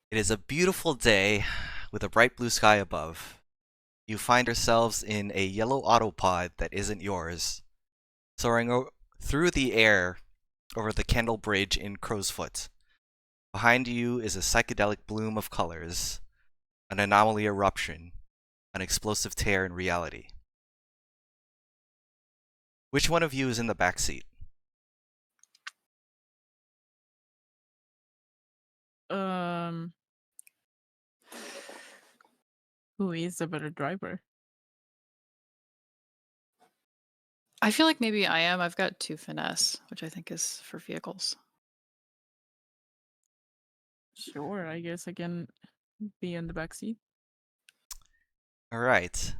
It is a beautiful day with a bright blue sky above. You find yourselves in a yellow autopod that isn't yours, soaring through the air over the Kendall Bridge in Crowsfoot. Behind you is a psychedelic bloom of colors, an anomaly eruption, an explosive tear in reality. Which one of you is in the back seat? Um, who is a better driver? I feel like maybe I am. I've got 2 finesse, which I think is for vehicles. Sure, I guess I can be in the backseat. All right.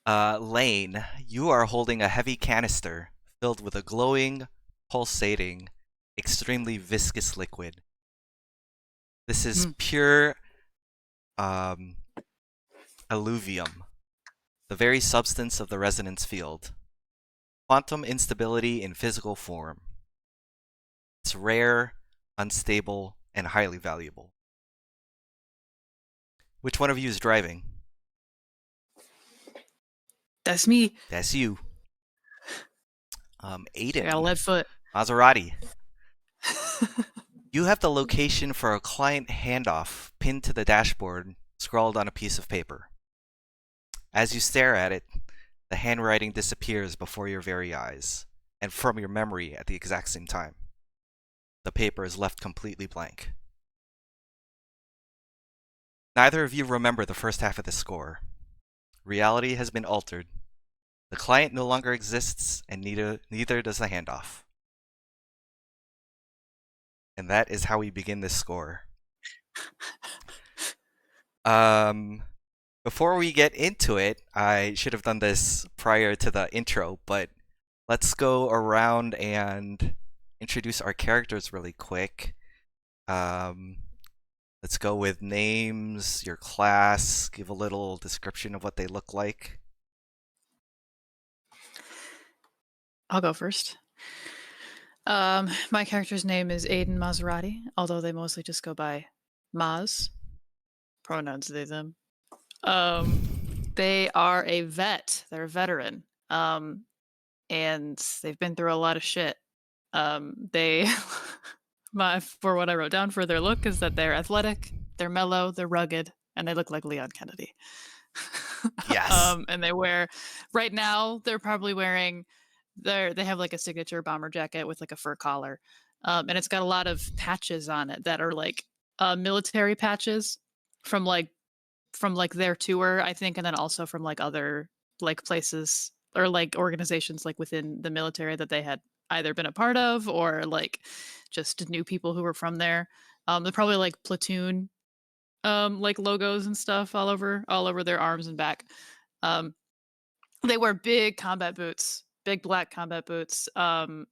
Lane, you are holding a heavy canister filled with a glowing, pulsating, extremely viscous liquid. This is Mm. pure alluvium, the very substance of the resonance field. Quantum instability in physical form. It's rare, unstable, and highly valuable. Which one of you is driving? That's me. That's you. I got a Aiden. lead foot. Maserati. You have the location for a client handoff pinned to the dashboard, scrawled on a piece of paper. As you stare at it, the handwriting disappears before your very eyes, and from your memory at the exact same time. The paper is left completely blank. Neither of you remember the first half of the score. Reality has been altered. The client no longer exists, and neither does the handoff. And that is how we begin this score. Before we get into it, I should have done this prior to the intro, but let's go around and introduce our characters really quick. Let's go with names, your class, give a little description of what they look like. I'll go first. My character's name is Aiden Maserati, although they mostly just go by Maz. Pronouns they them. They are a vet. They're a veteran. And they've been through a lot of shit. They for what I wrote down for their look is that they're athletic, they're mellow, they're rugged, and they look like Leon Kennedy. Yes. And they wear right now they're probably wearing they have like a signature bomber jacket with like a fur collar. And it's got a lot of patches on it that are like military patches from like their tour, I think, and then also from like other like places or like organizations like within the military that they had either been a part of or like just knew people who were from there. They're probably like platoon like logos and stuff all over their arms and back. Um, they wear big combat boots, big black combat boots, like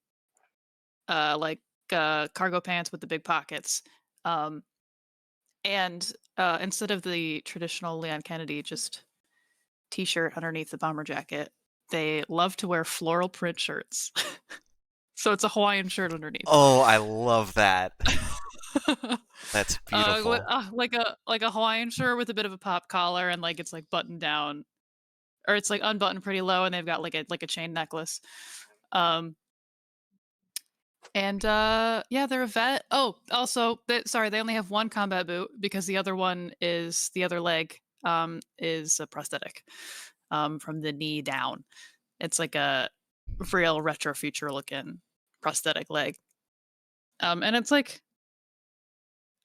cargo pants with the big pockets. Um, and instead of the traditional Leon Kennedy just t-shirt underneath the bomber jacket, they love to wear floral print shirts. So it's a Hawaiian shirt underneath. Oh, I love that. That's beautiful. Like a Hawaiian shirt with a bit of a pop collar and like it's like buttoned down or it's like unbuttoned pretty low and they've got like a chain necklace. Um and yeah, they're a vet. Oh, also sorry, they only have one combat boot because the other one is the other leg is a prosthetic from the knee down. It's like a real retro future looking prosthetic leg. And it's like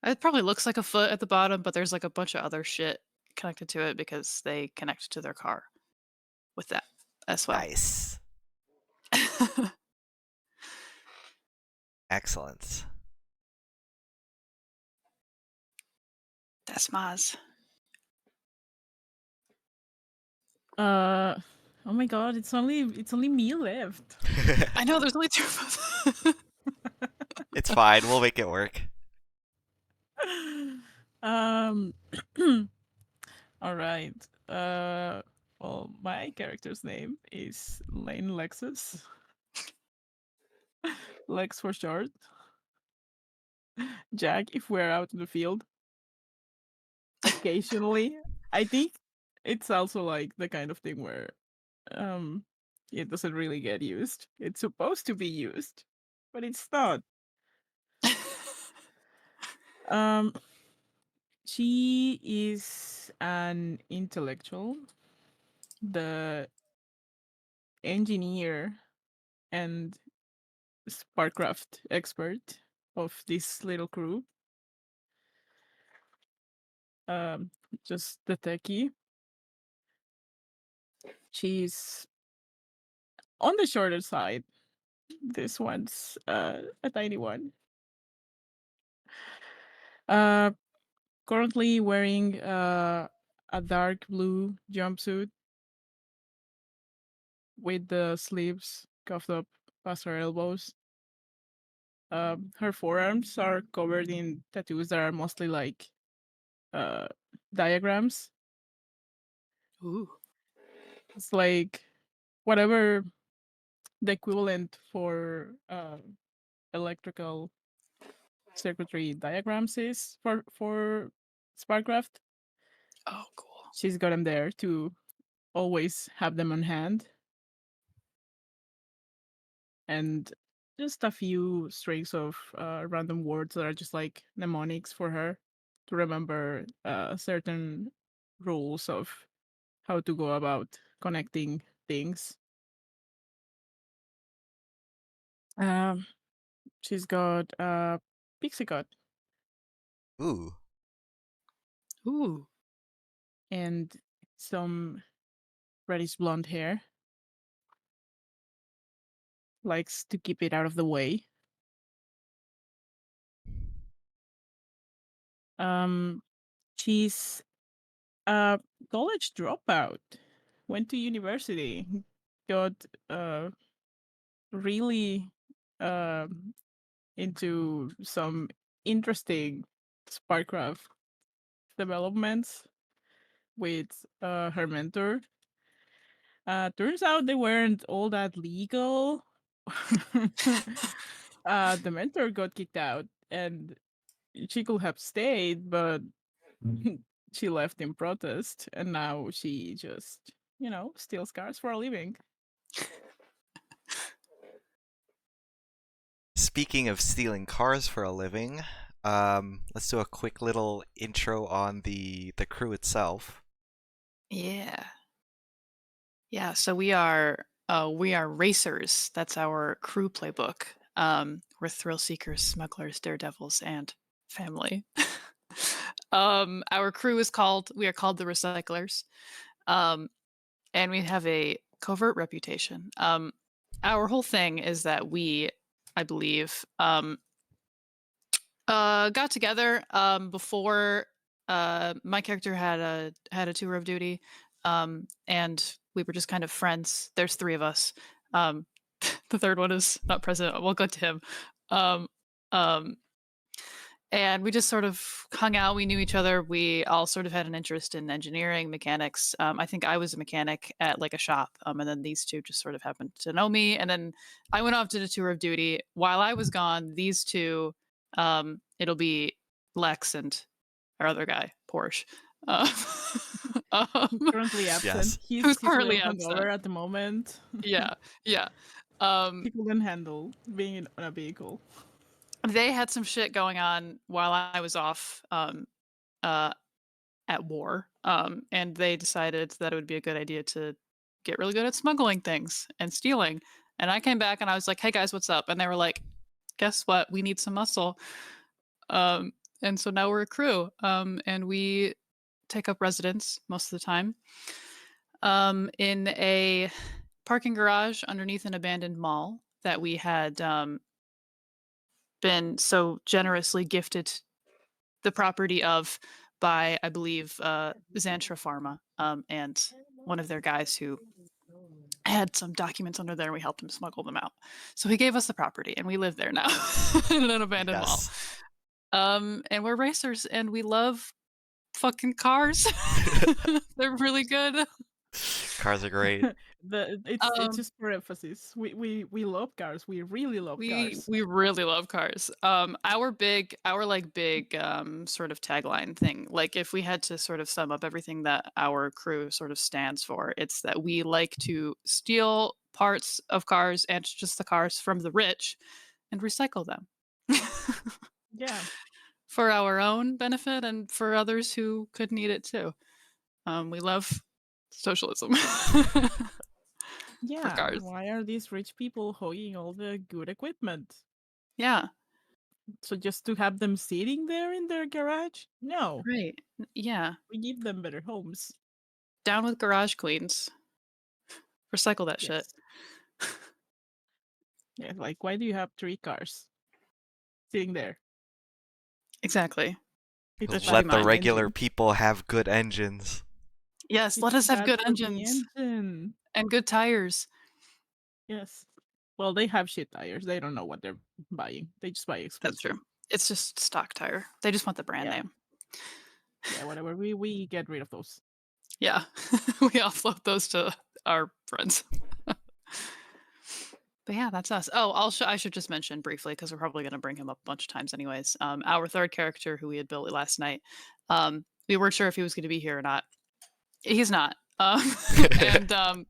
it probably looks like a foot at the bottom, but there's like a bunch of other shit connected to it because they connect to their car with that as well. Nice. Excellent. That's Maz. Oh my god, it's only me left. I know there's only two of us. It's fine. We'll make it work. um all right. Well, my character's name is Lane Lexus. Lex for short. Jack if we're out in the field. occasionally. I think it's also like the kind of thing where it doesn't really get used. It's supposed to be used, but it's not. Um she is an intellectual, the engineer and sparkcraft expert of this little crew. Um just the techie. She's on the shorter side. This one's a tiny one. Uh, Currently wearing a dark blue jumpsuit with the sleeves cuffed up past her elbows. Her forearms are covered in tattoos that are mostly like uh, diagrams. Ooh. It's like whatever the equivalent for electrical circuitry diagrams is for Sparkcraft. Oh, cool. She's got them there to always have them on hand. And just a few strings of random words that are just like mnemonics for her to remember certain rules of how to go about connecting things. Um, she's got a pixie cut Ooh. Ooh. and some reddish blonde hair. Likes to keep it out of the way. She's a college dropout. Went to university. Got really into some interesting Sparkcraft developments with her mentor. Turns out they weren't all that legal. The mentor got kicked out, and she could have stayed, but she left in protest, and now she just, steals cars for a living. Speaking of stealing cars for a living, let's do a quick little intro on the crew itself. Yeah. Yeah, so we are racers. That's our crew playbook. We're thrill seekers, smugglers, daredevils, and family. Our crew is called we are called the Recyclers. And we have a covert reputation. Our whole thing is that we, I believe, got together before my character had a tour of duty, and we were just kind of friends. There's three of us. The third one is not present. We'll go to him. Um, um, and we just sort of hung out. We knew each other. We all sort of had an interest in engineering, mechanics. I think I was a mechanic at like a shop, and then these two just sort of happened to know me. And then I went off to the tour of duty. While I was gone, these two, it'll be Lex and our other guy, Porsche. Currently absent. Yes. He's Who's a little currently hungover absent. at the moment. Yeah. He couldn't handle being in a vehicle. They had some shit going on while I was off at war, and they decided that it would be a good idea to get really good at smuggling things and stealing. And I came back and I was like, "Hey guys, what's up?" And they were like, "Guess what? We need some muscle." And so now we're a crew, and we take up residence most of the time in a parking garage underneath an abandoned mall that we had been so generously gifted the property of by, I believe, Xantra Pharma, and one of their guys who had some documents under there, and we helped him smuggle them out. So he gave us the property, and we live there now in an abandoned Yes. mall. And we're racers, and we love fucking cars. They're really good. Cars are great. It's Um, just for emphasis. We love cars. We really love we cars. we really love cars. Our like big sort of tagline thing, like if we had to sort of sum up everything that our crew sort of stands for, it's that we like to steal parts of cars and just the cars from the rich and recycle them. Yeah, For our own benefit and for others who could need it too. We love socialism for yeah. cars. Why are these rich people hogging all the good equipment? Yeah, So just to have them sitting there in their garage? No, right. Yeah. we give them better homes. Down with garage queens. Recycle that shit. Yes. Yeah, like why do you have 3 cars sitting there? Exactly. It's Pretty Let the fast for the much. regular engine. people have good engines. Yes, let It's us have bad good for the engines engine. and good tires. Yes. Well, they have shit tires. They don't know what they're buying. They just buy That's expensive. true. It's just stock tire. They just want the brand Yeah. name. Yeah, whatever. We get rid of those. Yeah. We offload those to our friends. But yeah, that's us. Oh, I should just mention briefly because we're probably going to bring him up a bunch of times anyways. Our third character who we had built last night. We weren't sure if he was going to be here or not. He's not. And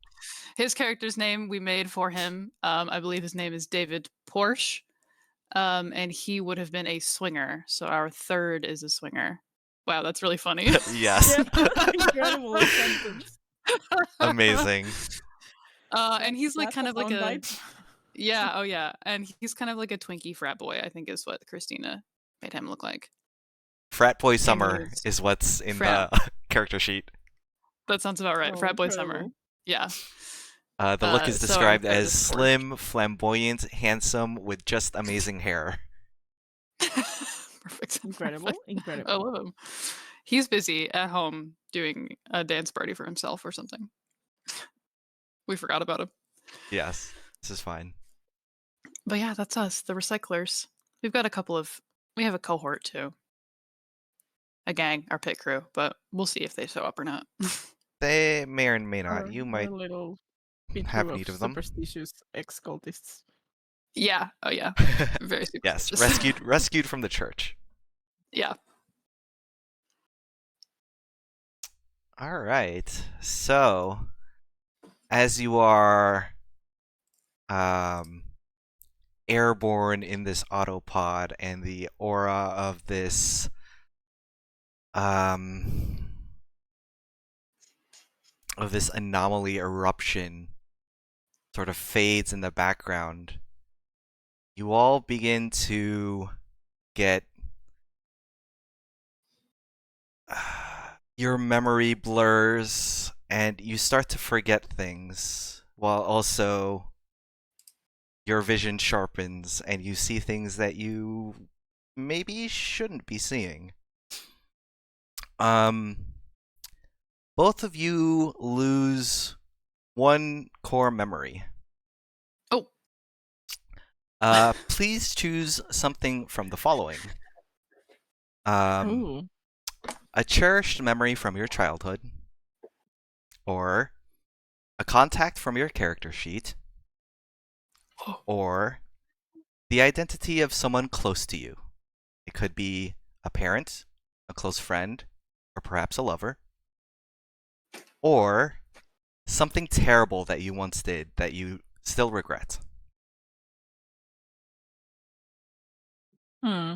his character's name we made for him. I believe his name is David Porsche. And he would have been a swinger. So our third is a swinger. Wow, that's really funny. Yes. Yeah, incredible sentence. Amazing. And he's like That's kind a of like a soundbite. yeah, oh yeah, and he's kind of like a Twinkie frat boy. I think is what Christina made him look like. Frat Boy And he Summer is is what's in frat. the character sheet. That sounds about right. Oh, Frat boy summer. incredible. Yeah. The look is So our described third as is Porsche. slim, flamboyant, handsome, with just amazing hair. Perfect. Incredible. Perfect. I Incredible. love him. He's busy at home doing a dance party for himself or something. We forgot about him. Yes, this is fine. But yeah, that's us, the recyclers. We've got we have a cohort too. A gang, our pit crew, but we'll see if they show up or not. They may or may not. Our You might little pit have crew of need of them. superstitious ex-cultists. Yeah. Oh yeah. Very Yes, superstitious. rescued from the church. Yeah. All right. So, as you are airborne in this autopod and the aura of this um anomaly eruption sort of fades in the background, you all begin to get your memory blurs and you start to forget things while also your vision sharpens and you see things that you maybe shouldn't be seeing. Both of you lose one core memory. Oh. Please choose something from the following. Ooh. A cherished memory from your childhood, or a contact from your character sheet, or the identity of someone close to you. It could be a parent, a close friend, or perhaps a lover, or something terrible that you once did that you still regret. Hmm.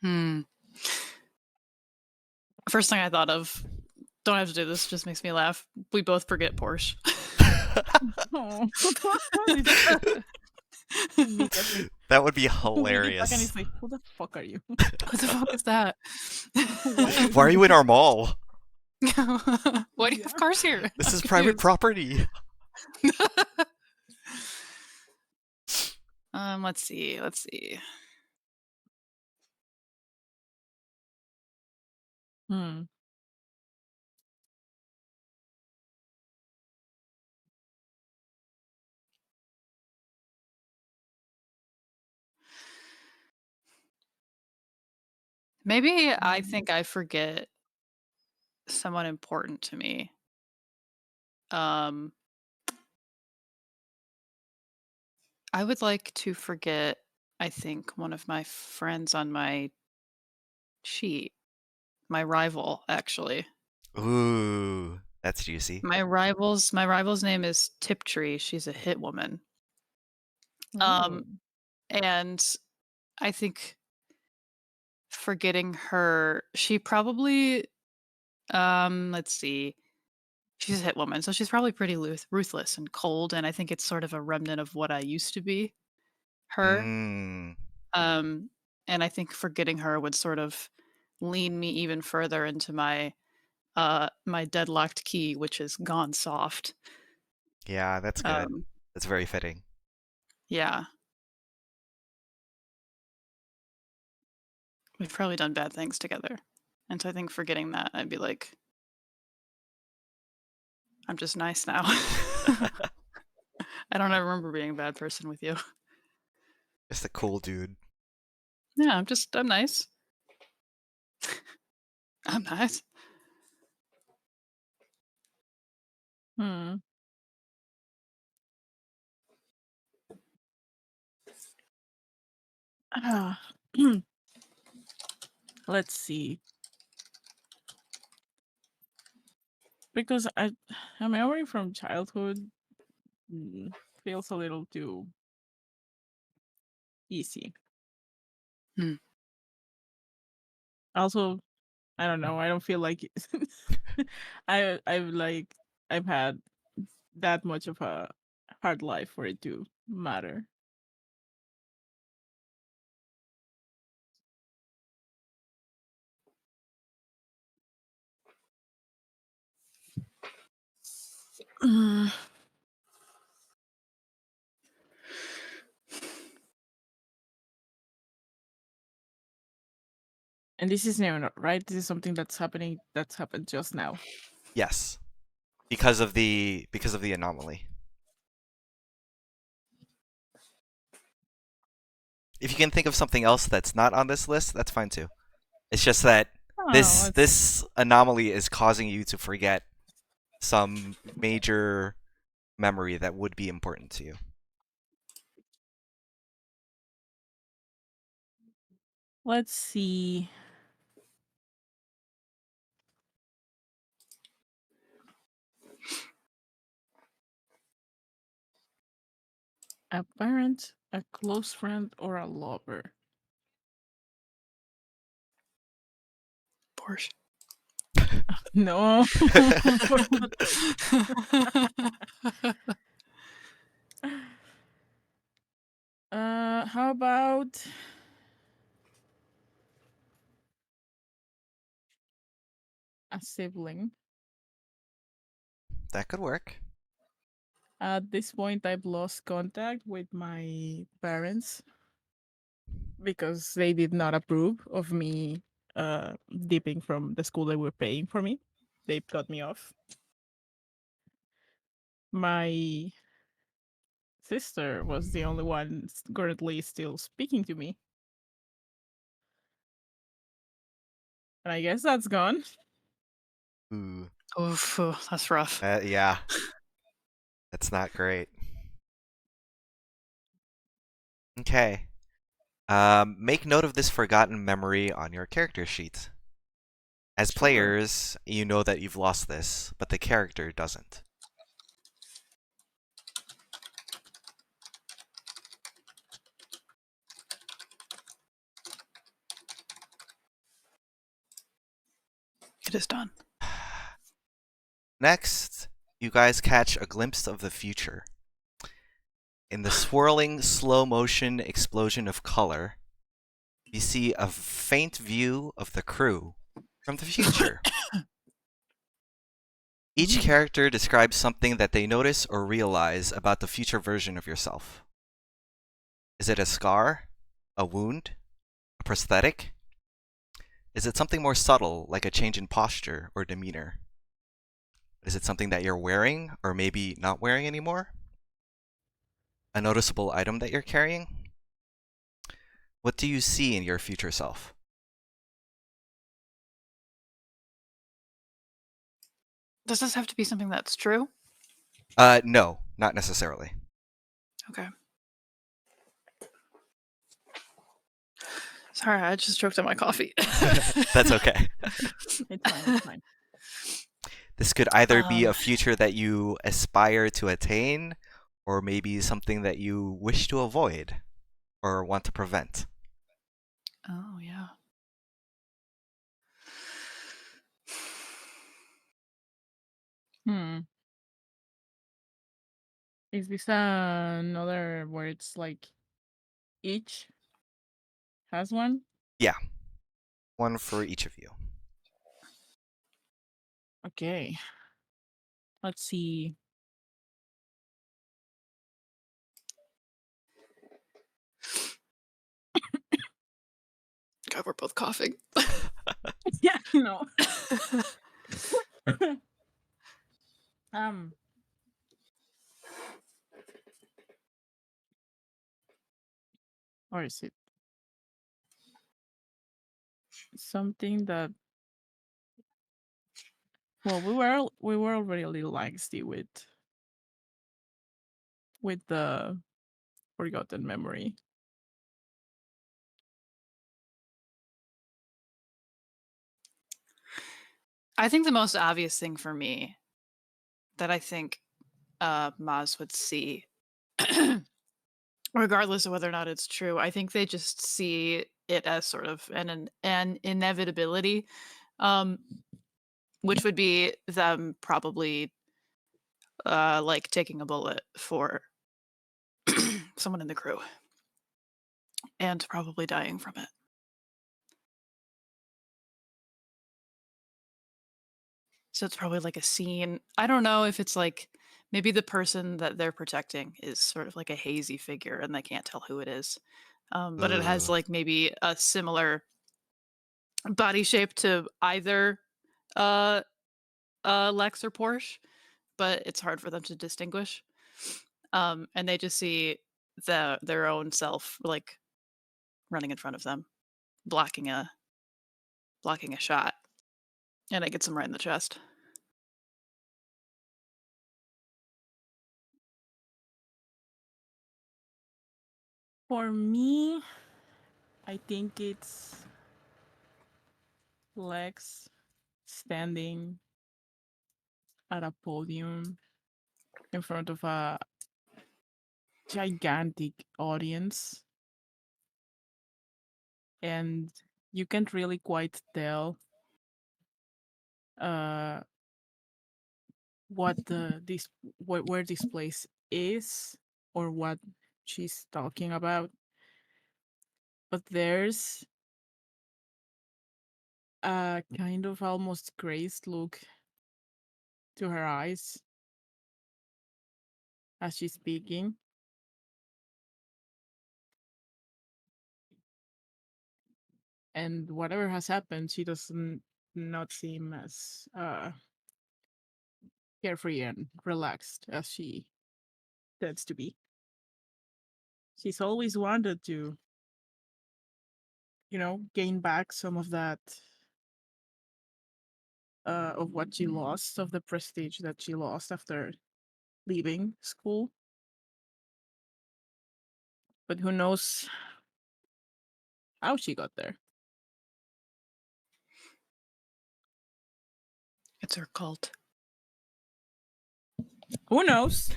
Hmm. First thing I thought of, don't have to do this, just makes me laugh. We both forget Porsche. Oh. Immediately. That would be We get back and hilarious. it's like, who the fuck are you? What the fuck is that? Why are you in our mall? Why do you have cars here? This I'm is private confused. property. Let's see. Let's see. Hmm. Maybe I think I forget someone important to me. Um, I would like to forget, I think, one of my friends on my sheet. My rival, actually. Ooh, that's juicy. My rival's name is Tiptree. She's a hit woman. Um, Ooh. and I think forgetting her, she probably, let's see, she's a hit woman, so she's probably pretty ruthless and cold, and I think it's sort of a remnant of what I used to be, her. Mm, Um, and I think forgetting her would sort of lean me even further into my deadlocked key, which is gone soft. yeah, that's good. Um, That's very fitting. yeah, we've probably done bad things together, and so I think forgetting that, I'd be like, I'm just nice now. I don't ever remember being a bad person with you. Just a cool dude. Yeah, I'm nice. I'm nice. Hmm. Ah. Let's see. Because a memory from childhood feels a little too easy. Hmm. Also, I don't know. I don't feel like I've had that much of a hard life for it to matter. Mm. And this is new, right? This is something that's happening. That's happened just now. Yes, because of the anomaly. If you can think of something else that's not on this list, that's fine too. It's just that Oh, this anomaly is causing you to forget some major memory that would be important to you. let's see. A parent, a close friend, or a lover? Porsche. No. How about a sibling? That could work. At this point, I've lost contact with my parents because they did not approve of me dipping from the school they were paying for me. They cut me off. My sister was the only one currently still speaking to me. And I guess that's gone. Ooh, Oof, that's rough. yeah, that's not great. Okay. Make note of this forgotten memory on your character sheet. As Sure. players, you know that you've lost this, but the character doesn't. It is done. Next, you guys catch a glimpse of the future. In the swirling, slow motion explosion of color, you see a faint view of the crew from the future. Each Mm. character describes something that they notice or realize about the future version of yourself. Is it a scar? A wound? A prosthetic? Is it something more subtle, like a change in posture or demeanor? Is it something that you're wearing or maybe not wearing anymore? A noticeable item that you're carrying? What do you see in your future self? Does this have to be something that's true? No, not necessarily. Okay. Sorry, I just choked on my coffee. That's okay. It's fine. It's fine. This could either be a future that you aspire to attain, or maybe something that you wish to avoid or want to prevent. Oh, yeah. Is this another where it's like each has one? Yeah. One for each of you. Okay. Let's see. God, we're both coughing. Yeah, you know. um. Or is it something that? Well, we were already a little angsty with the forgotten memory. I think the most obvious thing for me that I think Maz would see, regardless of whether or not it's true, I think they just see it as sort of an inevitability, which would be them probably like taking a bullet for someone in the crew and probably dying from it. So it's probably like a scene. I don't know if it's like maybe the person that they're protecting is sort of like a hazy figure and they can't tell who it is. But it has Ooh. like maybe a similar body shape to either uh Lex or Porsche, but it's hard for them to distinguish. And they just see their own self like running in front of them, blocking a shot, and it gets them right in the chest. For me, I think it's Lex standing at a podium in front of a gigantic audience, and you can't really quite tell what where this place is or what she's talking about, but there's a kind of almost crazed look to her eyes as she's speaking. And whatever has happened, she doesn't not seem as carefree and relaxed as she tends to be. She's always wanted to, gain back some of that of what she lost, of the prestige that she lost after leaving school. But who knows how she got there? It's her cult. Who knows?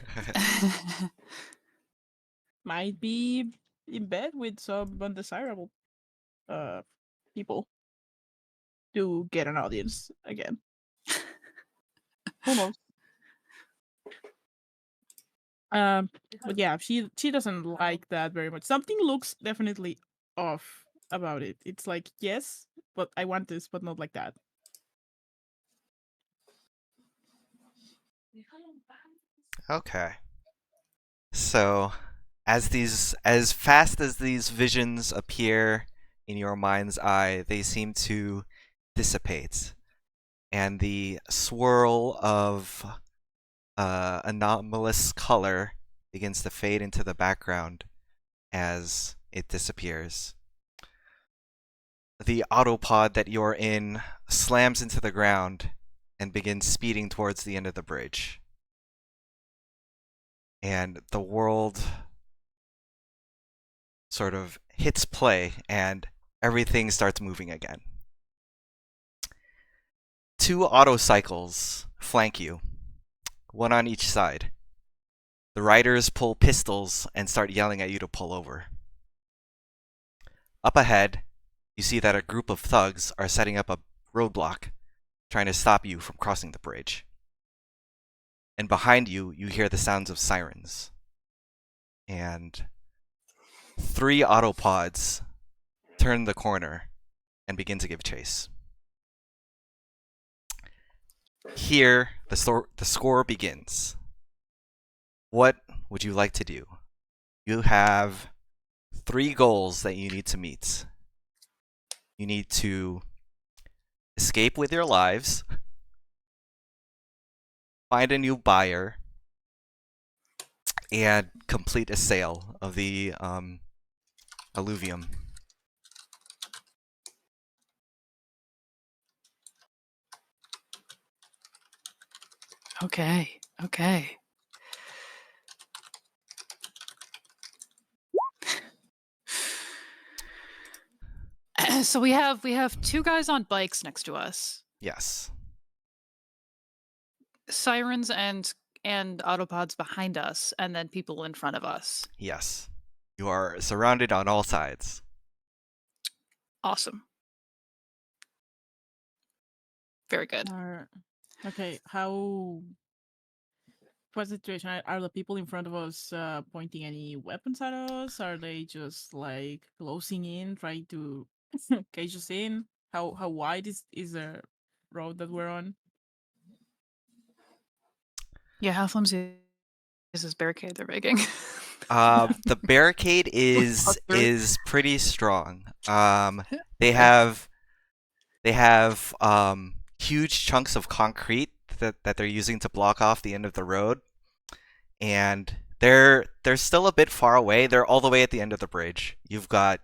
Might be in bed with some undesirable people to get an audience again. Who knows? But yeah, she doesn't like that very much. Something looks definitely off about it. It's like, yes, but I want this, but not like that. Okay. So, as fast as these visions appear in your mind's eye, they seem to dissipate, and the swirl of anomalous color begins to fade into the background as it disappears. The autopod that you're in slams into the ground, and begins speeding towards the end of the bridge. And the world sort of hits play and everything starts moving again. 2 autocycles flank you, one on each side. The riders pull pistols and start yelling at you to pull over. Up ahead, you see that a group of thugs are setting up a roadblock, trying to stop you from crossing the bridge. And behind you, you hear the sounds of sirens. And 3 autopods turn the corner and begin to give chase. Here, the score begins. What would you like to do? You have 3 goals that you need to meet. You need to escape with your lives, find a new buyer, and complete a sale of the Alluvium. Okay. Okay. So we have 2 guys on bikes next to us. Yes. Sirens and autopods behind us, and then people in front of us. Yes. You are surrounded on all sides. Awesome. Very good. Okay, what's the situation? Are the people in front of us pointing any weapons at us? Are they just like closing in, trying to cage us in? How wide is the road that we're on? Yeah, how flimsy is this barricade they're making? The barricade is pretty strong. They have huge chunks of concrete that they're using to block off the end of the road, and they're still a bit far away. They're all the way at the end of the bridge. You've got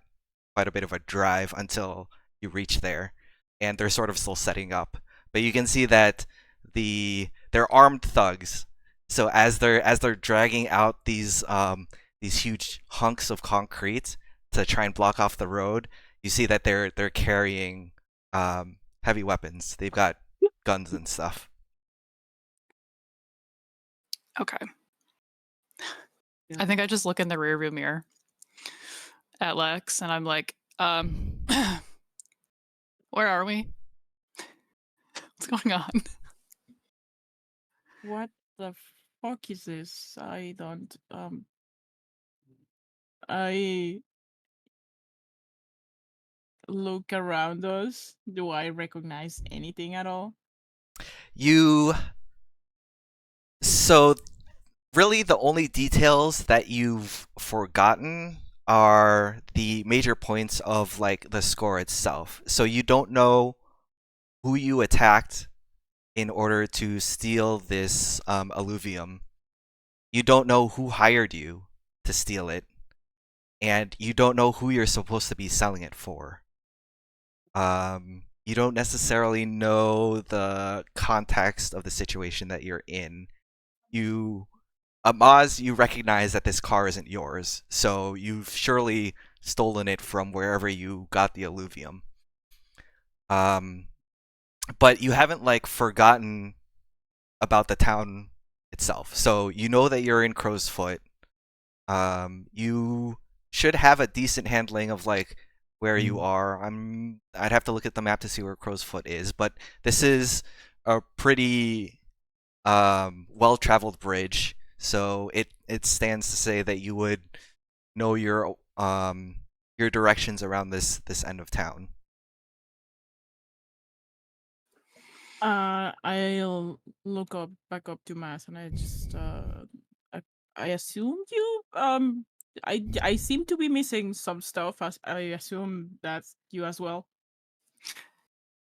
quite a bit of a drive until you reach there, and they're sort of still setting up. But you can see that they're armed thugs. So as they're dragging out these huge hunks of concrete to try and block off the road, you see that they're carrying heavy weapons. They've got guns and stuff. Okay. Yeah. I think I just look in the rearview mirror at Lex, and I'm like, where are we? What's going on? What the fuck is this? I don't I look around us. Do I recognize anything at all? So really the only details that you've forgotten are the major points of like the score itself. So you don't know who you attacked in order to steal this alluvium. You don't know who hired you to steal it, and you don't know who you're supposed to be selling it for. You don't necessarily know the context of the situation that you're in. Amaz, you recognize that this car isn't yours, so you've surely stolen it from wherever you got the alluvium. But you haven't like forgotten about the town itself. So you know that you're in Crow's Foot. You should have a decent handling of like where you are. I'd have to look at the map to see where Crow's Foot is, but this is a pretty well-traveled bridge, so it stands to say that you would know your directions around this end of town. I'll look back up to Mass, and I just I assumed you I seem to be missing some stuff. As I assume that's you as well.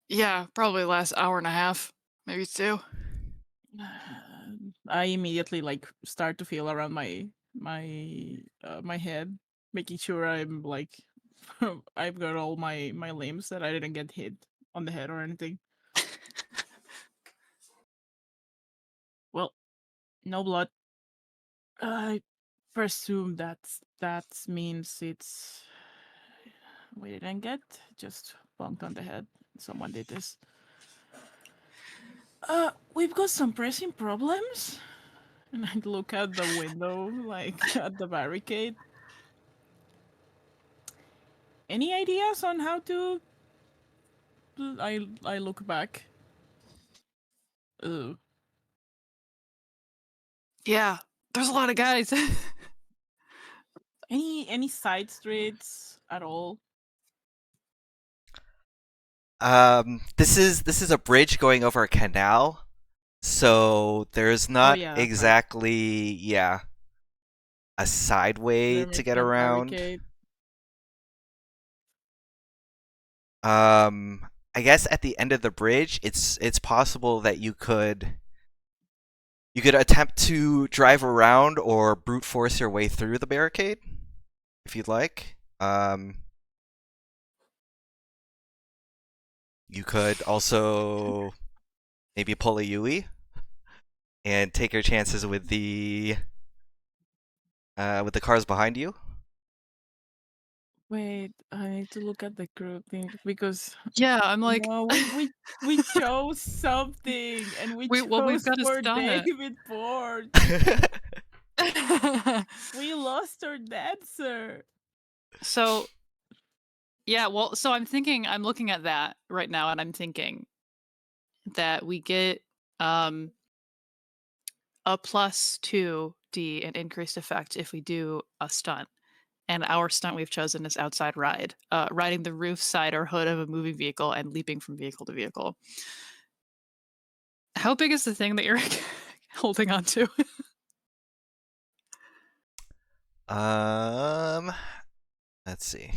Yeah, probably last hour and a half, maybe 2. I immediately like start to feel around my head, making sure I'm like I've got all my limbs, that I didn't get hit on the head or anything. No blood. I presume that means it's. We didn't get just bumped on the head. Someone did this. We've got some pressing problems. And I look out the window, like at the barricade. Any ideas on how to? I look back. Ugh. Yeah, there's a lot of guys. Any side streets at all? This is a bridge going over a canal, so there's not yeah, that's right. exactly a side way There to may get be a around. barricade. I guess at the end of the bridge, it's possible that you could attempt to drive around or brute force your way through the barricade if you'd like. You could also maybe pull a Yui and take your chances with the cars behind you. Wait, I need to look at the group thing because Yeah, I'm like, no, we chose something and we we've chose got to for stun it. David Ford. We lost our dancer. So, yeah, well, so I'm looking at that right now, and I'm thinking that we get a +2D in increased effect if we do a stunt. And our stunt we've chosen is outside ride, riding the roof, side, or hood of a moving vehicle and leaping from vehicle to vehicle. How big is the thing that you're holding on to? Let's see.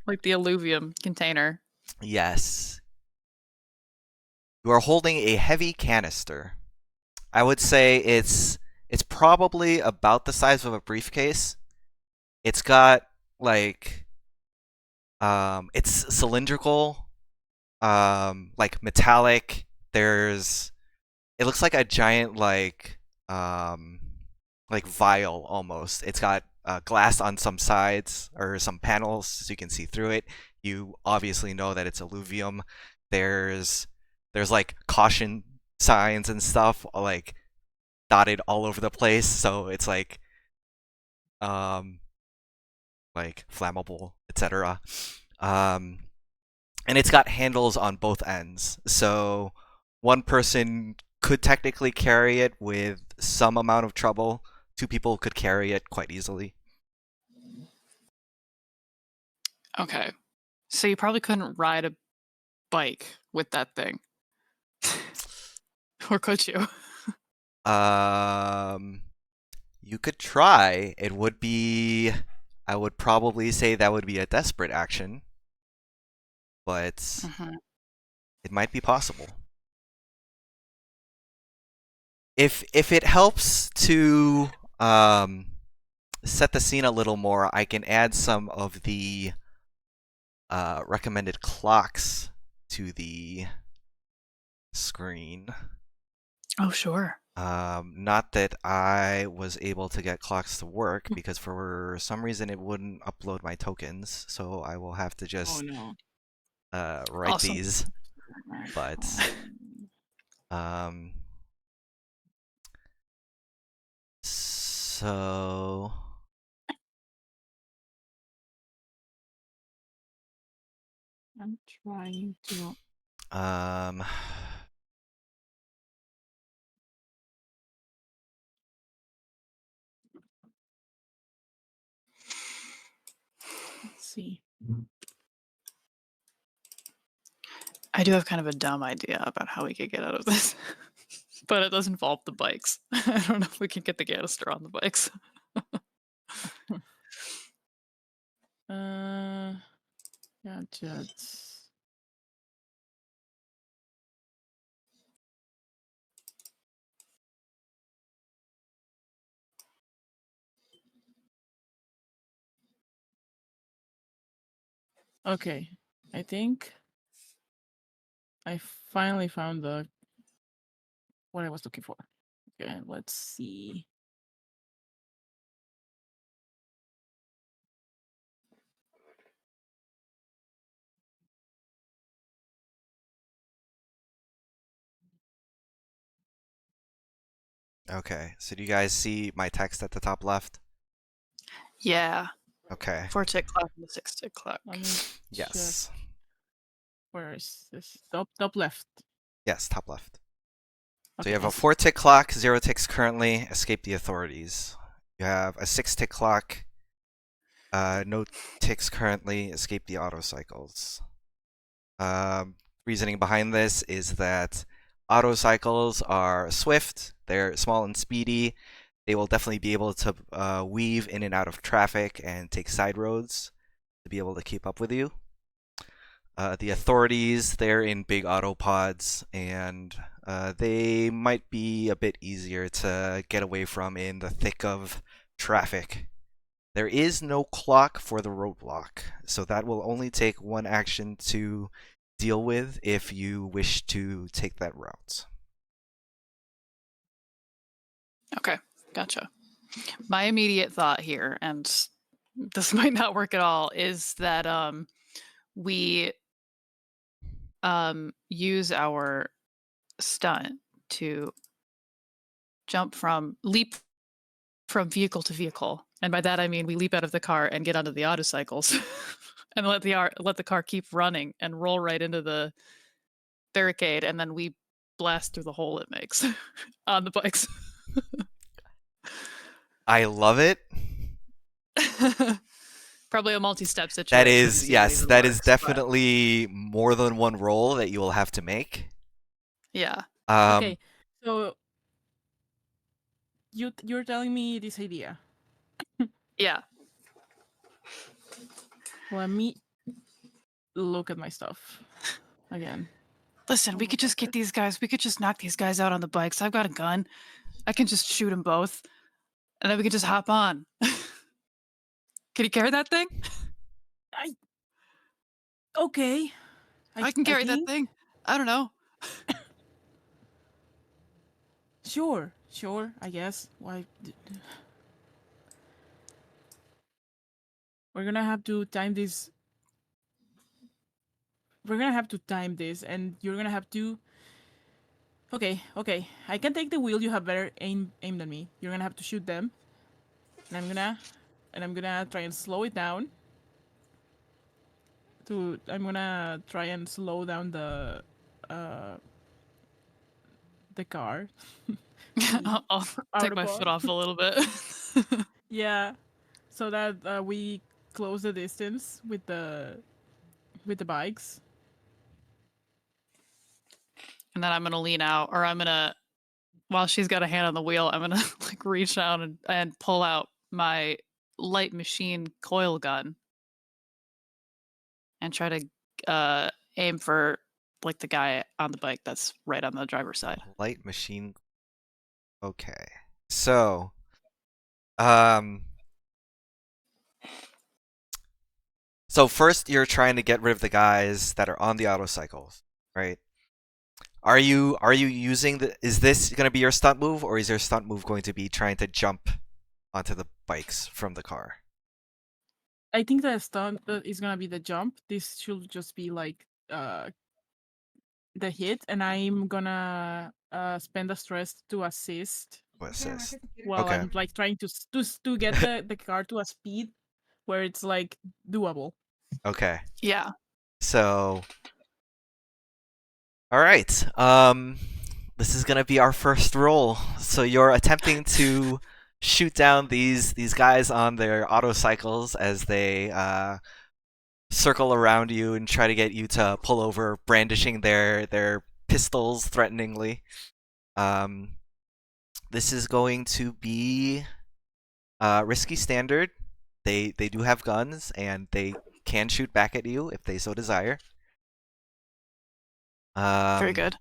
Like the Alluvium container. Yes. You are holding a heavy canister. I would say it's probably about the size of a briefcase. It's got like it's cylindrical, like metallic. It looks like a giant like vial almost. It's got glass on some sides or some panels so you can see through it. You obviously know that it's alluvium. There's like caution signs and stuff like dotted all over the place, so it's like flammable, etc. Um, and it's got handles on both ends, so one person could technically carry it with some amount of trouble. Two people could carry it quite easily. Okay. So you probably couldn't ride a bike with that thing. Or could you? You could try. It would be, I would probably say that would be a desperate action, but Mhm. it might be possible. If it helps to set the scene a little more, I can add some of the recommended clocks to the screen. Oh, sure. Not that I was able to get clocks to work because for some reason it wouldn't upload my tokens, so I will have to Oh just no. write Awesome. these. But so I'm trying to. Let's see. I do have kind of a dumb idea about how we could get out of this. But it does involve the bikes. I don't know if we can get the canister on the bikes. Gadgets. Okay, I think I finally found what I was looking for. Okay, let's see. Okay, so do you guys see my text at the top left? Yeah. Okay. 4-tick clock and the 6-tick clock. Let me check. Yes. Where is this? Top left. Yes, top left. So Okay, you have a yes. 4-tick clock, 0 ticks currently, escape the authorities. You have a 6-tick clock, no ticks currently, escape the auto cycles. Reasoning behind this is that auto cycles are swift, they're small and speedy. They will definitely be able to weave in and out of traffic and take side roads to be able to keep up with you. The authorities, they're in big autopods, and they might be a bit easier to get away from in the thick of traffic. There is no clock for the roadblock, so that will only take one action to deal with if you wish to take that route. Okay, gotcha. My immediate thought here, and this might not work at all, is that we use our stunt to leap from vehicle to vehicle, and by that I mean we leap out of the car and get onto the auto cycles, and let the car keep running and roll right into the barricade, and then we blast through the hole it makes on the bikes. I love it. Probably a multi-step situation. That to is, see if it yes, even that is works, but definitely more than one roll that you will have to make. yeah. Okay, so you're telling me this idea. Yeah. Let me look at my stuff again. Listen, we could just get these guys. We could just knock these guys out on the bikes. I've got a gun. I can just shoot them both, and then we can just hop on. Can you carry that thing? Okay. I can carry that think- thing. I don't know. Sure, I guess. Why? We're gonna have to time this. We're gonna have to time this, and you're gonna have to. Okay. I can take the wheel. You have better aim than me. You're gonna have to shoot them, and I'm gonna try and slow it down. I'm gonna try and slow down the car. I'll take my foot off a little bit. Yeah, so that we close the distance with the bikes. And then I'm gonna lean out, or I'm gonna, while she's got a hand on the wheel, I'm gonna like reach out and pull out my light machine coil gun and try to aim for like the guy on the bike that's right on the driver's side. Light machine. Okay. So, so first you're trying to get rid of the guys that are on the auto cycles, right? Are you using the? Is this going to be your stunt move, or is your stunt move going to be trying to jump onto the bikes from the car? I think the stunt is gonna be the jump. This should just be like the hit, and I'm gonna spend the stress to assist Assist. while Okay. I'm like trying to get the car to a speed where it's like doable. Okay. Yeah. So, all right. This is gonna be our first roll. So you're attempting to shoot down these guys on their auto cycles as they circle around you and try to get you to pull over, brandishing their pistols threateningly. This is going to be risky standard. They do have guns and they can shoot back at you if they so desire. Very good.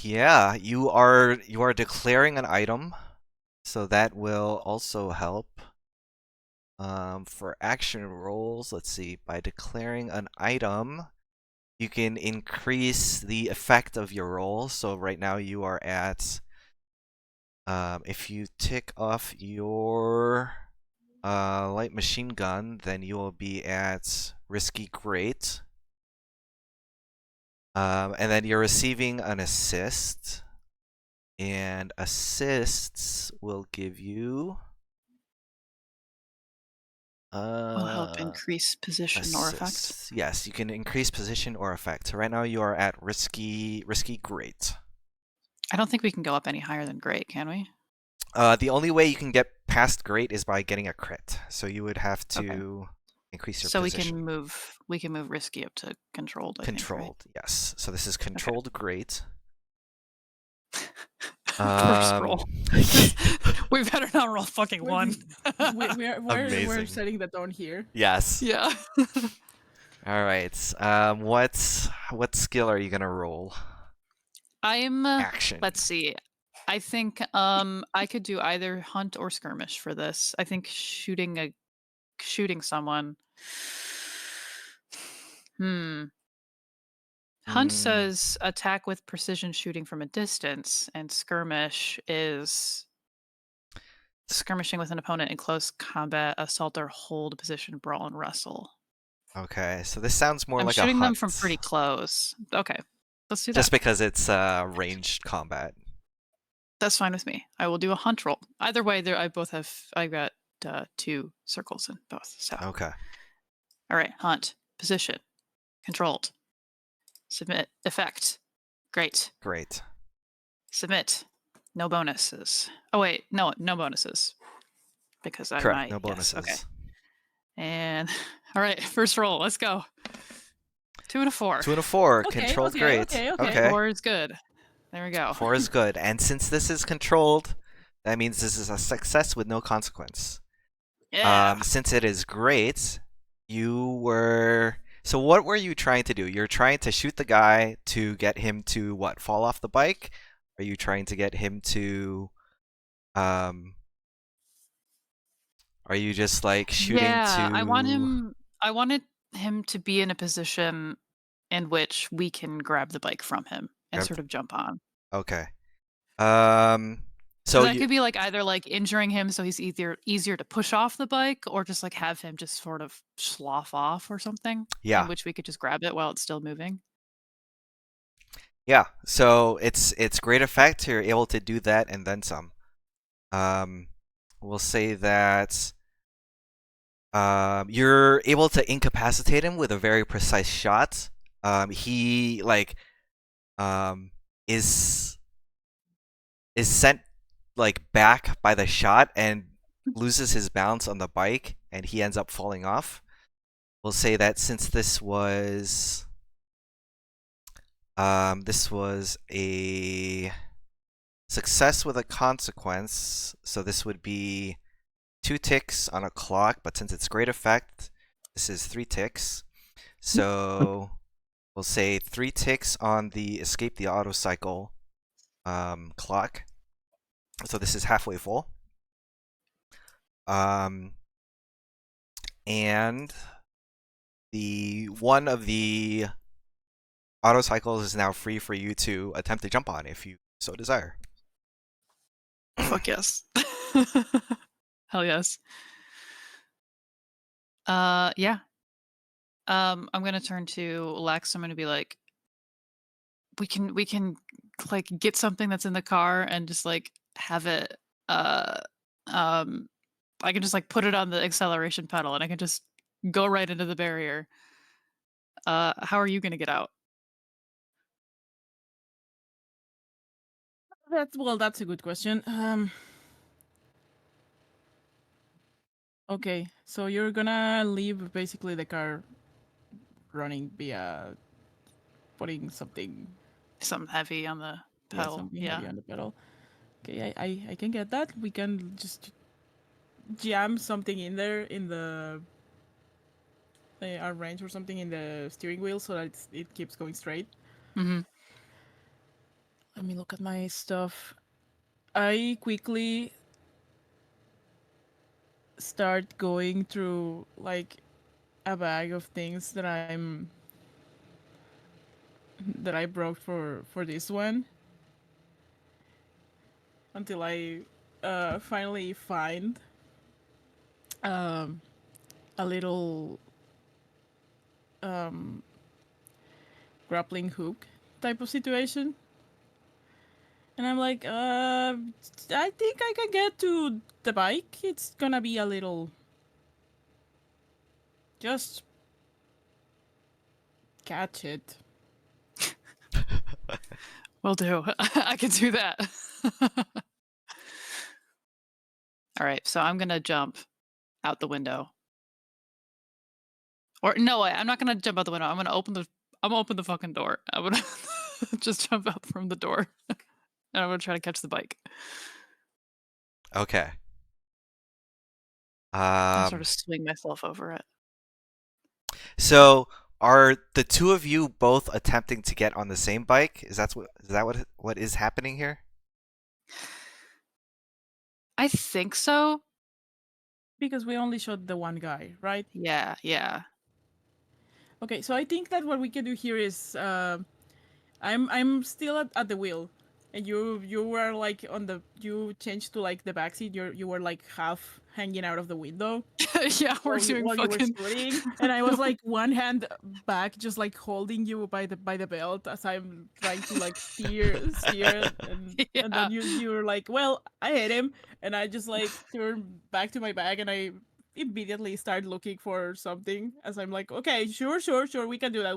Yeah, you are declaring an item, so that will also help. For action rolls, let's see. By declaring an item, you can increase the effect of your roll. So right now you are at, if you tick off your light machine gun, then you will be at risky great. And then you're receiving an assist. And assists will give you Will help increase position or effect. assists. Yes, you can increase position or effect. So right now you are at risky great. I don't think we can go up any higher than great, can we? The only way you can get past great is by getting a crit. So you would have to increase your So position. we can move risky up to controlled, I think, right? Controlled, yes. So this is controlled great. First roll. We better not roll fucking one. We're Amazing. setting the tone here. Yes. Yeah. All right. What skill are you gonna roll? I'm Action. let's see. I think I could do either hunt or skirmish for this. I think shooting someone. Hunt says attack with precision shooting from a distance, and skirmish is skirmishing with an opponent in close combat, assault or hold position, brawl and wrestle. Okay, so this sounds more I'm like a shooting them hunt. from pretty close. Okay, let's do that. Just because it's ranged combat. That's fine with me. I will do a hunt roll. Either way, I've got 2 circles in both. So Okay. all right, hunt position, controlled, submit effect. Great. Great. Submit. No bonuses. Oh wait, no bonuses. Because I Correct. might. No bonuses. Yes, okay. And all right, first roll. Let's go. 2 and a 4. 2 and a 4. Okay, Controlled okay, great. okay. 4 is good. There we go. 4 is good. And since this is controlled, that means this is a success with no consequence. Yeah. Since it is great, so what were you trying to do? You're trying to shoot the guy to get him to what? Fall off the bike? Are you trying to get him to are you just like shooting to I wanted him to be in a position in which we can grab the bike from him and sort of jump on. Okay. So that could be like either like injuring him so he's easier to push off the bike, or just like have him just sort of slough off or something. Yeah. In which we could just grab it while it's still moving. Yeah. So it's great effect. You're able to do that and then some. We'll say that you're able to incapacitate him with a very precise shot. He like is sent like back by the shot and loses his balance on the bike, and he ends up falling off. We'll say that since this was a success with a consequence, so this would be 2 ticks on a clock, but since it's great effect, this is 3 ticks. So we'll say 3 ticks on the escape the auto cycle clock. So this is halfway full. And one of the auto cycles is now free for you to attempt to jump on if you so desire. Fuck yes. Hell yes. Yeah. I'm gonna turn to Lex. I'm gonna be like, we can like get something that's in the car and just like have it I can just like put it on the acceleration pedal and I can just go right into the barrier. How are you gonna get out? That's a good question. Okay, so you're gonna leave basically the car running via putting something Heavy on the pedal. something heavy on the pedal. Okay, I can get that. We can just jam something in there in the our wrench or something in the steering wheel so that it keeps going straight. Mm-hmm. Let me look at my stuff. I quickly start going through like a bag of things that I'm that I broke for this one until I finally find um, a little grappling hook type of situation. And I'm like, I think I can get to the bike. It's gonna be a little. Just catch it. Will do. I can do that. All right, so I'm gonna jump out the window. Or no way, I'm not gonna jump out the window. I'm gonna open the fucking door. I'm gonna just jump out from the door. And I'm gonna try to catch the bike. Okay. And sort of swing myself over it. So are the two of you both attempting to get on the same bike? Is that what is happening here? I think so. Because we only shot the one guy, right? Yeah. Okay, so I think that what we can do here is I'm still at the wheel, and you were like you changed to like the backseat. You were like half hanging out of the window. Yeah, we're doing while you were fucking shooting, and I was like one hand back, just like holding you by the belt as I'm trying to like steer, and Yeah. and then you were like, well, I hit him, and I just like turned back to my bag, and I immediately start looking for something as I'm like, okay, sure, we can do that.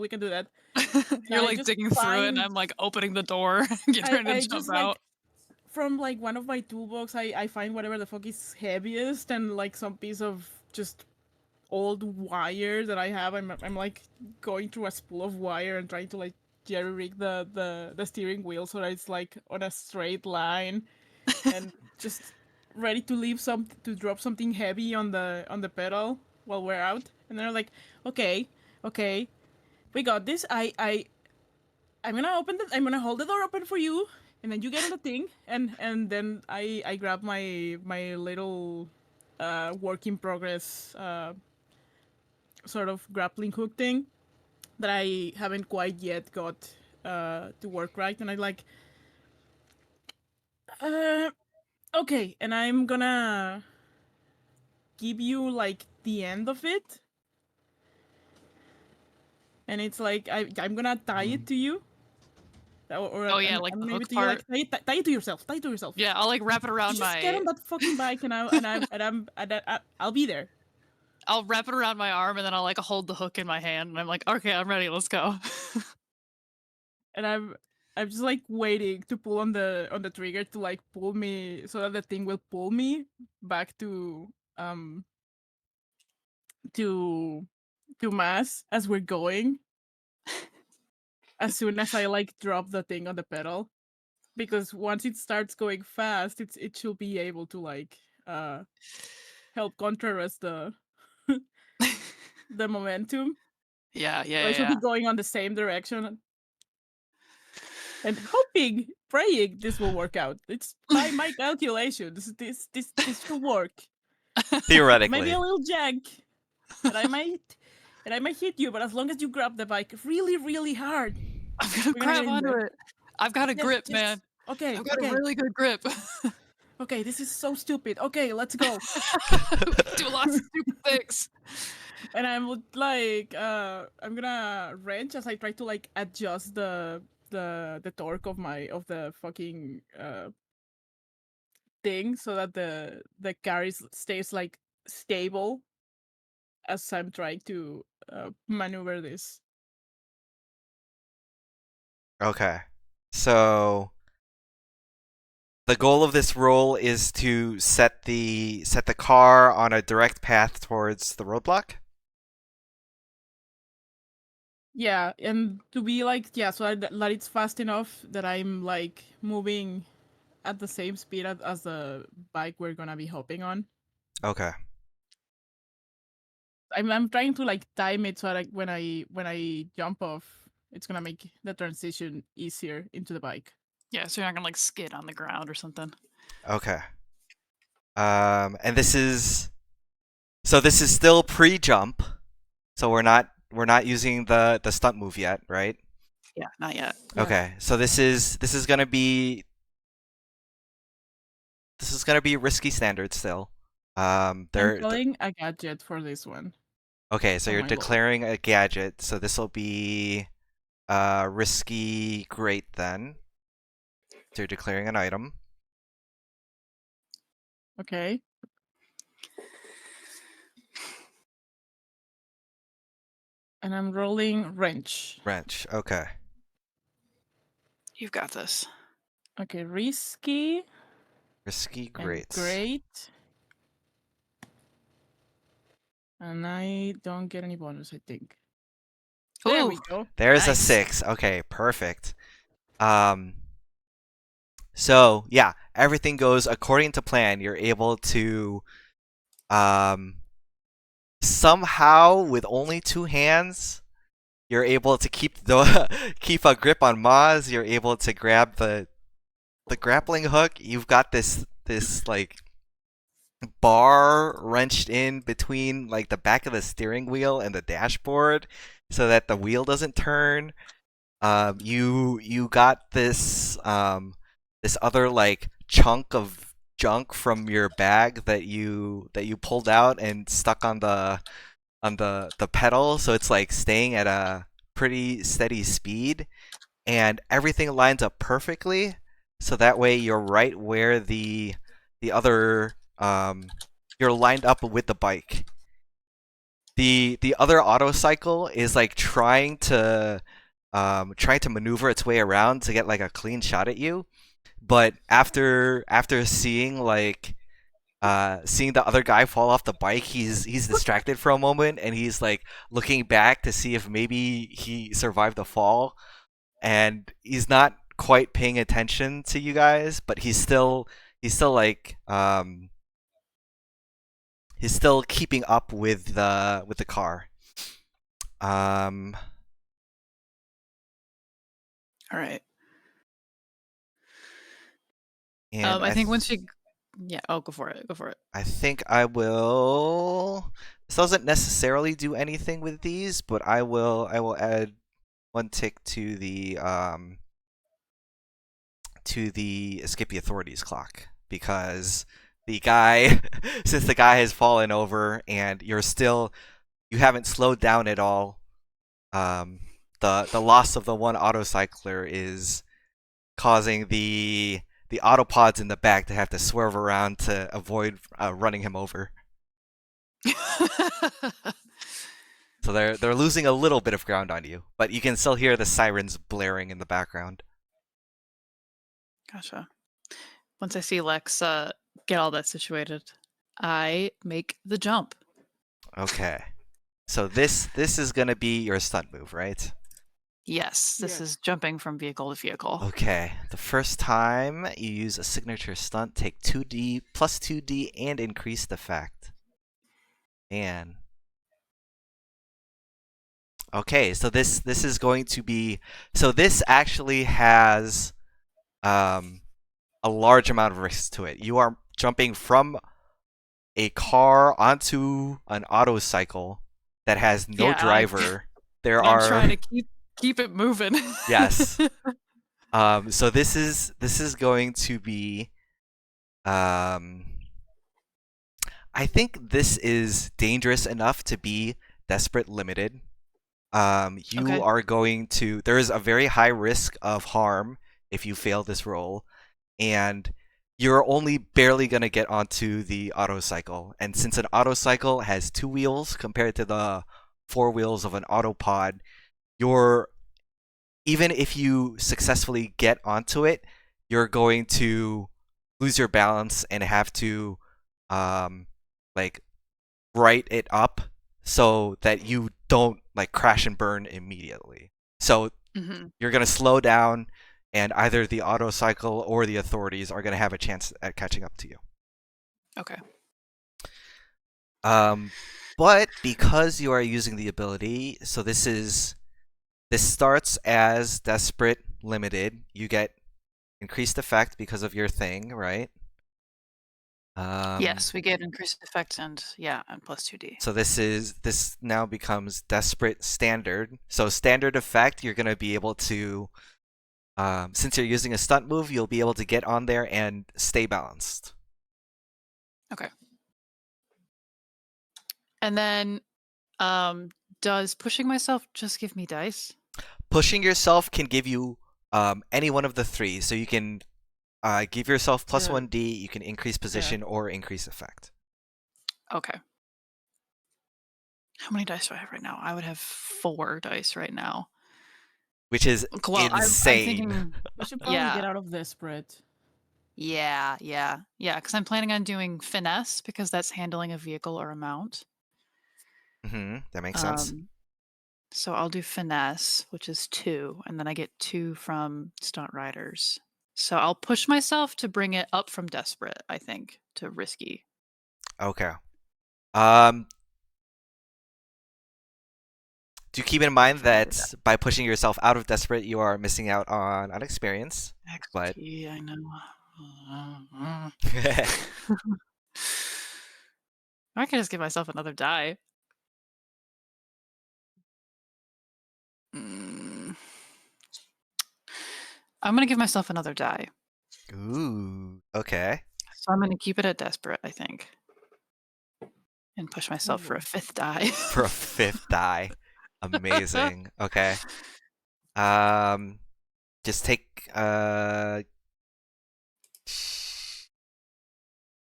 You're I like just digging through it, and find I'm like opening the door, you're trying to I jump just out. like from like one of my toolbox, I find whatever the fuck is heaviest and like some piece of just old wire that I have. I'm like going through a spool of wire and trying to like jerry rig the steering wheel so that it's like on a straight line and just ready to drop something heavy on the pedal while we're out. And they're like, okay, we got this. I'm gonna hold the door open for you, and then you get on the thing, and then I grab my little work in progress sort of grappling hook thing that I haven't quite yet got to work right, and I like uh okay, and I'm gonna give you like the end of it, and it's like I'm gonna tie it to you. Oh yeah, like the Maybe hook to you, part. like tie it to yourself. Tie it to yourself. Yeah, I'll like wrap it around Just get my on that fucking bike, I'll be there. I'll wrap it around my arm, and then I'll like hold the hook in my hand, and I'm like, okay, I'm ready, let's go. And I'm just like waiting to pull on the trigger to like pull me so that the thing will pull me back to mass as we're going. As soon as I like drop the thing on the pedal, because once it starts going fast, it should be able to like help contrast the momentum. Yeah. So I should be going on the same direction and hoping, praying this will work out. It's by my calculations. This should work. Maybe Theoretically. a little jank, and I might hit you, but as long as you grab the bike really, really hard, I'm gonna we're gonna grab get in onto there. it. I've got a Yes, grip, yes. man. Okay, I've got okay, a really good grip. okay. This is so stupid. Okay, let's go. Do lots of stupid things. And I'm like, I'm gonna wrench as I try to like adjust the torque of the fucking thing so that the carry stays like stable as I'm trying to maneuver this. Okay. So the goal of this roll is to set the car on a direct path towards the roadblock. Yeah, and to be like, yeah, so that it's fast enough that I'm like moving at the same speed as the bike we're gonna be hopping on. Okay. I'm trying to like time it so like when I jump off, it's gonna make the transition easier into the bike. Yeah, so you're not gonna like skid on the ground or something. Okay. And this is still pre-jump, so we're not using the stunt move yet, right? Yeah, not yet. Yeah. Okay, so this is gonna be risky standard still. I'm There. calling a gadget for this one. Okay, so Oh you're my lord. declaring a gadget. So this will be risky great then. So you're declaring an item. Okay. And I'm rolling wrench. Wrench. Okay. You've got this. Okay, risky Risky and great. great. And I don't get any bonus, I think. There we Ooh, go. There's a nice. 6. Okay, perfect. So yeah, everything goes according to plan. You're able to somehow with only 2 hands, you're able to keep keep a grip on Maz. You're able to grab the grappling hook. You've got this like bar wrenched in between like the back of the steering wheel and the dashboard so that the wheel doesn't turn. You got this this other like chunk of junk from your bag that you pulled out and stuck on the pedal, so it's like staying at a pretty steady speed, and everything lines up perfectly. So that way you're right where the other you're lined up with the bike. The other auto cycle is like trying to maneuver its way around to get like a clean shot at you, but after seeing like seeing the other guy fall off the bike, he's distracted for a moment, and he's like looking back to see if maybe he survived the fall, and he's not quite paying attention to you guys, but he's still like he's still keeping up with the car. All right. And I think once you, yeah. Oh, go for it. Go for it. I think I will. This doesn't necessarily do anything with these, but I will add 1 tick to the escape the authorities clock, because the guy since the guy has fallen over and you haven't slowed down at all. The loss of the one autocycler is causing the autopods in the back to have to swerve around to avoid running him over. So they're losing a little bit of ground on you, but you can still hear the sirens blaring in the background. Gotcha. Once I see Lex get all that situated, I make the jump. Okay. So this is gonna be your stunt move, right? Yes, this Yeah. is jumping from vehicle to vehicle. Okay. The first time you use a signature stunt, take 2d plus 2d and increased effect. And okay, so this is going to be, so this actually has a large amount of risk to it. You are jumping from a car onto an auto cycle that has no Yeah, driver. There I'm are trying to keep it moving. yes. So this is going to be I think this is dangerous enough to be desperate limited. You Okay. are going to, there is a very high risk of harm if you fail this roll, and you're only barely going to get onto the auto cycle. And since an auto cycle has 2 wheels compared to the 4 wheels of an autopod, you're, even if you successfully get onto it, you're going to lose your balance and have to like right it up so that you don't like crash and burn immediately. So you're going to slow down, and either the auto cycle or the authorities are going to have a chance at catching up to you. Okay. But because you are using the ability, so this starts as desperate limited. You get increased effect because of your thing, right? Yes, we get increased effect and and plus 2d. So this now becomes desperate standard. So standard effect, you're gonna be able to, since you're using a stunt move, you'll be able to get on there and stay balanced. Okay. And then, does pushing myself just give me dice? Pushing yourself can give you any one of the three. So you can give yourself plus Yeah. 1d, you can increase position or increase effect. Okay. How many dice do I have right now? I would have 4 dice right now. Which is Well, I'm insane. thinking, We should probably Yeah. get out of desperate. yeah, because I'm planning on doing finesse because that's handling a vehicle or a mount. That makes sense. So I'll do finesse, which is 2, and then I get 2 from stunt riders. So I'll push myself to bring it up from desperate, I think, to risky. Okay. Do keep in mind that by pushing yourself out of desperate, you are missing out on experience. But XP, I know. I can just give myself another die. I'm gonna give myself another die. Ooh, okay. So I'm gonna keep it at desperate, I think. And push myself for a 5th die. For a 5th die. Amazing. Okay. Just take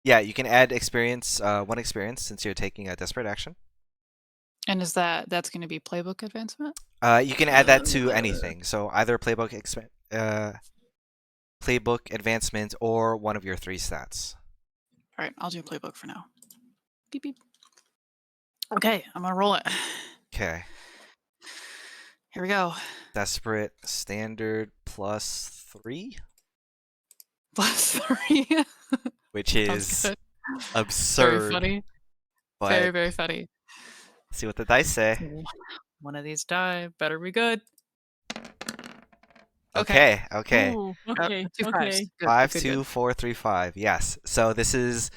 yeah, you can add experience, 1 experience since you're taking a desperate action. And is that's gonna be playbook advancement? You can add that to anything. So either playbook advancement or one of your 3 stats. All right, I'll do playbook for now. Beep beep. Okay, I'm gonna roll it. Okay. Here we go. Desperate standard plus 3, Plus 3. which Sounds is good. absurd. Very funny. But Very, very funny. see what the dice say. One of these die better be good. Okay. Ooh, okay. 2 Okay. fives. Good, 5, good, 2, good. 4, 3, 5. Yes. So this is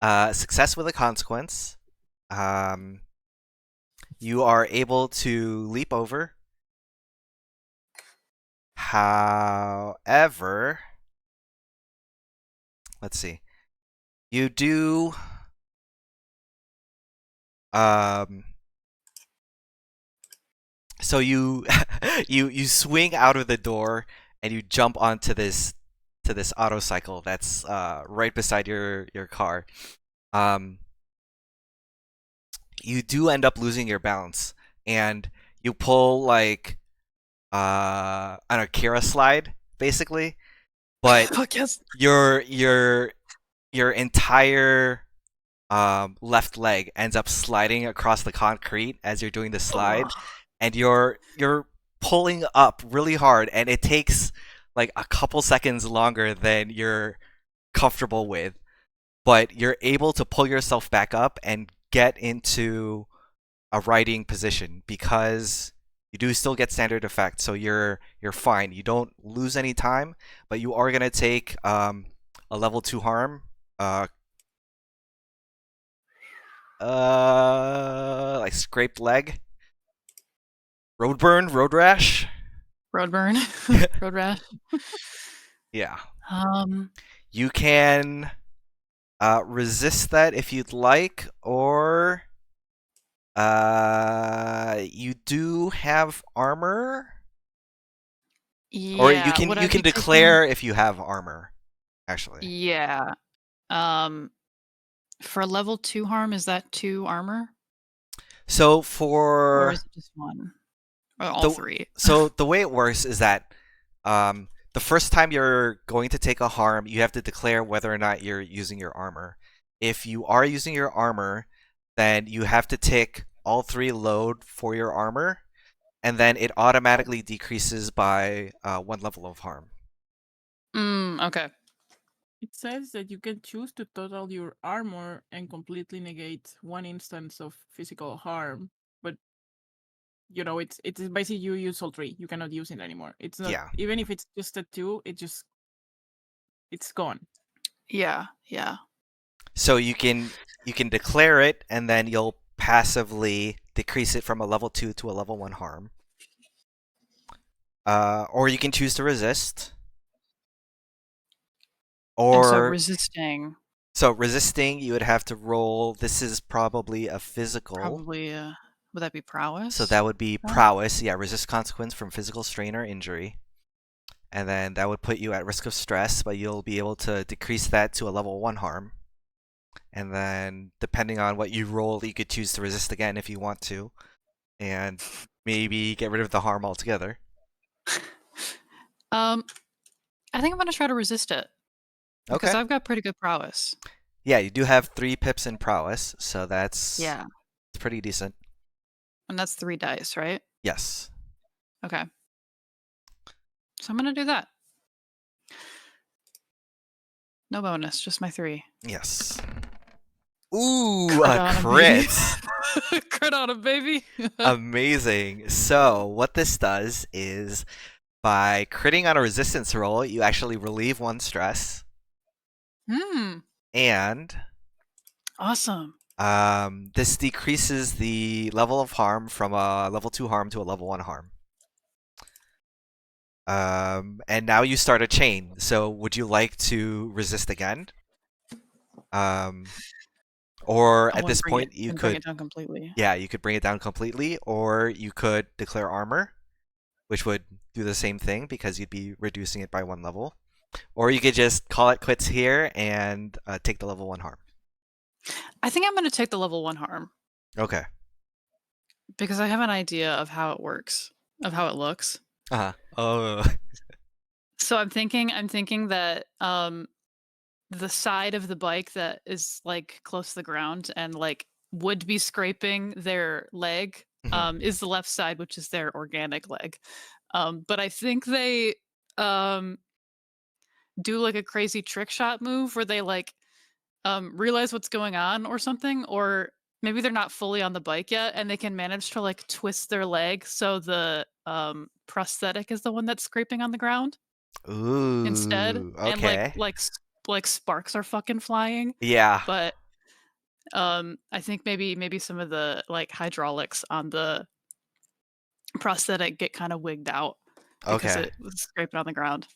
success with a consequence. You are able to leap over. However, let's see. You do so you you swing out of the door and you jump onto this auto cycle that's right beside your car. You do end up losing your balance and you pull like an Akira slide basically, but Fuck yes. your entire left leg ends up sliding across the concrete as you're doing the slide, and you're pulling up really hard, and it takes like a couple seconds longer than you're comfortable with, but you're able to pull yourself back up and get into a riding position because you do still get standard effect, so you're fine. You don't lose any time, but you are gonna take a level 2 harm. Like scraped leg, road burn, road rash. Road burn. Road rash. Yeah. You can resist that if you'd like, or you do have armor. Yeah. Or you can would I be declare if you have armor. Actually. Yeah. For level 2 harm, is that 2 armor? So Or is it just 1? Or all 3? So the way it works is that the first time you're going to take a harm, you have to declare whether or not you're using your armor. If you are using your armor, then you have to take all 3 load for your armor, and then it automatically decreases by 1 level of harm. Okay. It says that you can choose to total your armor and completely negate 1 instance of physical harm, but you know it's basically you use all 3. You cannot use it anymore. It's not even if it's just a 2, it's gone. Yeah. So you can declare it, and then you'll passively decrease it from a level 2 to a level 1 harm. Or you can choose to resist. And so Or resisting, so resisting, you would have to roll. This is probably a physical. probably, would that be prowess? So that would be prowess. Yeah, resist consequence from physical strain or injury. And then that would put you at risk of stress, but you'll be able to decrease that to a level 1 harm. And then, depending on what you roll, you could choose to resist again if you want to. And maybe get rid of the harm altogether. I think I'm going to try to resist it. Because Okay. I've got pretty good prowess. Yeah, you do have 3 pips in prowess, so that's it's pretty decent. And that's 3 dice, right? Yes. Okay. So I'm going to do that. No bonus, just my 3. Yes. Ooh, Crit a on 'em, crit! baby. Crit on him, baby. Amazing. So, what this does is, by critting on a resistance roll, you actually relieve 1 stress. And Awesome. this decreases the level of harm from a level 2 harm to a level 1 harm. And now you start a chain. So would you like to resist again? Or at this point you could bring it down completely. Yeah, you could bring it down completely, or you could declare armor, which would do the same thing because you'd be reducing it by 1 level. Or you could just call it quits here and take the level 1 harm. I think I'm going to take the level 1 harm. Okay. Because I have an idea of how it works, of how it looks. Oh. So I'm thinking that the side of the bike that is like close to the ground and like would be scraping their leg is the left side, which is their organic leg. But I think they do like a crazy trick shot move where they like realize what's going on or something, or maybe they're not fully on the bike yet and they can manage to like twist their leg so the prosthetic is the one that's scraping on the ground. Ooh. Instead. Okay. And like sparks are fucking flying. Yeah. But I think maybe some of the like hydraulics on the prosthetic get kind of wigged out because Okay. it was scraping on the ground.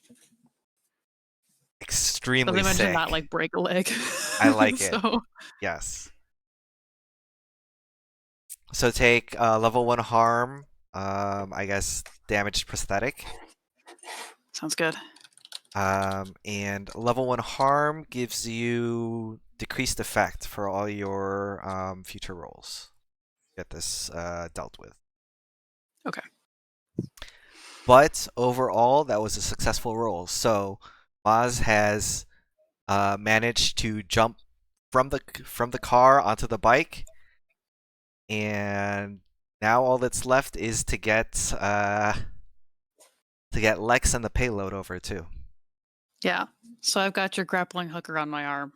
Extremely But they managed to sick. not like break a leg. I like it. So Yes. So take level 1 harm, I guess damaged prosthetic. sounds good. And level 1 harm gives you decreased effect for all your future rolls. Get this dealt with. Okay. But overall, that was a successful roll. So Maz has managed to jump from the car onto the bike, and now all that's left is to get Lex and the payload over too. Yeah. So I've got your grappling hook around my arm.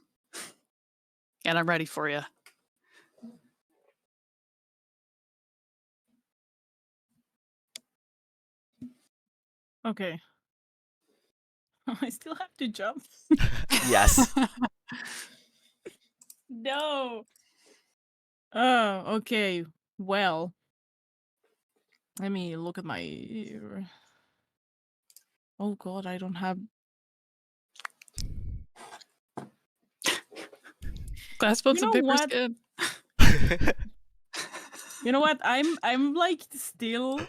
And I'm ready for you. Okay. I still have to jump. Yes. No. Oh, okay. Well, let me look at my. Oh God, I don't have. Glass bones You and know paper what? skin. You know what? I'm like still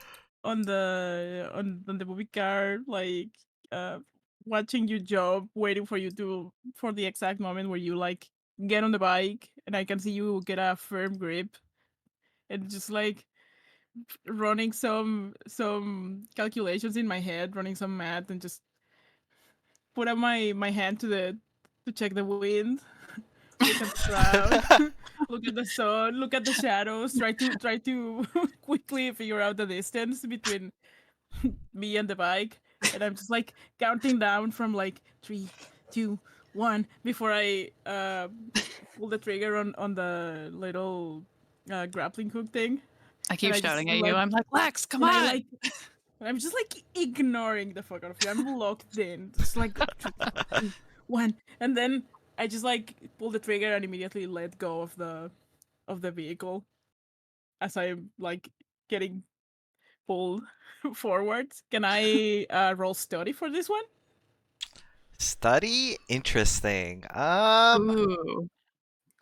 on the movie car, like watching you jump, waiting for you for the exact moment where you like get on the bike and I can see you get a firm grip and just like running some calculations in my head, running some math and just put up my hand to check the wind. Look at the crowd, look at the sun, look at the shadows, try to quickly figure out the distance between me and the bike. And I'm just like counting down from like 3, 2, 1 before I pull the trigger on the little grappling hook thing. I keep I shouting just at you. like I'm like, Lex, come and on. I like I'm just like ignoring the fuck out of you. I'm locked in. It's like 3, 2, 1, and then I just like pull the trigger and immediately let go of the vehicle as I'm like getting pulled forwards. Can I roll study for this one? Study? Interesting. Ooh.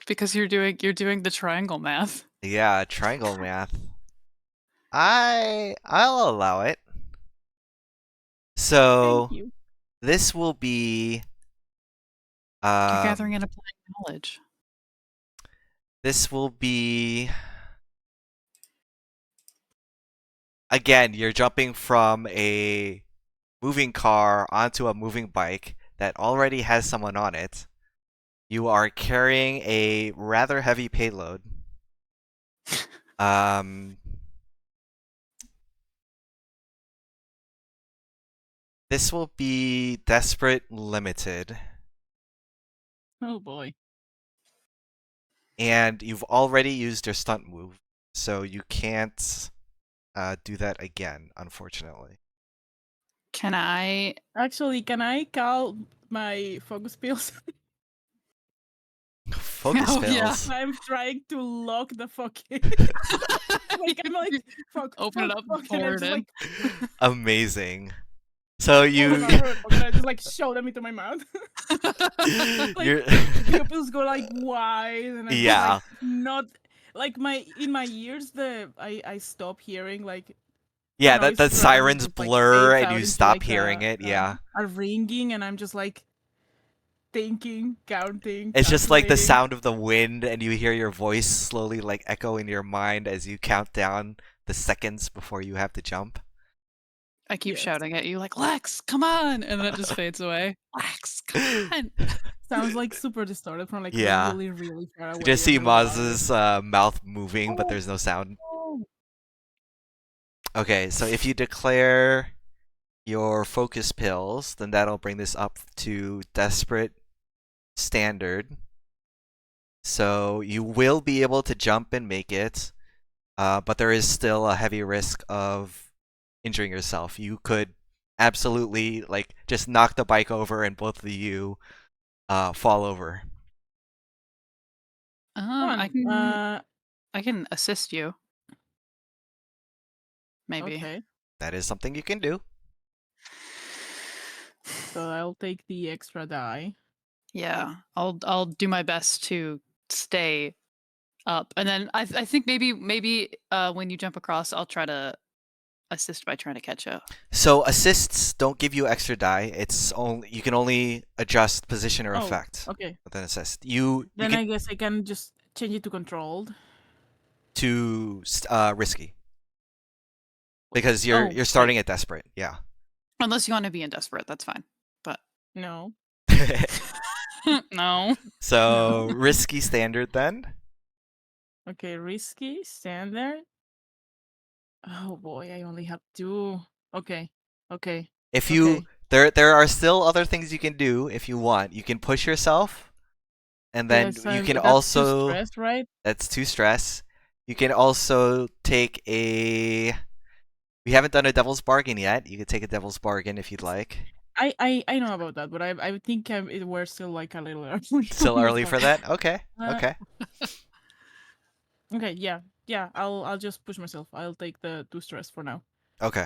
Because you're doing the triangle math. Yeah, triangle math. I'll allow it. Thank So you. this will be You're gathering um and applying knowledge. this will be again, you're jumping from a moving car onto a moving bike that already has someone on it. You are carrying a rather heavy payload. Um, this will be Desperate Limited, Oh boy. and you've already used your stunt move, so you can't do that again, unfortunately. Can I? Actually, can I call my focus pills? Focus Oh, yeah. fails. I'm trying to lock the fucking. I'm like, fuck, Open it fuck, up and fuck, and pour I'm it just in. like Amazing. So pull them you out from my pocket and I just like show them into my mouth. Like you're pupils go like wide, and I'm just yeah. like not like in my ears. I stop hearing like the Yeah, that noise the around me sirens just like blur fades and out you into stop like hearing it. Yeah. a ringing, and I'm just like thinking, counting, It's just like the calculating. sound of the wind, and you hear your voice slowly like echo in your mind as you count down the seconds before you have to jump. I keep Yes. shouting at you like, Lex, come on, and then it just fades away. Lex, come on. Sounds like super distorted from like Yeah. really, really far away. You just I'm see really sorry. Maz's mouth moving, but there's no sound. Okay, so if you declare your focus pills, then that'll bring this up to Desperate Standard. So you will be able to jump and make it, but there is still a heavy risk of injuring yourself. You could absolutely like just knock the bike over and both of you fall over. I Come on. can assist you. Maybe. Okay. That is something you can do. So I'll take the extra die. Yeah, I'll do my best to stay up, and then I think maybe when you jump across, I'll try to assist by trying to catch you. So assists don't give you extra die. It's only you can only adjust position or Oh, effect okay. with an assist. You Then can I guess I can just change it to controlled. to risky because Oh, you're starting at desperate. Yeah. Unless you want to be in desperate, that's fine. But No. no. So risky standard then. Okay, risky, standard. Oh boy, I only have 2. Okay. Okay. If Okay. you there are still other things you can do if you want. You can push yourself, and then Yes, you can that's too also stressed, right? that's too stress. You can also take a. We haven't done a devil's bargain yet. You could take a devil's bargain if you'd like. I know about that, but I think we're still like a little early. Still early for that? Okay. Uh, Okay. Okay, yeah. I'll just push myself. I'll take the 2 stress for now. Okay.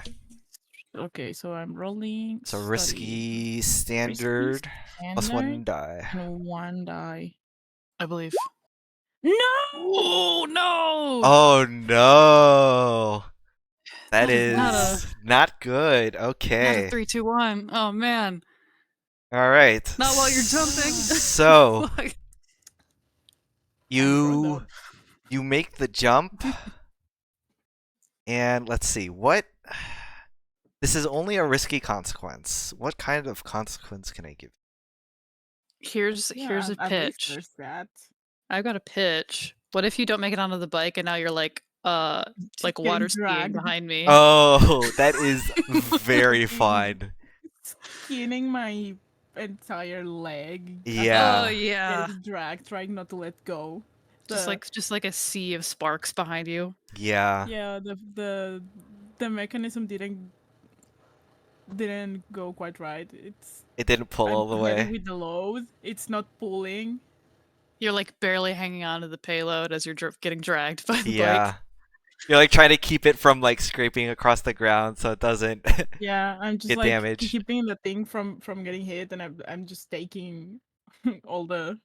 Okay, so I'm rolling. So study. risky standard plus Standard 1 die. and 1 die. I believe. No! Oh no! Oh no. That is not is not good. Not a Okay. 3, 2, 1. Oh man. All right. Not while you're jumping. So Fuck. you make the jump, and let's see what. This is only a risky consequence. What kind of consequence can I give? Here's Yeah, a at least pitch. there's that. I've got a pitch. What if you don't make it onto the bike and now you're like Getting water skiing dragged. behind me? Oh, that is very fun. Skinning my entire leg. as Yeah. Oh I'm yeah. getting dragged, trying not to let go. Just like a sea of sparks behind you. Yeah. Yeah, the mechanism didn't didn't go quite right. It didn't pull all I'm the too heavy way. with the load. It's not pulling. You're like barely hanging on to the payload as you're getting dragged by the Yeah. bike. You're like trying to keep it from like scraping across the ground so it doesn't Yeah, I'm just get like damaged. keeping the thing from getting hit, and I'm just taking all the.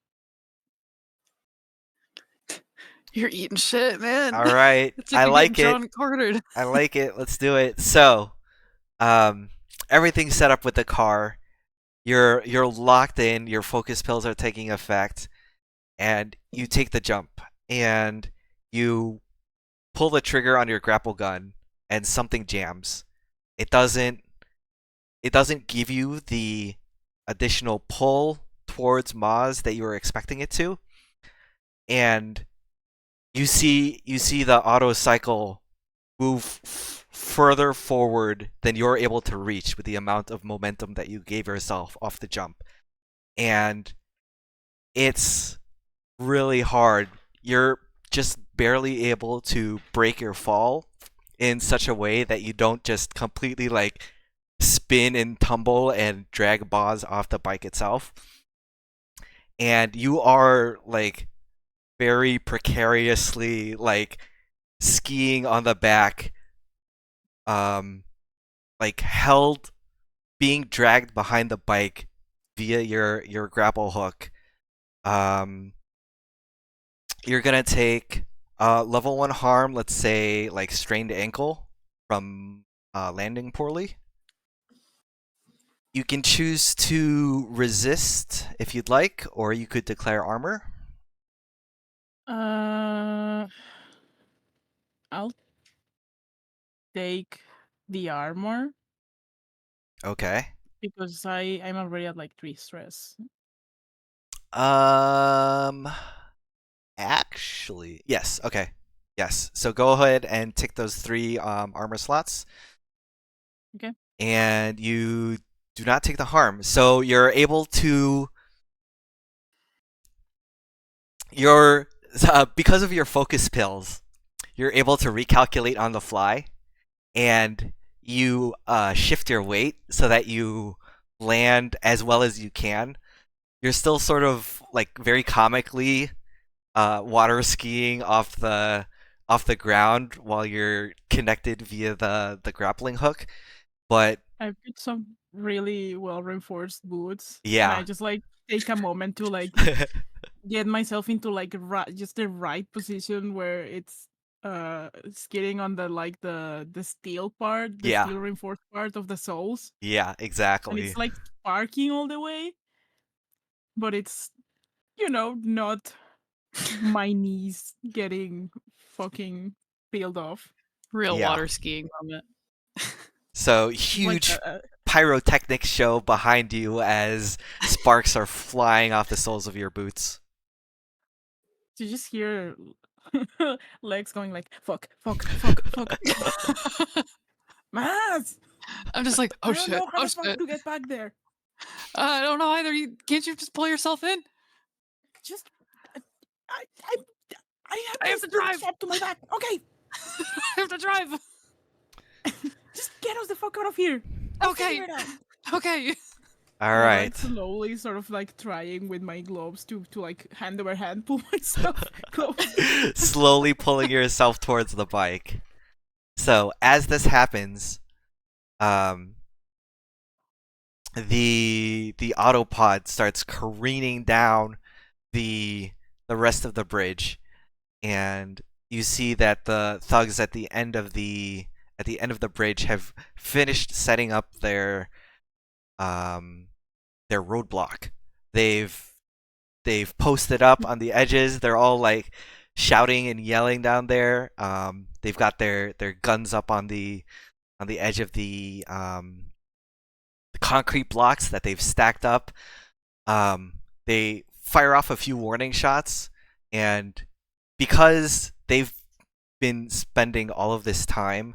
You're eating shit, man. All right. It's I like you're getting like it. John quartered. I like it. Let's do it. So, everything's set up with the car. You're locked in. Your focus pills are taking effect, and you take the jump, and you pull the trigger on your grapple gun, and something jams. It doesn't. It doesn't give you the additional pull towards Maz that you were expecting it to, and you see the auto cycle move further forward than you're able to reach with the amount of momentum that you gave yourself off the jump. And it's really hard. You're just barely able to break your fall in such a way that you don't just completely like spin and tumble and drag Boz off the bike itself. And you are like very precariously like skiing on the back, like held, being dragged behind the bike via your grapple hook. You're gonna take level 1 harm, let's say like strained ankle from landing poorly. You can choose to resist if you'd like, or you could declare armor. I'll take the armor Okay. because I'm already at like 3 stress. Actually, yes. Okay. Yes. So go ahead and tick those 3 armor slots. Okay. And you do not take the harm. So you're able to. Because of your focus pills, you're able to recalculate on the fly, and you shift your weight so that you land as well as you can. You're still sort of like very comically water skiing off the ground while you're connected via the grappling hook, but I've got some really well reinforced boots. And I yeah. just like take a moment to like get myself into like just the right position where it's skidding on the like the steel part, the Yeah, steel reinforced part of the soles. yeah, And exactly. it's like sparking all the way, but it's not my knees getting fucking peeled off. Real Yeah. water skiing moment. So It's like huge pyrotechnic show behind you as sparks are flying off the soles of your boots. you just hear legs going like fuck, fuck, fuck, fuck. Maz! I'm just like, I oh don't shit, know how oh the fuck shit. to get back there. I don't know either. Can't you just pull yourself in? Just I I have have to this drive. strapped to my back. Okay, I have to drive. just get us the fuck out of here. I'll Okay. figure it out. Okay. All I'm right. like slowly sort of like trying with my gloves to like hand over hand pull myself close. Slowly pulling yourself towards the bike. So as this happens, the autopod starts careening down the rest of the bridge, and you see that the thugs at the end of the bridge have finished setting up their roadblock. They've posted up on the edges. They're all like shouting and yelling down there. They've got their guns up on the edge of the concrete blocks that they've stacked up. They fire off a few warning shots, and because they've been spending all of this time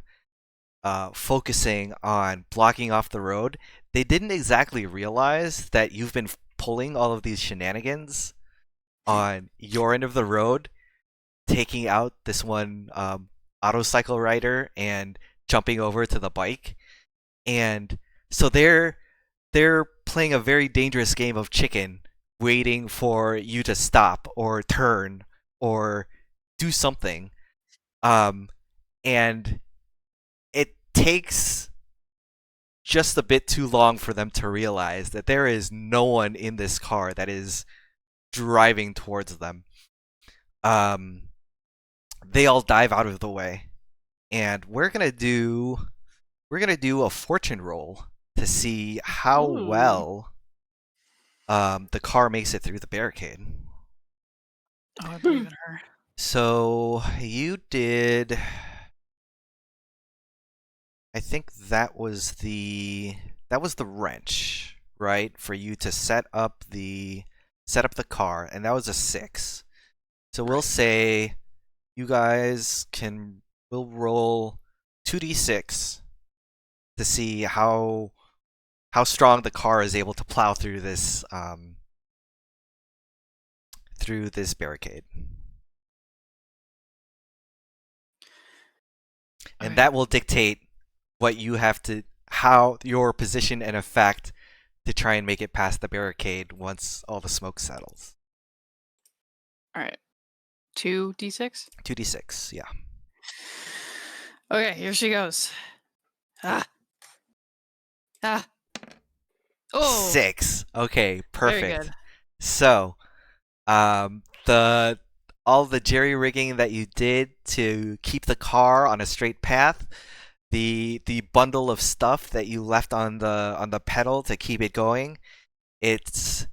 focusing on blocking off the road, they didn't exactly realize that you've been pulling all of these shenanigans on your end of the road, taking out this one autocycle rider and jumping over to the bike. And So they're playing a very dangerous game of chicken, waiting for you to stop or turn or do something. And it takes just a bit too long for them to realize that there is no one in this car that is driving towards them. They all dive out of the way, and we're gonna do a fortune roll to see how Ooh. well the car makes it through the barricade. Oh, I believe in her. So you did. I think that was the wrench, right? For you to set up the car, and that was a 6. So we'll say you guys we'll roll 2d6 to see how strong the car is able to plow through this barricade. And Okay. that will dictate what you have to, how your position and effect to try and make it past the barricade once all the smoke settles. All right. 2d6. 2d6, yeah. Okay, here she goes. Ah. Oh. 6. Okay, Very perfect. good. So, all the jerry rigging that you did to keep the car on a straight path, the bundle of stuff that you left on the pedal to keep it going, it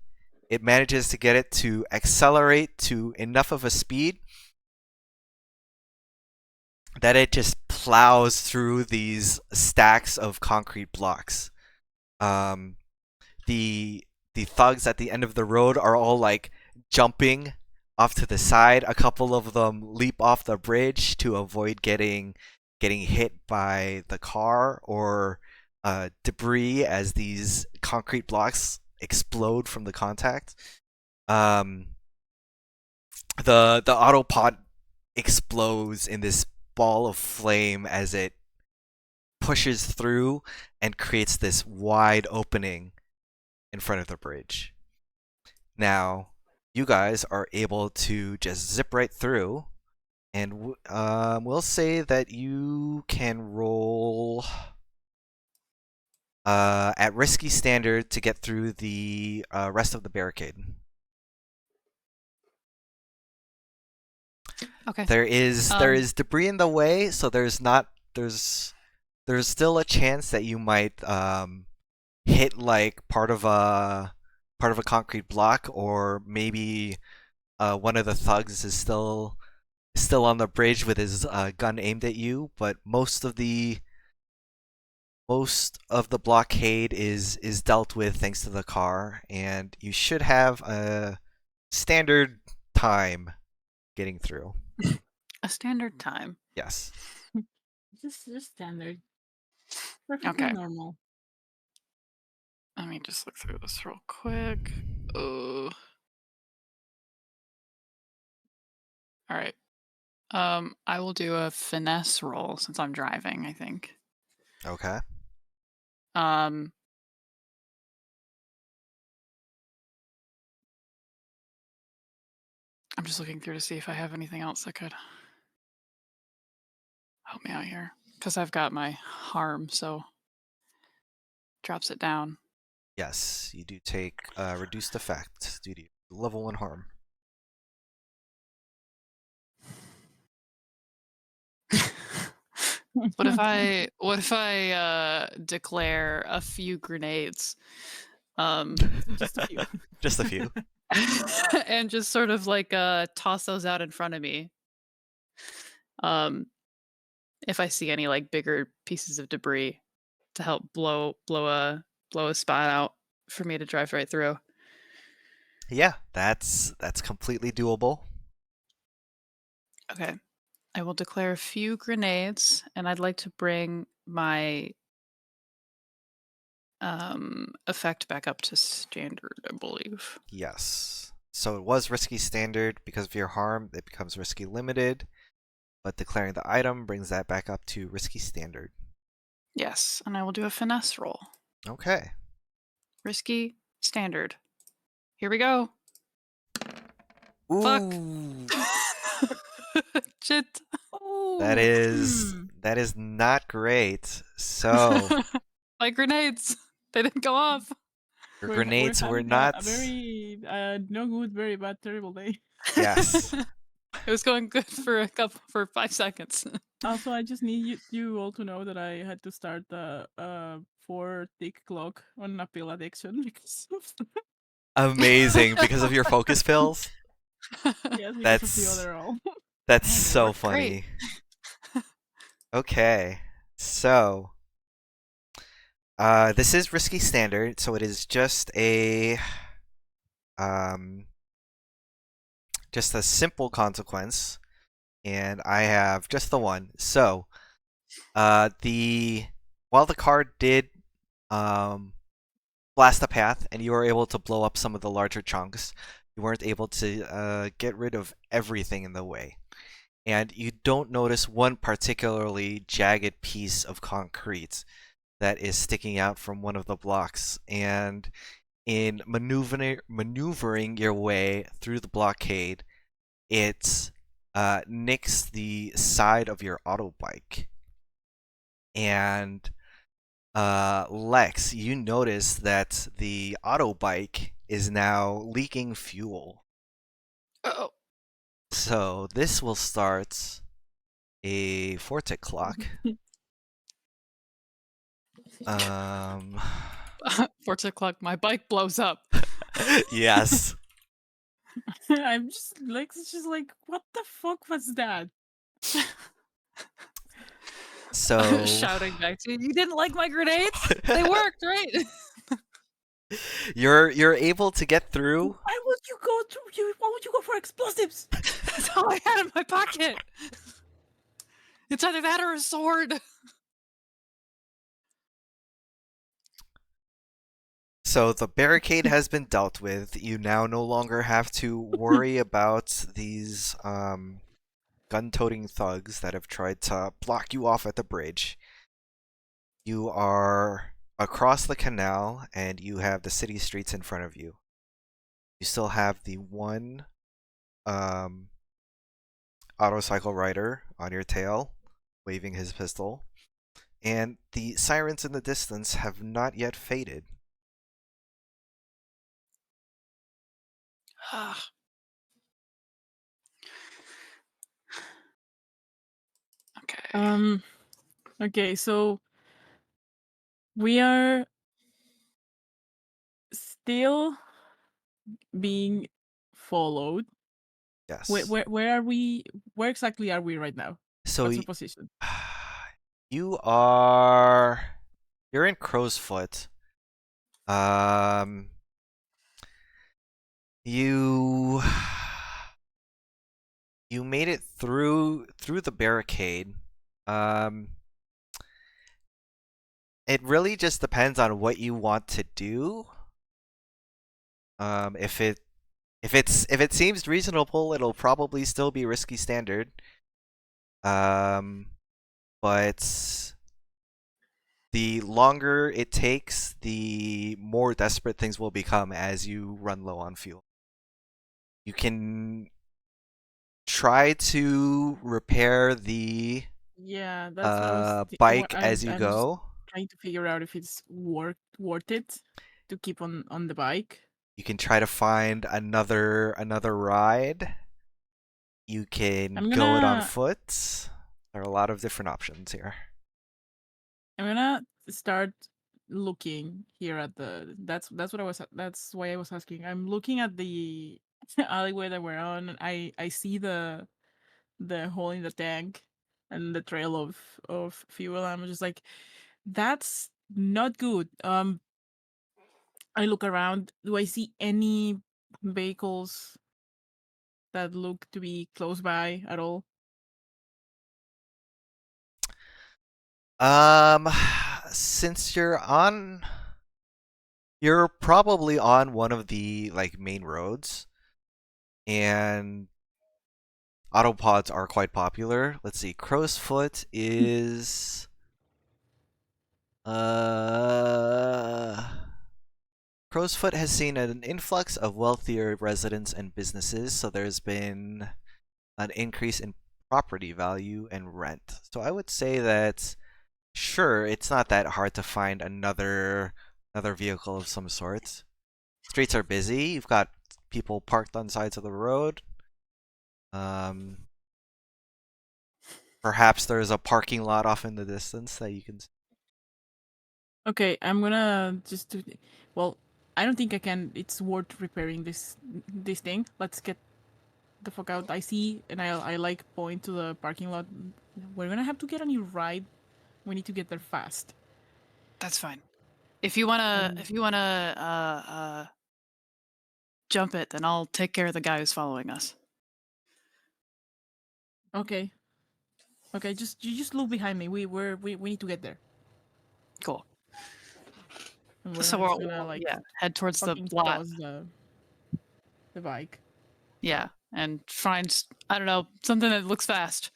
manages to get it to accelerate to enough of a speed that it just plows through these stacks of concrete blocks. The thugs at the end of the road are all like jumping off to the side. A couple of them leap off the bridge to avoid getting hit by the car or debris as these concrete blocks explode from the contact. The autopod explodes in this ball of flame as it pushes through and creates this wide opening in front of the bridge. Now, you guys are able to just zip right through, and we'll say that you can roll at risky standard to get through the rest of the barricade. Okay. There is debris in the way, so there's still a chance that you might hit like part of a concrete block, or maybe one of the thugs is still on the bridge with his gun aimed at you. But most of the blockade is dealt with thanks to the car, and you should have a standard time getting through. A standard time. Yes. Just standard. Perfectly Okay. normal. Let me just look through this real quick. Oh. All right. I will do a finesse roll since I'm driving, I think. Okay. I'm just looking through to see if I have anything else that could help me out here. Because I've got my harm, so drops it down. Yes, you do take reduced effect due to level 1 harm. What if I declare a few grenades? Just a few. Just a few. And just sort of like toss those out in front of me. If I see any like bigger pieces of debris to help blow a spot out for me to drive right through. Yeah, that's completely doable. Okay. I will declare a few grenades, and I'd like to bring my effect back up to standard, I believe. Yes. So it was risky standard. Because of your harm, it becomes risky limited. But declaring the item brings that back up to risky standard. Yes, and I will do a finesse roll. Okay. Risky standard. Here we go. Fuck. Ooh. Shit. That is not great. So My grenades. They didn't go off. your We're grenades were having not. a very no good, very bad, terrible day. Yes. It was going good for 5 seconds. Also, I just need you all to know that I had to start the 4-tick clock on a pill addiction because of Amazing because of your focus pills. yes, because of the That's other all. that's Man, they so worked great. funny. Okay. So this is risky standard, so it is just a simple consequence, and I have just the one. So while the card did blast a path and you were able to blow up some of the larger chunks, you weren't able to get rid of everything in the way. And you don't notice one particularly jagged piece of concrete that is sticking out from one of the blocks. And in maneuvering your way through the blockade, it nicks the side of your auto bike. And Lex, you notice that the auto bike is now leaking fuel. Oh. So this will start a 4-tick clock. 4 o'clock, my bike blows up. Yes. I'm just like, it's just like, what the fuck was that? So Shouting back to you, you didn't like my grenades? They worked, right? you're able to get through. Why would you go why would you go for explosives? That's all I had in my pocket. It's either that or a sword. So the barricade has been dealt with. You now no longer have to worry about these gun-toting thugs that have tried to block you off at the bridge. You are across the canal, and you have the city streets in front of you. You still have the one autocycle rider on your tail, waving his pistol, and the sirens in the distance have not yet faded. Okay. Okay, so we are still being followed. Yes. Where are we? Where exactly are we right now? So What's the position? you're in Crow's Foot. You you made it through the barricade. It really just depends on what you want to do. If it seems reasonable, it'll probably still be risky standard. But the longer it takes, the more desperate things will become as you run low on fuel. You can try to repair the Yeah, that's what I was bike as you I'm just go. trying to figure out if it's worth it to keep on the bike. You can try to find another ride. You can I'm go it on gonna foot. There are a lot of different options here. I'm gonna start looking here at the that's what I was that's why I was asking. I'm looking at the alleyway that we're on, and I see the hole in the tank and the trail of fuel. I'm just like, that's not good. I look around. Do I see any vehicles that look to be close by at all? Since you're probably on one of the like main roads, and autopods are quite popular. Let's see, Crow's Foot is Crowsfoot has seen an influx of wealthier residents and businesses, so there's been an increase in property value and rent. So I would say that sure, it's not that hard to find another vehicle of some sort. Streets are busy. You've got people parked on sides of the road. Perhaps there's a parking lot off in the distance that you can. Okay, I'm gonna just do. Well, I don't think I can. It's worth repairing this thing. Let's get the fuck out. I see, and I like point to the parking lot. We're gonna have to get a new ride. We need to get there fast. That's fine. If you wanna jump it, then I'll take care of the guy who's following us. Okay. Okay, you just look behind me. We need to get there. Cool. And we're So just we'll gonna head towards the fucking lot. toss the bike. Yeah, and find, I don't know, something that looks fast.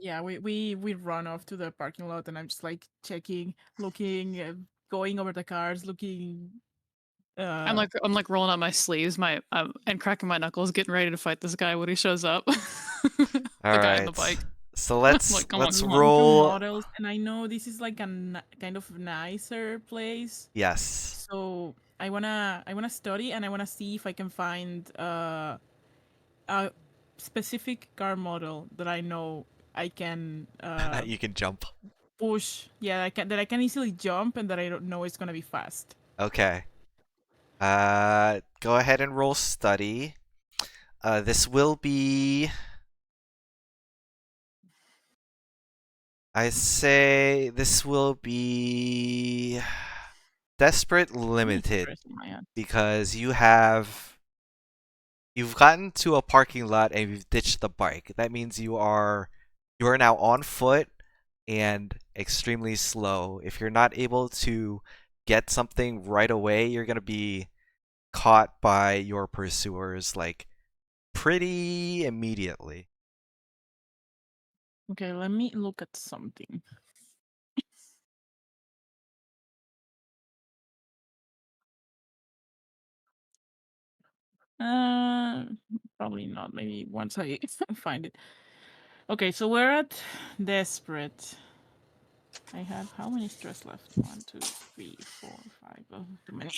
Yeah, we run off to the parking lot, and I'm just like checking, looking, going over the cars, looking. I'm like rolling up my sleeves, and cracking my knuckles, getting ready to fight this guy when he shows up. The guy on the bike. So let's Like, come let's on. roll. Models, and I know this is like a kind of nicer place. Yes. So I wanna study, and I wanna see if I can find a specific car model that I know I can You can jump. push. Yeah, that I can easily jump, and that I don't know it's gonna be fast. Okay. Go ahead and roll study. This will be. I say this will be desperate limited because you've gotten to a parking lot and you've ditched the bike. That means you are now on foot and extremely slow. If you're not able to get something right away, you're gonna be caught by your pursuers like pretty immediately. Okay, let me look at something. Probably not. Maybe once I find it. Okay, so we're at desperate. I have how many stress left? 1, 2, 3, 4, 5. Oh, too many.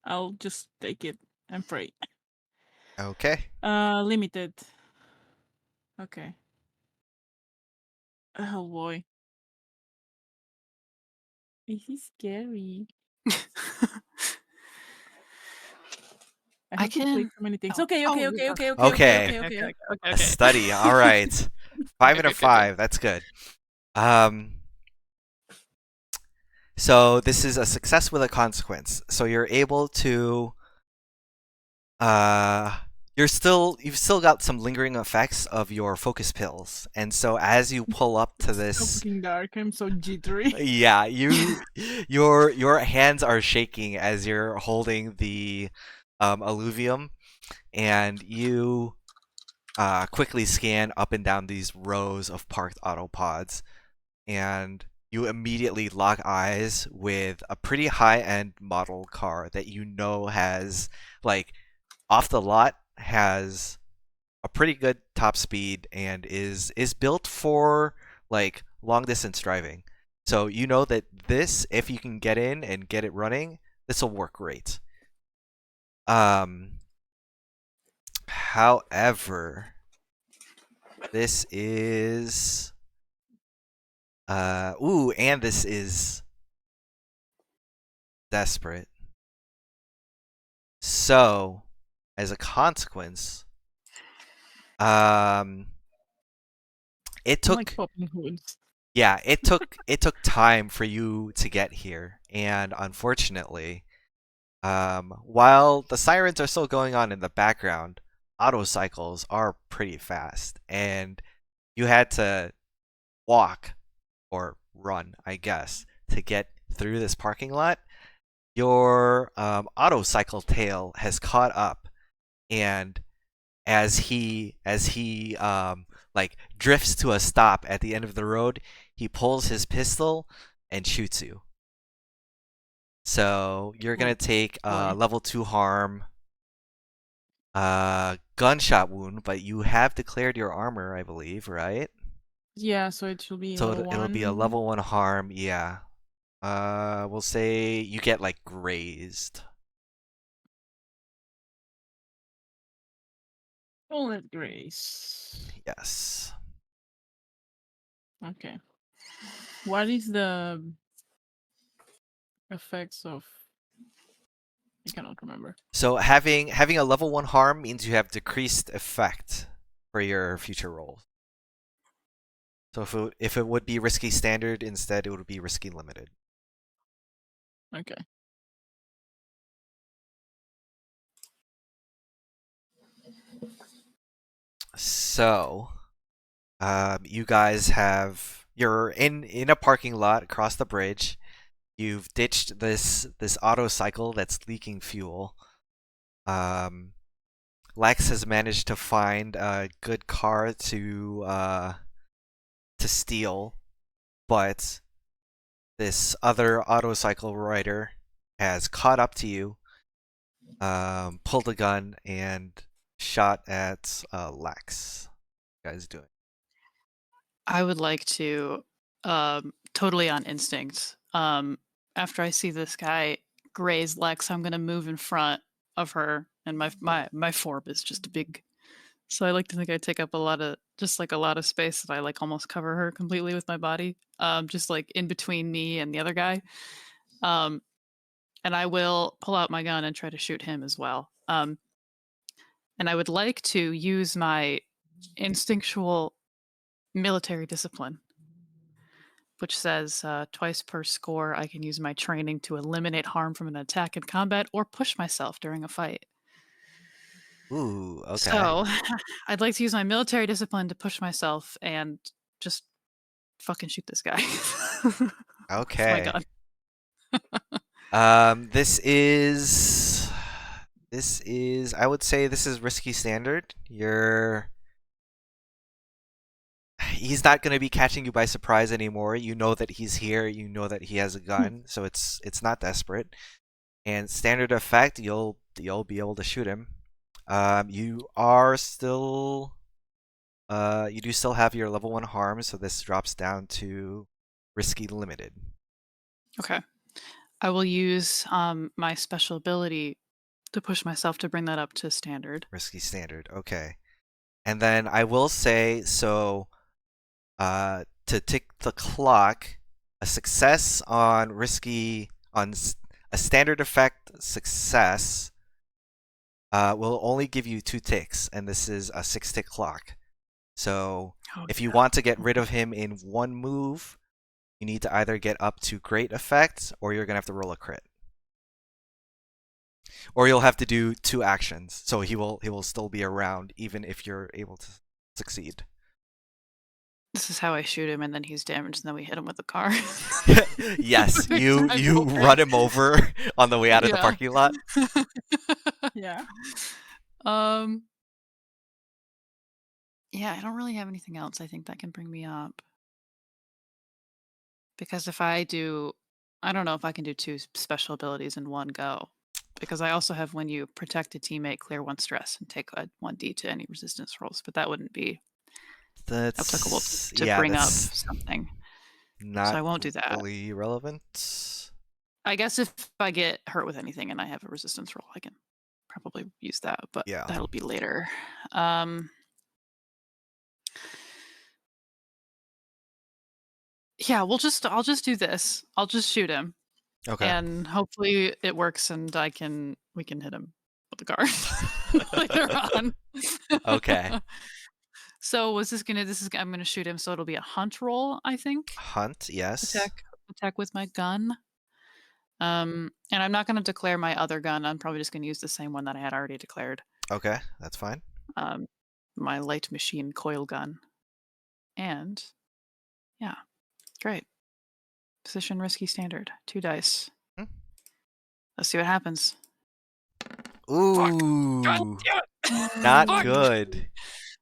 I'll just take it and pray. Okay. Limited. Okay. Oh boy. This is scary. I have to click so many things. Oh. Okay. A study. All right. 5 and a 5. That's good. So this is a success with a consequence. So you're able to you've still got some lingering effects of your focus pills. And so as you pull up to It's so this fucking dark. I'm so jittery. yeah, your hands are shaking as you're holding the alluvium, and you quickly scan up and down these rows of parked autopods, and you immediately lock eyes with a pretty high-end model car that you know has, like, off the lot, has a pretty good top speed and is built for, like, long-distance driving. So you know that this, if you can get in and get it running, this will work great. However, this is and this is desperate. So, as a consequence, it took like popping hoods. yeah, it took time for you to get here, and unfortunately, while the sirens are still going on in the background, auto cycles are pretty fast, and you had to walk or run, I guess, to get through this parking lot. Your auto cycle tail has caught up, and as he like drifts to a stop at the end of the road, he pulls his pistol and shoots you. So you're gonna take boy. level 2 harm, gunshot wound, but you have declared your armor, I believe, right? Yeah, so it should be So level it'll be a 1. level 1 harm, yeah. We'll say you get like grazed. Bullet grace. Yes. Okay. What is the effects of? I cannot remember. So having a level 1 harm means you have decreased effect for your future rolls. So if it would be risky standard, instead it would be risky limited. Okay. So, you guys you're in a parking lot across the bridge. You've ditched this auto cycle that's leaking fuel. Lex has managed to find a good car to steal, but this other auto cycle rider has caught up to you, pulled a gun, and shot at Lex. What are you guys doing? I would like to, totally on instinct, after I see this guy graze Lex, I'm gonna move in front of her, and my form is just big. So I like to think I take up a lot of space, that I like almost cover her completely with my body, just like in between me and the other guy. And I will pull out my gun and try to shoot him as well. And I would like to use my instinctual military discipline, which says twice per score I can use my training to eliminate harm from an attack in combat or push myself during a fight. Ooh, okay. So I'd like to use my military discipline to push myself and just fucking shoot this guy. With my Okay. gun. This is I would say this is risky standard. He's not going to be catching you by surprise anymore. You know that he's here, you know that he has a gun, so it's not desperate. And standard effect, you'll be able to shoot him. You are still you do still have your level 1 harm, so this drops down to risky limited. Okay. I will use my special ability to push myself to bring that up to standard. Risky standard. Okay. And then I will say, so to tick the clock, a success on a standard effect success will only give you 2 ticks, and this is a 6-tick clock. So if you want to get rid of him in one move, you need to either get up to great effect, or you're gonna have to roll a crit. Or you'll have to do 2 actions, so he will still be around even if you're able to succeed. This is how I shoot him, and then he's damaged, and then we hit him with the car. Yes, you run him over on the way out of the Yeah. parking lot. Yeah. Yeah, I don't really have anything else I think that can bring me up. Because if I don't know if I can do 2 special abilities in one go. Because I also have when you protect a teammate, clear 1 stress and take a 1d to any resistance rolls, but that wouldn't be applicable to bring up something. Not so I won't do that. Really relevant. I guess if I get hurt with anything and I have a resistance roll, I can probably use that, but Yeah. that'll be later. Yeah, I'll just do this. I'll just shoot him. Okay. And hopefully it works and we can hit him with the car later on. Okay. So I'm gonna shoot him, so it'll be a hunt roll, I think. Hunt, yes. Attack with my gun. And I'm not gonna declare my other gun. I'm probably just gonna use the same one that I had already declared. Okay, that's fine. My light machine coil gun. And yeah, great. Position risky standard. 2 dice. Let's see what happens. Ooh. Fuck. Not good.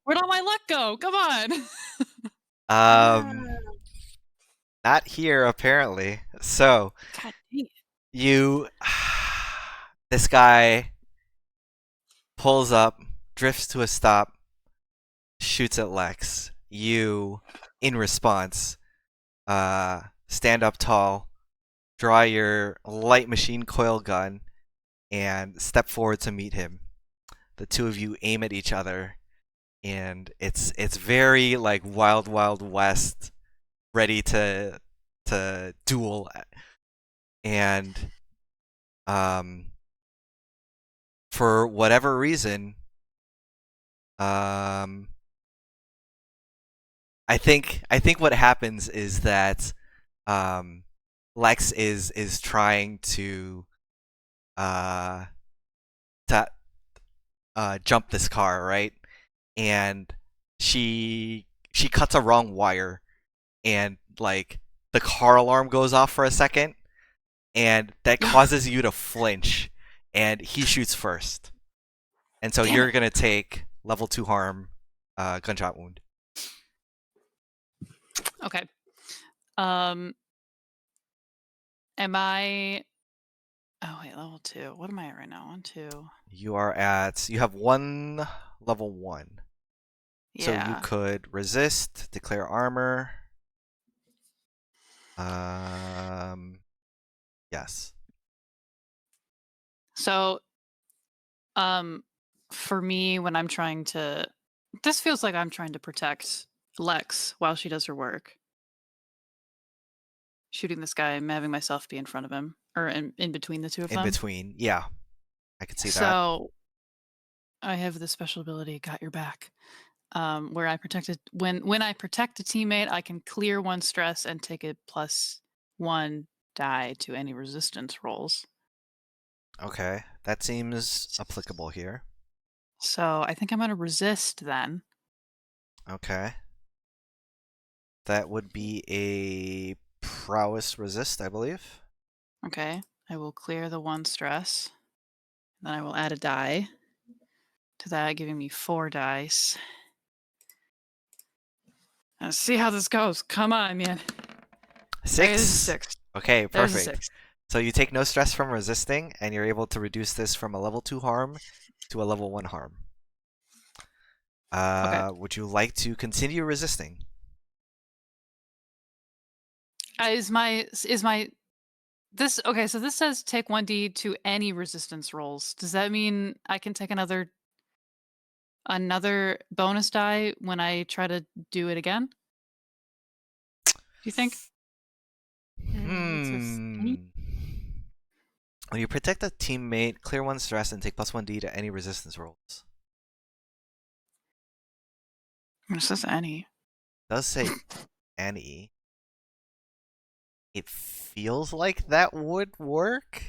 Where'd all my luck go? Come on. Not here apparently. So God dang it. You, this guy pulls up, drifts to a stop, shoots at Lex. You, in response, stand up tall, draw your light machine coil gun, and step forward to meet him. The two of you aim at each other, and it's very like Wild Wild West, ready to duel. And for whatever reason, I think what happens is that Lex is trying to jump this car, right? And she cuts a wrong wire, and like the car alarm goes off for a second, and that causes you to flinch, and he shoots first, and so Damn you're it. gonna take level 2 harm, gunshot wound. Okay. Am I? Oh wait, level 2. What am I at right now? 1, 2. You have one level 1. So you Yeah. could resist, declare armor. Yes. So, for me, when I'm trying to, this feels like I'm trying to protect Lex while she does her work. Shooting this guy and having myself be in front of him, or in between the two of In them. between, yeah, I could see that. So, I have the special ability, Got Your Back, where I protected when I protect a teammate, I can clear 1 stress and take a +1 die to any resistance rolls. Okay, that seems applicable here. So I think I'm gonna resist then. Okay. That would be a prowess resist, I believe. Okay, I will clear the 1 stress. Then I will add a die to that, giving me 4 dice. Let's see how this goes. Come on, man. Okay, this is 6. 6. Okay, There's a perfect. 6. So you take no stress from resisting, and you're able to reduce this from a level 2 harm to a level 1 harm. Okay. Would you like to continue resisting? Is my this okay? So this says take 1d to any resistance rolls. Does that mean I can take another bonus die when I try to do it again? Do you think? It says any. When you protect a teammate, clear 1 stress and take +1d to any resistance rolls. It says any. It does say any. It feels like that would work.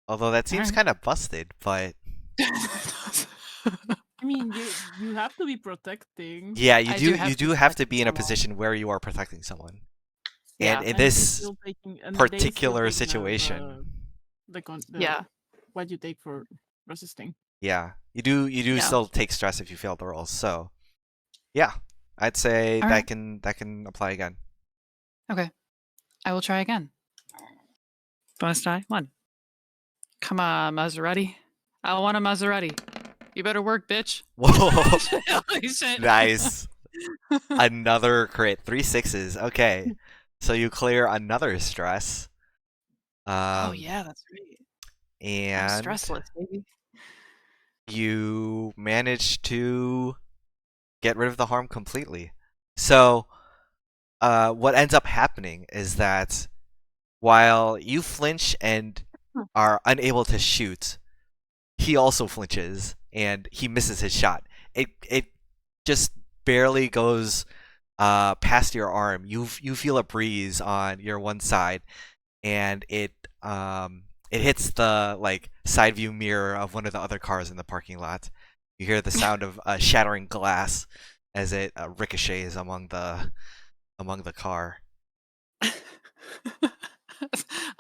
Although that seems Alright. kind of busted, but I mean, you have to be protecting. yeah, I do have you to do have to protect be in a someone. position where you are protecting someone. Yeah. And in And they're this still taking- and they still particular taking situation, Yeah. what you take for resisting. yeah, you do Yeah. still take stress if you fail the rolls. So, yeah, I'd say All right. that can apply again. Okay. I will try again. Bonus die 1. Come on, Maserati. I want a Maserati. You better work, bitch. Whoa, Holy shit. nice. Another crit, 3 6s. Okay, so you clear another stress. Oh yeah, that's right. I'm And stressless, baby. you manage to get rid of the harm completely. So, what ends up happening is that while you flinch and are unable to shoot, he also flinches and he misses his shot. It just barely goes past your arm. You feel a breeze on your one side, and it hits the like side view mirror of one of the other cars in the parking lot. You hear the sound of shattering glass as it ricochets among the car.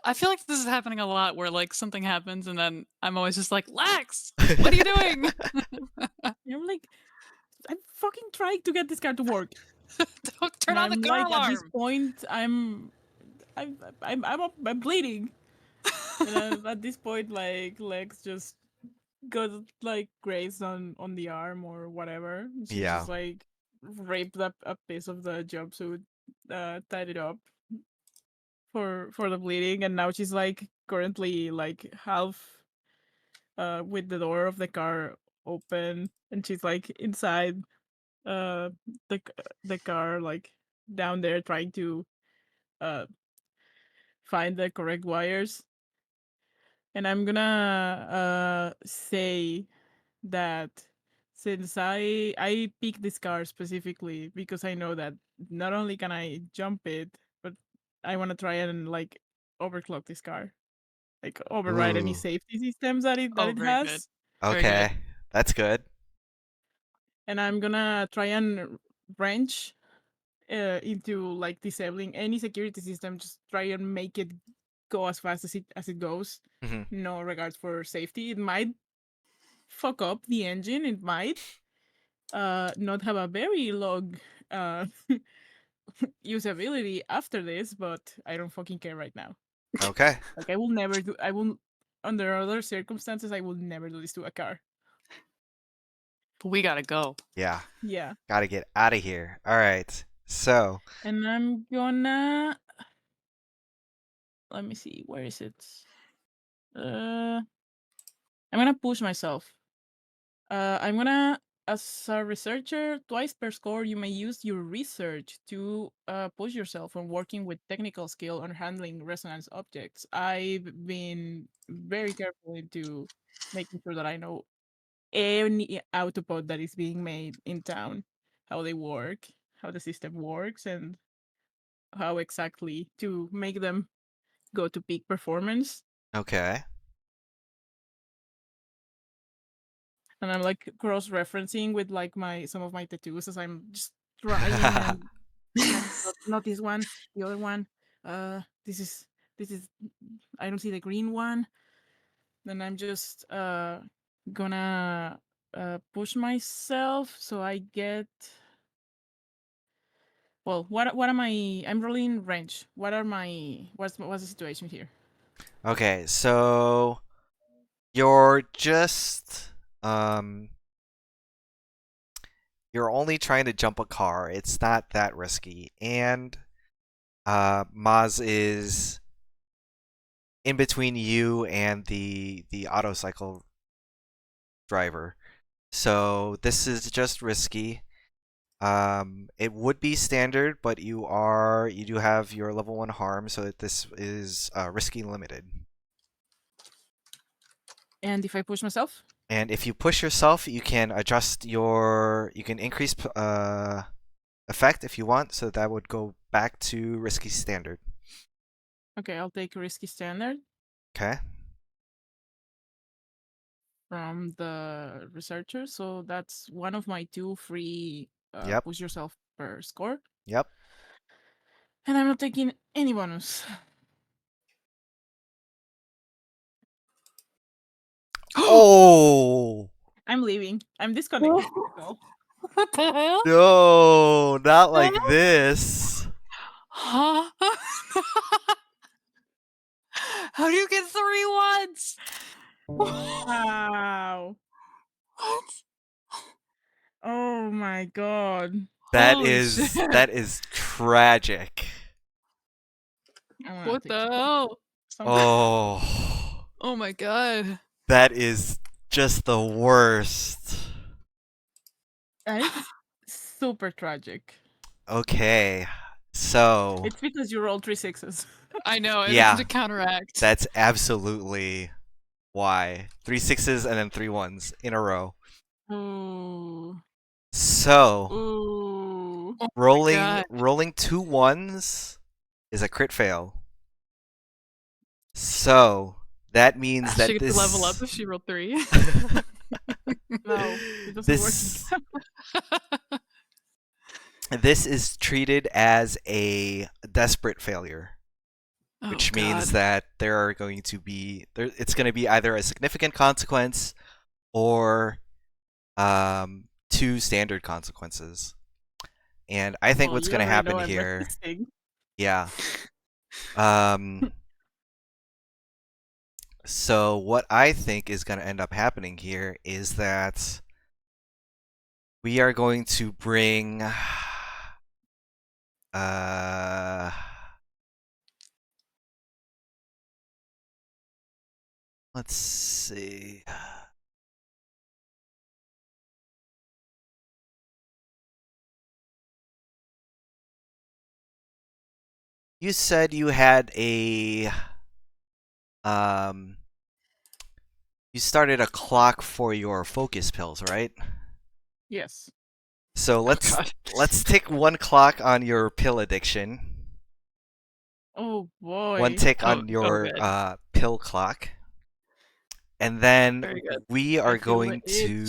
I feel like this is happening a lot where like something happens and then I'm always just like, Lex, what are you doing? I'm like, I'm fucking trying to get this car to work. Don't turn And on the I'm car like, alarm. at this point, I'm I'm bleeding. And at this point, like legs just got like grazed on the arm or whatever. She Yeah. just like raped up a piece of the jumpsuit, tied it up for the bleeding, and now she's like currently like half with the door of the car open, and she's like inside uh the car, like down there trying to uh find the correct wires. And I'm gonna say that since I picked this car specifically because I know that not only can I jump it, but I want to try and like overclock this car, like override any Ooh. safety systems that Oh, it very good. has. Very good. Okay. That's good. And I'm gonna try and wrench into like disabling any security system. Just try and make it go as fast as it goes. Hmm. No regards for safety. It might fuck up the engine. It might not have a very long uh usability after this, but I don't fucking care right now. Okay. Like I will never do. I will under other circumstances. I will never do this to a car. But we gotta go. Yeah. Yeah, Gotta get out of here. All right. So, and I'm gonna let me see. Where is it? Uh, I'm gonna push myself. I'm gonna, as a researcher, twice per score, you may use your research to push yourself on working with technical skill on handling resonance objects. I've been very careful into making sure that I know any autopod that is being made in town, how they work, how the system works, and how exactly to make them go to peak performance. okay. And I'm like cross referencing with like my some of my tattoos as I'm just trying and not this one, the other one. This is I don't see the green one. Then I'm just gonna push myself so I get. Well, what am I? I'm rolling range. What are my? What's the situation here? Okay. So you're just you're only trying to jump a car. It's not that risky. And Maz is in between you and the auto cycle driver. So this is just risky. It would be standard, but you do have your level 1 harm, so that this is risky limited. And if I push myself, And if you push yourself, you can adjust you can increase effect if you want, so that would go back to risky standard. okay, I'll take risky standard Okay. from the researcher. So that's one of my two free Yep. push yourself per score. Yep. And I'm not taking any bonus. Oh I'm leaving. I'm disconnecting. So. What the hell? no, not like this. Huh? How do you get 3 ones? Wow. What? Oh my god. Holy shit. That is tragic. What the hell? Oh, Oh my god. that is just the worst. That is super tragic. Okay, so It's because you rolled 3 6s. I know, it's Yeah. to counteract. that's absolutely why. 3 6s and then 3 1s in a row. Ooh. So Ooh. Oh my rolling god. rolling 2 1s is a crit fail. So that means She that gets this to level up if she rolled 3. No, it doesn't this work. this is treated as a desperate failure, Oh which god. means that there are going to be it's going to be either a significant consequence or 2 standard consequences. And I think Well, what's you going to already happen know I'm here, resisting. yeah, Um, so what I think is going to end up happening here is that we are going to bring let's see. You said you had um you started a clock for your focus pills, right? Yes. So God. let's take one clock on your pill addiction. Oh One boy. tick Oh, on oh, your good. pill clock. And then Very good. we I are feel the going itch.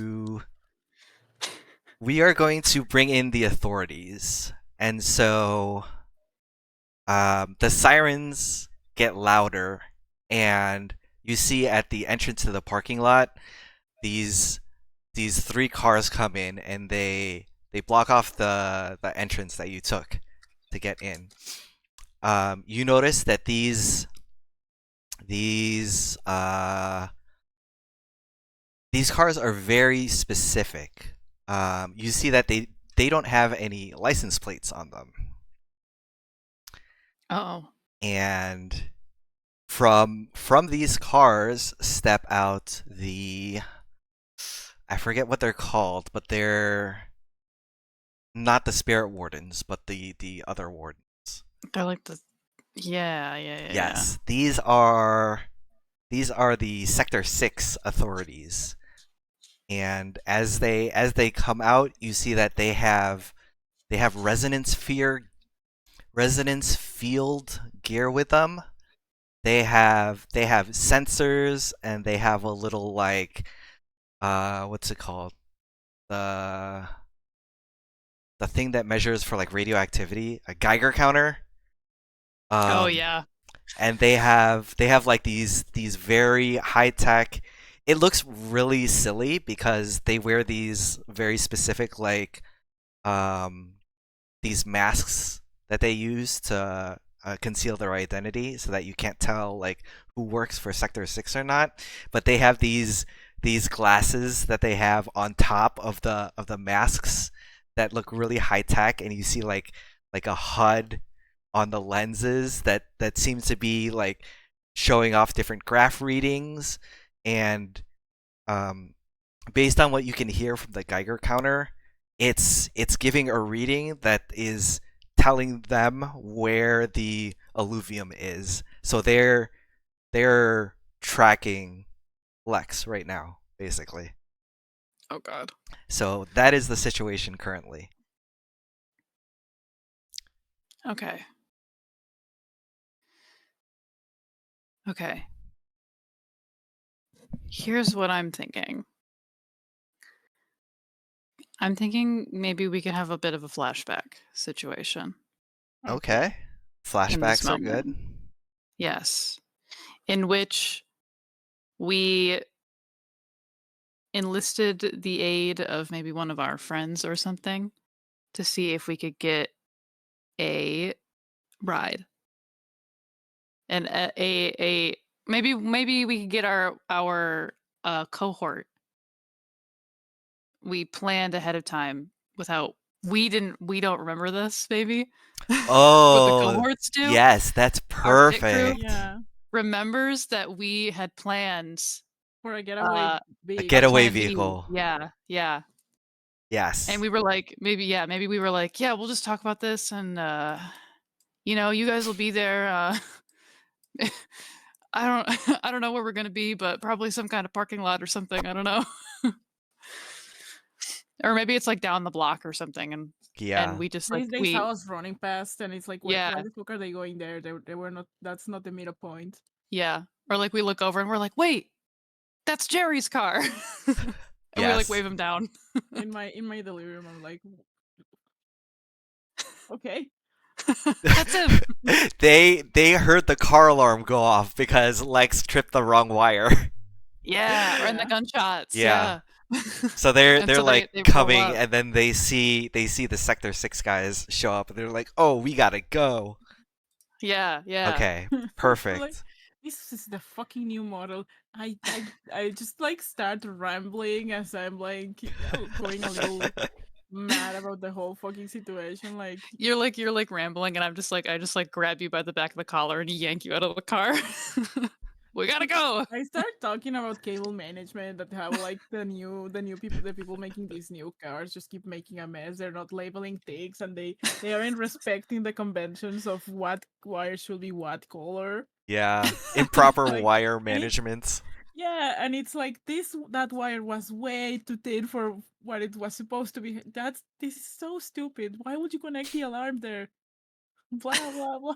to bring in the authorities. And so the sirens get louder, and you see at the entrance to the parking lot these three cars come in, and they block off the entrance that you took to get in. You notice that these these cars are very specific. You see that they don't have any license plates on them, Oh. and from these cars step out I forget what they're called, but they're not the spirit wardens, but the other wardens. They're like the. Yeah. Yes, these are the Sector 6 authorities. And as they come out, you see that they have resonance field gear with them. They have sensors, and they have a little, like, what's it called? The the thing that measures for, like, radioactivity, a Geiger counter. Oh Um, yeah. and they have like these very high tech. It looks really silly because they wear these very specific, like, um these masks that they use to conceal their identity so that you can't tell, like, who works for Sector 6 or not. But they have these glasses that they have on top of the masks that look really high tech, and you see, like a HUD on the lenses that seems to be, like, showing off different graph readings. And um, based on what you can hear from the Geiger counter, it's giving a reading that is telling them where the alluvium is. So they're tracking Lex right now, basically. Oh God. So that is the situation currently. Okay. Okay. Here's what I'm thinking. I'm thinking maybe we could have a bit of a flashback situation Okay. in this Flashbacks are moment. good. Yes. In which we enlisted the aid of maybe one of our friends or something to see if we could get a ride. And maybe we could get our cohort. We planned ahead of time without we don't remember this maybe. But the Oh, cohorts do. yes, that's Our pit crew perfect. Yeah. remembers that we had planned For a getaway A vehicle. getaway plan B. vehicle. Yeah. And Yes. we were like, maybe we were like, yeah, we'll just talk about this, and you guys will be there. I don't I don't know where we're gonna be, but probably some kind of parking lot or something. I don't know. Or maybe it's like down the block or something, and Yeah. we just They saw us running past, and it's like, yeah, why the fuck are they going there? They were not. That's not the meetup point. yeah. Or like we look over and we're like, wait, that's Jerry's car. And we like Yes. wave him down. In my delirium, I'm like, okay. That's him. They heard the car alarm go off because Lex tripped the wrong wire. Yeah, or in the Yeah. gunshots. Yeah. Yeah. So they're And so like they roll coming, up. and then they see the Sector 6 guys show up, and they're like, "Oh, we gotta go." Yeah, yeah. Okay, Like, perfect. this is the fucking new model. I just like start rambling as I'm like going a little mad about the whole fucking situation. Like You're like rambling, and I just like grab you by the back of the collar and yank you out of the car. We gotta go. I start talking about cable management, that how like the people making these new cars just keep making a mess. They're not labeling things, and they aren't respecting the conventions of what wire should be what color. Yeah, improper Like, wire and it management. yeah, and it's like that wire was way too thin for what it was supposed to be. This is so stupid. Why would you connect the alarm there? Blah blah blah.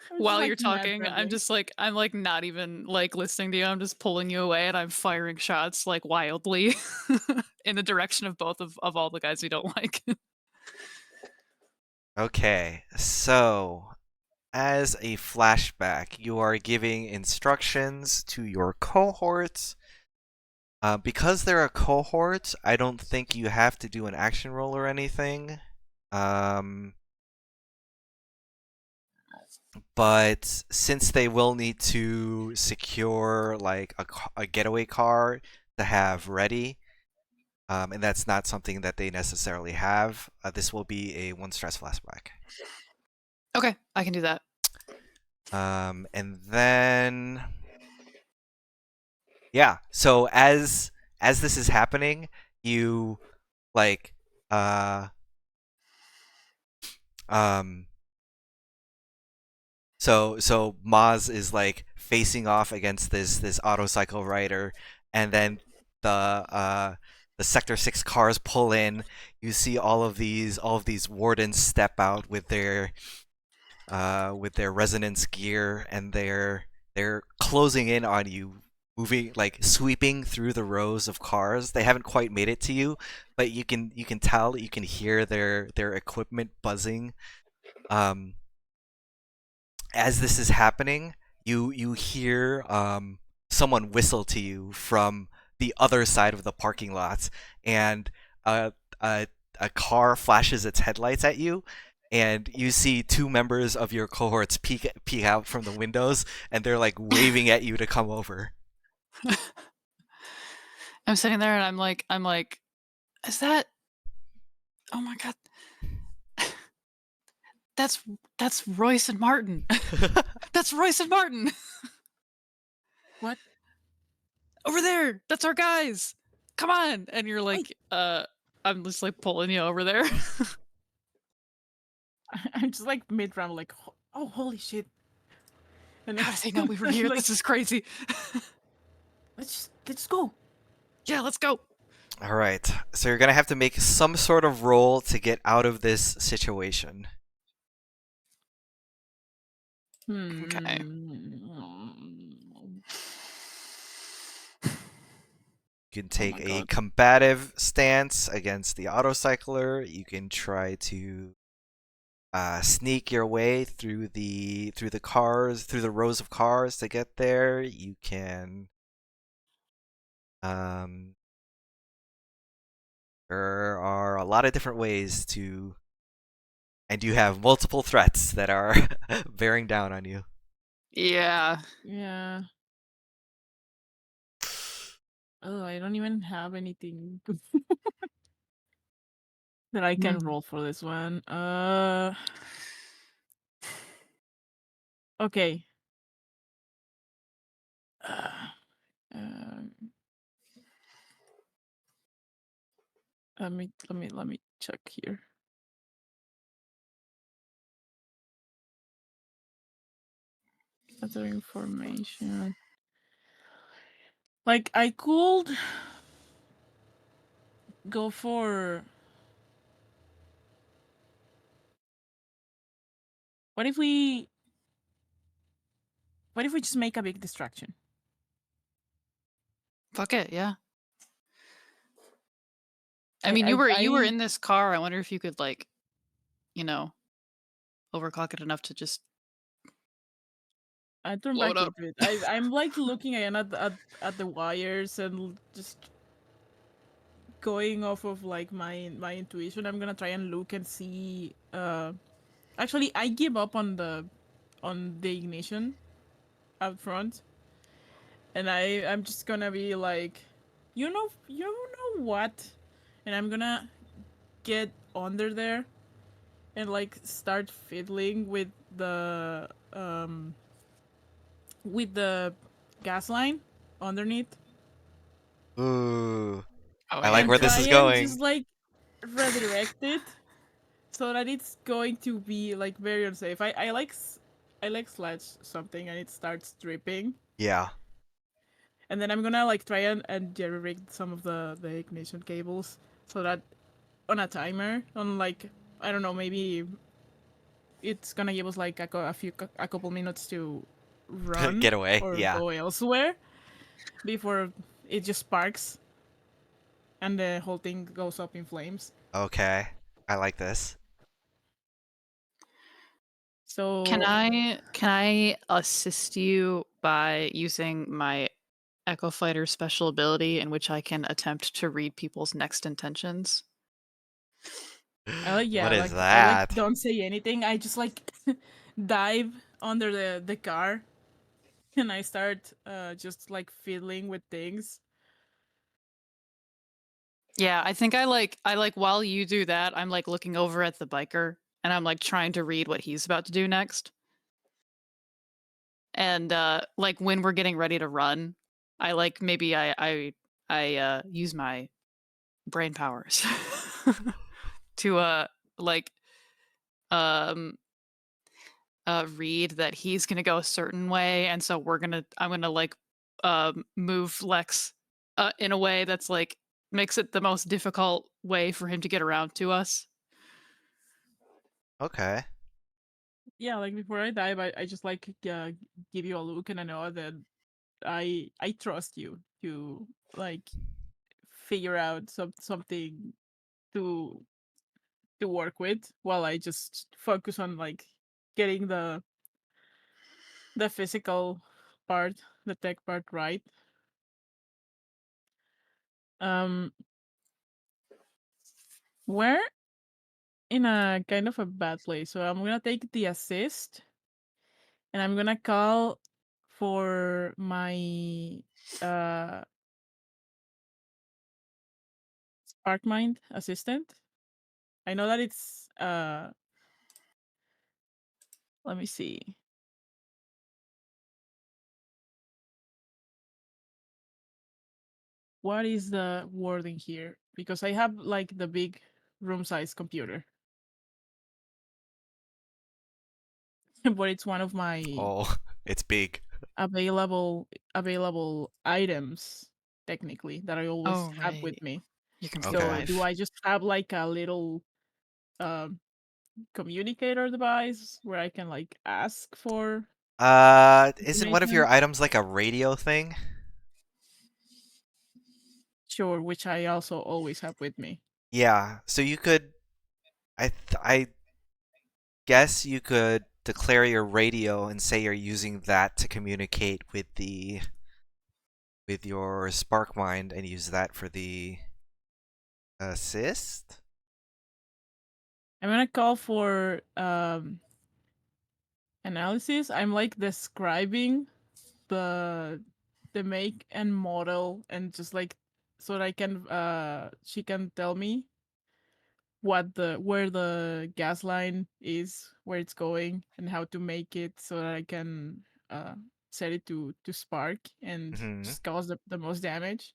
I'm just While you're like mad talking, rambling. I'm like not even like listening to you. I'm just pulling you away and I'm firing shots like wildly in the direction of both of all the guys we don't like. Okay, so as a flashback, you are giving instructions to your cohorts. Because they're a cohort, I don't think you have to do an action roll or anything. But since they will need to secure like a getaway car to have ready, and that's not something that they necessarily have, this will be a one stress flashback. Okay, I can do that. And then yeah, so as this is happening, you like um so Maz is like facing off against this autocycle rider, and then the Sector 6 cars pull in. You see all of these wardens step out with their resonance gear, and they're closing in on you, moving like sweeping through the rows of cars. They haven't quite made it to you, but you can tell, you can hear their equipment buzzing. As this is happening, you hear someone whistle to you from the other side of the parking lot, and a a car flashes its headlights at you, and you see two members of your cohorts peek out from the windows, and they're like waving at you to come over. I'm sitting there and I'm like, is that? Oh my god, that's Royce and Martin. That's Royce and Martin. What? Over there. That's our guys. Come on. And you're like, I'm just like pulling you over there. I'm just like mid round, like, oh holy shit! And How did they know we were here? like, This is crazy. let's go. Yeah, let's go. All right, so you're gonna have to make some sort of roll to get out of this situation. Okay. You can take my a God. combative stance against the autocycler. You can try to sneak your way through the cars, through the rows of cars to get there. You can there are a lot of different ways to, and you have multiple threats that are bearing down on you. Yeah. Yeah. Oh, I don't even have anything that I can roll for this one. Okay. Um, let me check here. Other information. Like I could go for. What if we just make a big distraction? Fuck it, yeah. I mean, you were in this car. I wonder if you could like, you know, overclock it enough to just I turn blow back it up. into it. I'm like looking again at the wires and just going off of like my intuition. I'm gonna try and look and see Actually, I give up on the ignition out front, and I'm just gonna be like, you know what, and I'm gonna get under there and like start fiddling with the gas line underneath, Ooh, Oh I like yeah. and where this try is and just going. like redirect it so that it's going to be like very unsafe. I like slash something and it starts dripping, Yeah. and then I'm gonna like try and jerry rig some of the ignition cables so that on a timer on like, I don't know, maybe it's gonna give us like a couple minutes to run Get away. or Yeah. go elsewhere before it just sparks and the whole thing goes up in flames. Okay. I like this. Can So I assist you by using my Echo Fighter special ability in which I can attempt to read people's next intentions? What yeah, is like I like that? don't say anything. I just like dive under the car and I start just like fiddling with things. Yeah, I think I like while you do that, I'm like looking over at the biker and I'm like trying to read what he's about to do next. And like when we're getting ready to run, I like maybe I use my brain powers to like um read that he's gonna go a certain way, and so I'm gonna like move Lex in a way that's like makes it the most difficult way for him to get around to us. Okay. Yeah, like before I dive, I just like give you a look and I know that I trust you to like figure out something to work with while I just focus on like getting the physical part, the tech part right. Um, we're in a kind of a bad place, so I'm gonna take the assist and I'm gonna call for my uh Spark Mind assistant. I know that it's let me see. What is the wording here? Because I have like the big room size computer, but it's one of my Oh, it's big. available items technically that I always Oh have with right, me. your computer So Okay. do wife. I just have like a little um communicator device where I can like ask for Isn't one of your information? items like a radio thing? Sure, which I also always have with me. Yeah. So you could, I guess you could declare your radio and say you're using that to communicate with your spark mind and use that for the assist. I'm gonna call for analysis. I'm like describing the make and model and just like so that I can she can tell me where the gas line is, where it's going, and how to make it so that I can uh set it to spark and Hmm. just cause the most damage.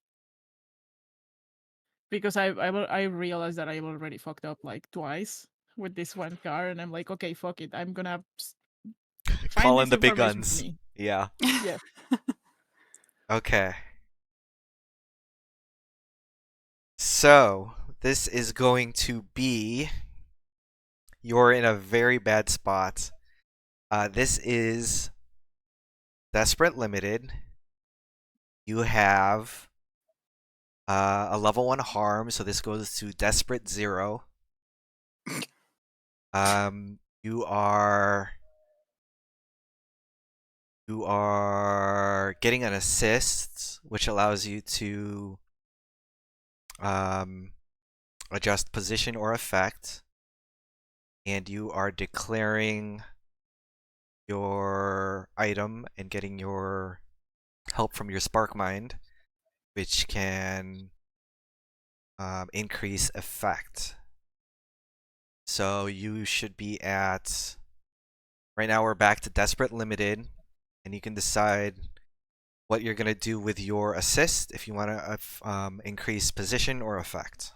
Because I realized that I've already fucked up like twice with this one car, and I'm like, okay, fuck it, I'm gonna find Call in this the big information for guns. me. Yeah. Yeah. Okay. So this is going to be. You're in a very bad spot. This is Desperate Limited. You have a level 1 harm, so this goes to Desperate 0. You are getting an assist, which allows you to um, adjust position or effect. and you are declaring your item and getting your help from your spark mind, which can increase effect. So you should be at, right now we're back to Desperate Limited, and you can decide what you're going to do with your assist, if you want to increase position or effect.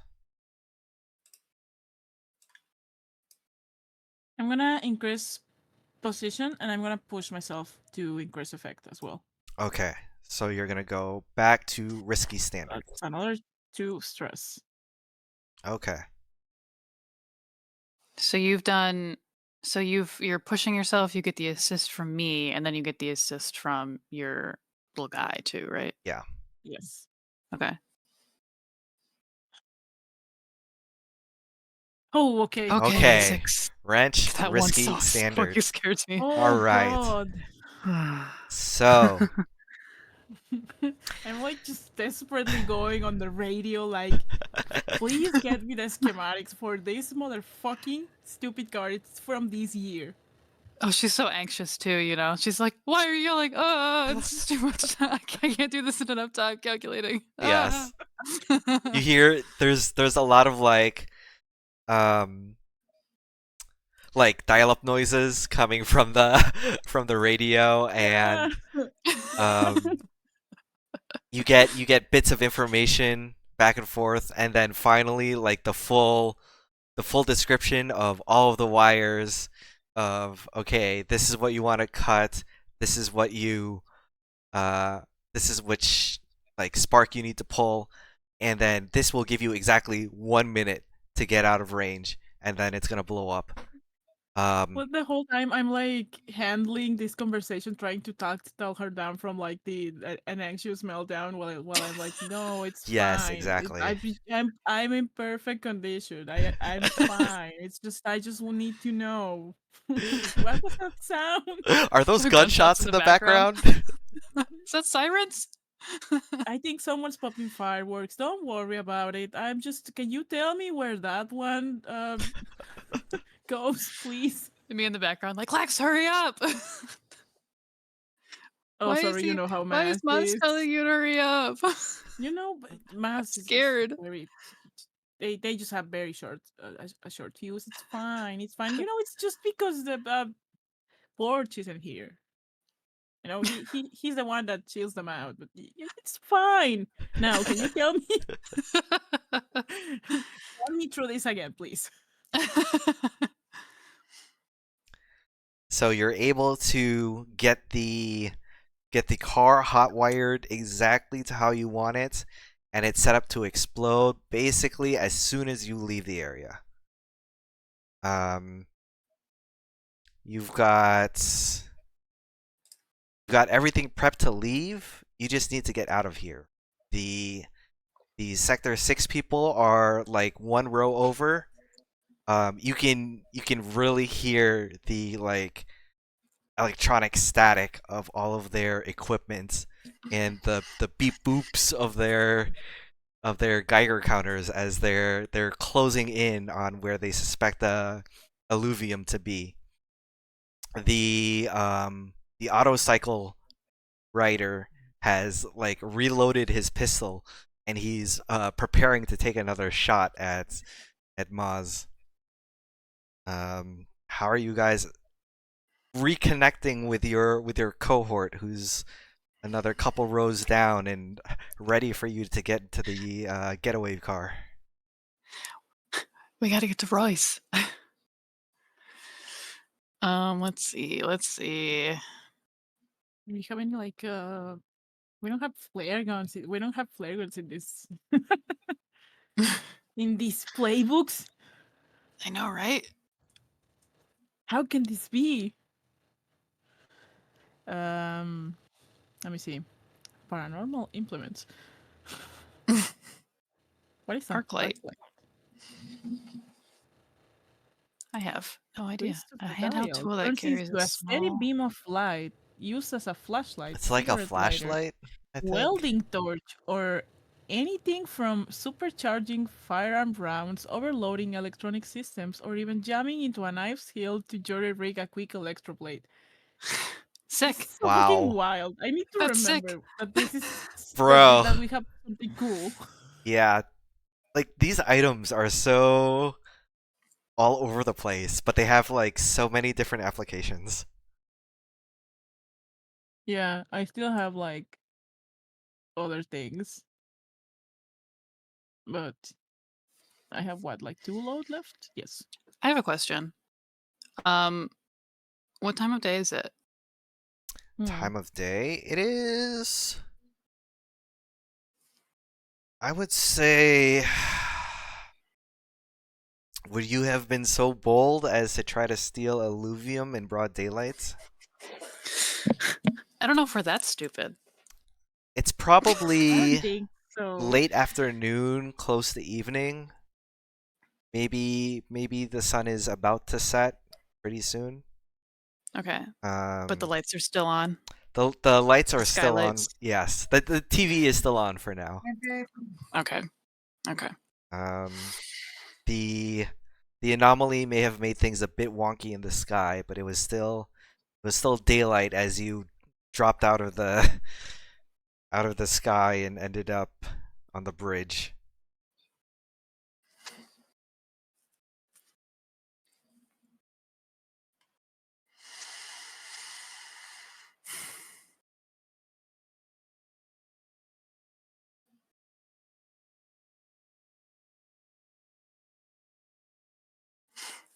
I'm gonna increase position, and I'm gonna push myself to increase effect as well. Okay, so you're going to go back to Risky Standard. That's another 2 stress. Okay. So you're pushing yourself, you get the assist from me, and then you get the assist from your little guy too, right? Yeah. Yes. Okay. Oh, okay. Okay. 6. Wrench, That one Risky sucks. Standard. You scared me. Oh, All right. God. So, I'm like just desperately going on the radio, like, please get me the schematics for this motherfucking stupid card. It's from this year. Oh, she's so anxious too, you know. She's like, "Why are you yelling? This is too much time. I can't do this in enough time calculating." yes. You hear there's a lot of like dial-up noises coming from the from the radio, and you get bits of information back and forth, and then finally like the full description of all of the wires of, okay, this is what you want to cut, this is what you this is which like spark you need to pull, and then this will give you exactly 1 minute to get out of range, and then it's gonna blow up. Well, the whole time I'm like handling this conversation, trying to tell her down from like an anxious meltdown, while I'm like, no, it's Yes, fine. exactly. I'm in perfect condition. I'm fine. It's just I just will need to know. What was that sound? Are those gunshots in the background? Is that sirens? I think someone's popping fireworks. Don't worry about it. Can you tell me where that one goes, please? Me in the background, like, Lex, hurry up! Oh, Why sorry, you know how why is Mass Maz is. telling you to hurry up? You know, Mass is Scared. very. They just have very short a short fuse. It's fine. It's fine. You know, it's just because the Porch isn't here. You know, he's the one that chills them out. But it's fine. Now, can you tell me? Run me through this again, please. So you're able to get the car hot wired exactly to how you want it, and it's set up to explode basically as soon as you leave the area. You've got everything prepped to leave. You just need to get out of here. The Sector 6 people are like one row over. You can really hear the like electronic static of all of their equipment and the beep boops of their Geiger counters as they're closing in on where they suspect the Alluvium to be. The autocycle rider has like reloaded his pistol, and he's preparing to take another shot at Maz. How are you guys reconnecting with your cohort, who's another couple rows down and ready for you to get to the getaway car? We gotta get to Royce. Let's see. We have any like we don't have flare guns. We don't have flare guns in this in these playbooks. I know, right? How can this be? Let me see. Paranormal implements. What is that? Arclight. I have no idea. Twist of A the handheld dial tool that turns carries into a a steady small. beam of light used as a flashlight. It's like a cigarette lighter, flashlight, I think. welding torch, or anything from supercharging firearm rounds, overloading electronic systems, or even jamming into a knife's heel to jury-rig a quick electroblade. This Sick. is so fucking Wow. wild. I need to That's sick. remember that this is Bro. that we have something cool. Yeah. Like, these items are so all over the place, but they have, like, so many different applications. Yeah, I still have like other things, but I have what, like 2 load left? Yes. I have a question. What time of day is it? Time of day? It is... I would say... Would you have been so bold as to try to steal Alluvium in broad daylight? I don't know if we're that stupid. It's I don't probably think so. late afternoon, close to evening. Maybe the sun is about to set pretty soon. Okay. But the lights are still on. The lights are The still on. skylights. Yes, the TV is still on for now. Okay. Okay. The anomaly may have made things a bit wonky in the sky, but it was still daylight as you dropped out of the sky and ended up on the bridge.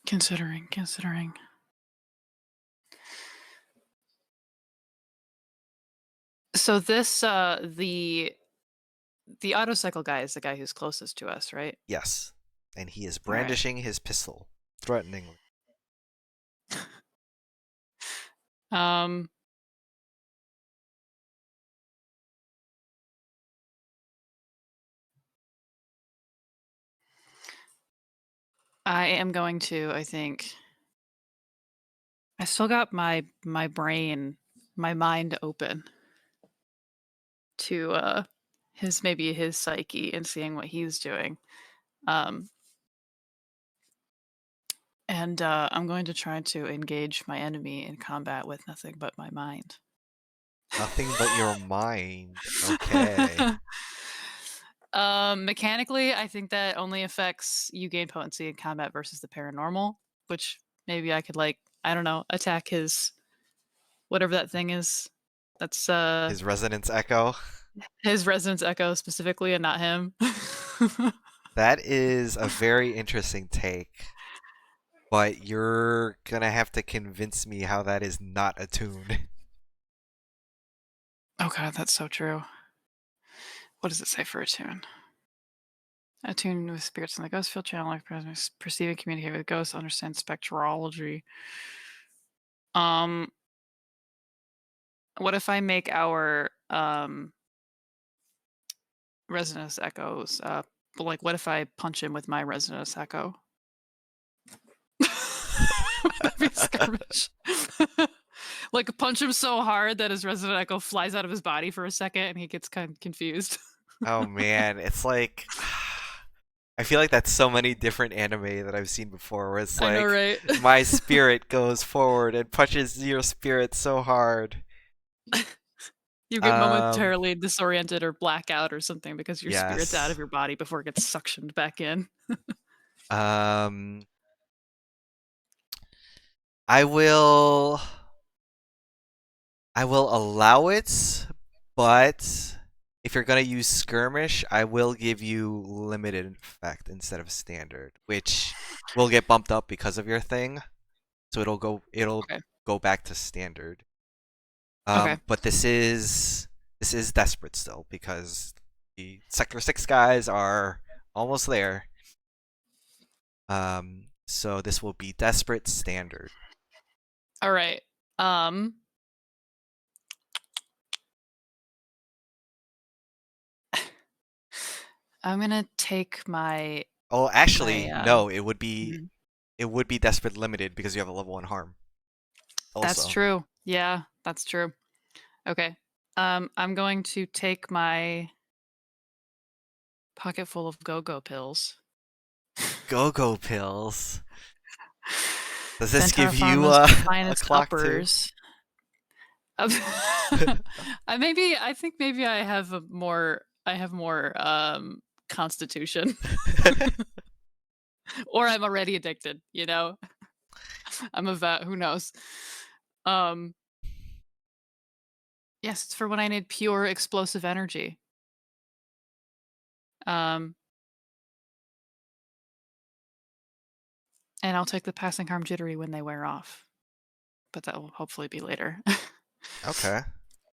Considering. So this the autocycle guy is the guy who's closest to us, right? Yes, and he is All right. brandishing his pistol threateningly. I am going to, I think. I still got my brain, my mind open to his psyche and seeing what he's doing. And I'm going to try to engage my enemy in combat with nothing but my mind. Nothing but your mind. Okay. Mechanically, I think that only affects you gain potency in combat versus the paranormal, which maybe I could, like, I don't know, attack his whatever that thing is. That's His resonance echo. his resonance echo specifically, and not him. That is a very interesting take, but you're gonna have to convince me how that is not attuned. Oh god, that's so true. What does it say for attune? Attune with spirits in the ghost field channel, like perceive and communicate with ghosts, understand spectrology. What if I make our resonance echoes like, what if I punch him with my resonance echo? That'd be a skirmish. Like, punch him so hard that his resonant echo flies out of his body for a second and he gets kind of confused. Oh man, it's like I feel like that's so many different anime that I've seen before where it's I know, like right? my spirit goes forward and punches your spirit so hard. You get momentarily disoriented or blackout or something because your spirit's out Yes. of your body before it gets suctioned back in. I will allow it, but if you're gonna use skirmish, I will give you limited effect instead of standard, which will get bumped up because of your thing. So it'll Okay. go back to standard. Okay. But this is desperate still because the Sector 6 guys are almost there. So this will be desperate standard. All right. I'm gonna take my. Oh, actually, no. It would mhm. be desperate limited because you have a level 1 harm. Also. That's true. Yeah, that's true. Okay. I'm going to take my Pocket full of go-go pills. Go-go pills. Does this Centaur give you Pharma's a finest clock too? uppers. I think maybe I have more constitution. Or I'm already addicted, you know? I'm a vet, who knows? Yes, it's for when I need pure explosive energy. And I'll take the passing harm jittery when they wear off. But that will hopefully be later. Okay.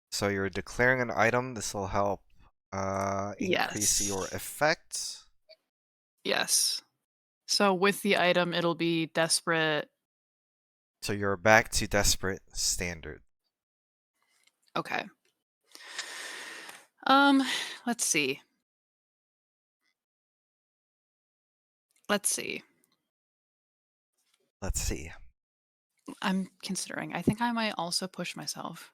So you're declaring an item. This will help increase your Yes. effect. Yes. So with the item, it'll be desperate. So you're back to desperate standard. Okay. Let's see. Let's see. Let's see. I'm considering. I think I might also push myself.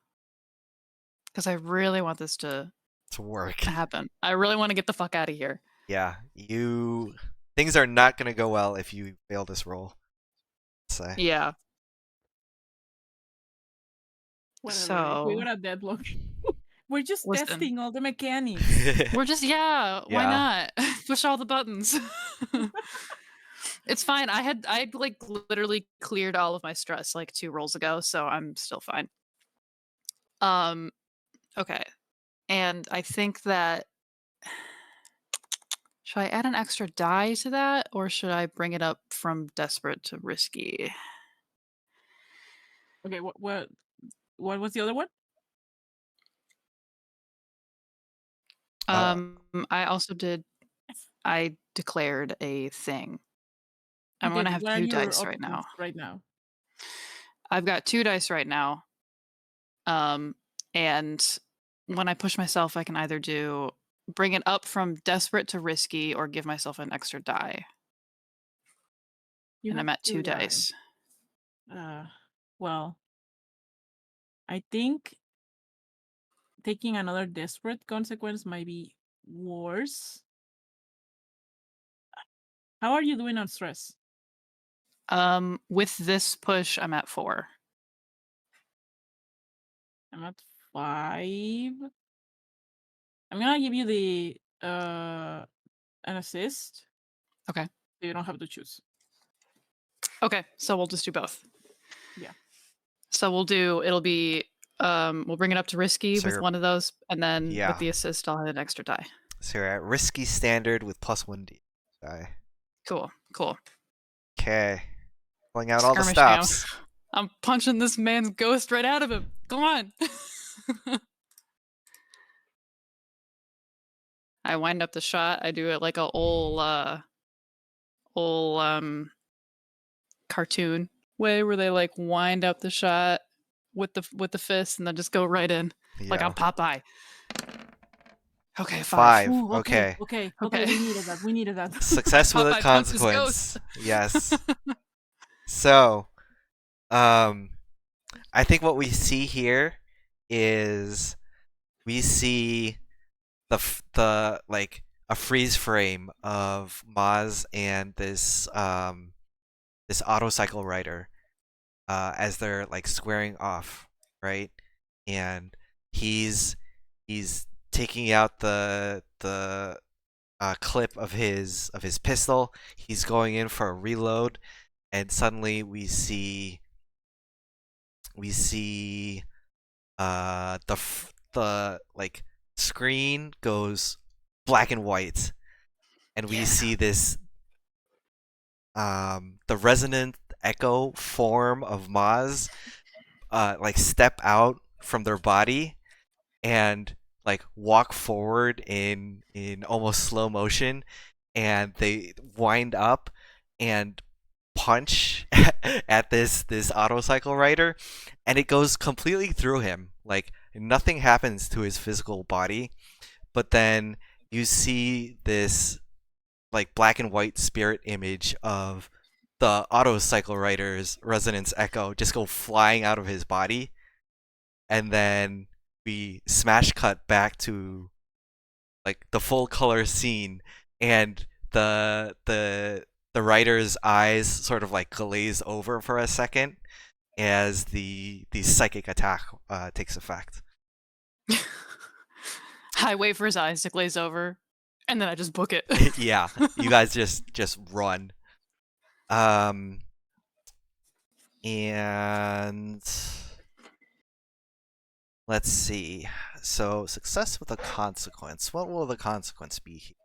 Because I really want this to work. happen. I really want to get the fuck out of here. Yeah, things are not gonna go well if you fail this roll. Let's say. Yeah. Whatever. So We got a deadlock. We're just Listen. testing all the mechanics. We're just why not? Push all the buttons. It's fine. I'd like literally cleared all of my stress like 2 rolls ago, so I'm still fine. Okay. And I think that should I add an extra die to that, or should I bring it up from desperate to risky? Okay, what was the other one? I declared a thing. I'm Okay, gonna have what are 2 your dice right options now. right now? I've got 2 dice right now. And when I push myself, I can either bring it up from desperate to risky or give myself an extra die. You And have I'm at 2 2 dice. Well, I think taking another desperate consequence might be worse. How are you doing on stress? With this push, I'm at 4. I'm at 5. I'm gonna give you the an assist. Okay. So you don't have to choose. Okay, so we'll just do both. Yeah. So it'll be we'll bring it up to risky So with you're- one of those, and then Yeah. with the assist, I'll have an extra die. So you're at risky standard with +1d die. Cool. Okay. Pulling out all the Skirmish now. stops. I'm punching this man's ghost right out of him. Come on. I wind up the shot. I do it like a old cartoon way where they like wind up the shot with the fist and then just go right in. Like I'm Popeye. Okay, 5. Ooh, okay. Okay. We needed that. Success with a Popeye punches consequence. ghost. Yes. So, I think what we see here is we see the like a freeze frame of Maz and this this autocycle rider as they're like squaring off, right? And he's taking out the clip of his pistol. He's going in for a reload, and suddenly we see the like screen goes black and white, and we see this the resonant echo form of Maz like step out from their body and like walk forward in almost slow motion, and they wind up and punch at this autocycle rider, and it goes completely through him. Like nothing happens to his physical body, but then you see this like black and white spirit image of the autocycle rider's resonance echo just go flying out of his body, and then we smash cut back to like the full color scene and the writer's eyes sort of like glaze over for a second as the psychic attack takes effect. I wait for his eyes to glaze over, and then I just book it. Yeah, you guys just run. And let's see. So success with a consequence. What will the consequence be here?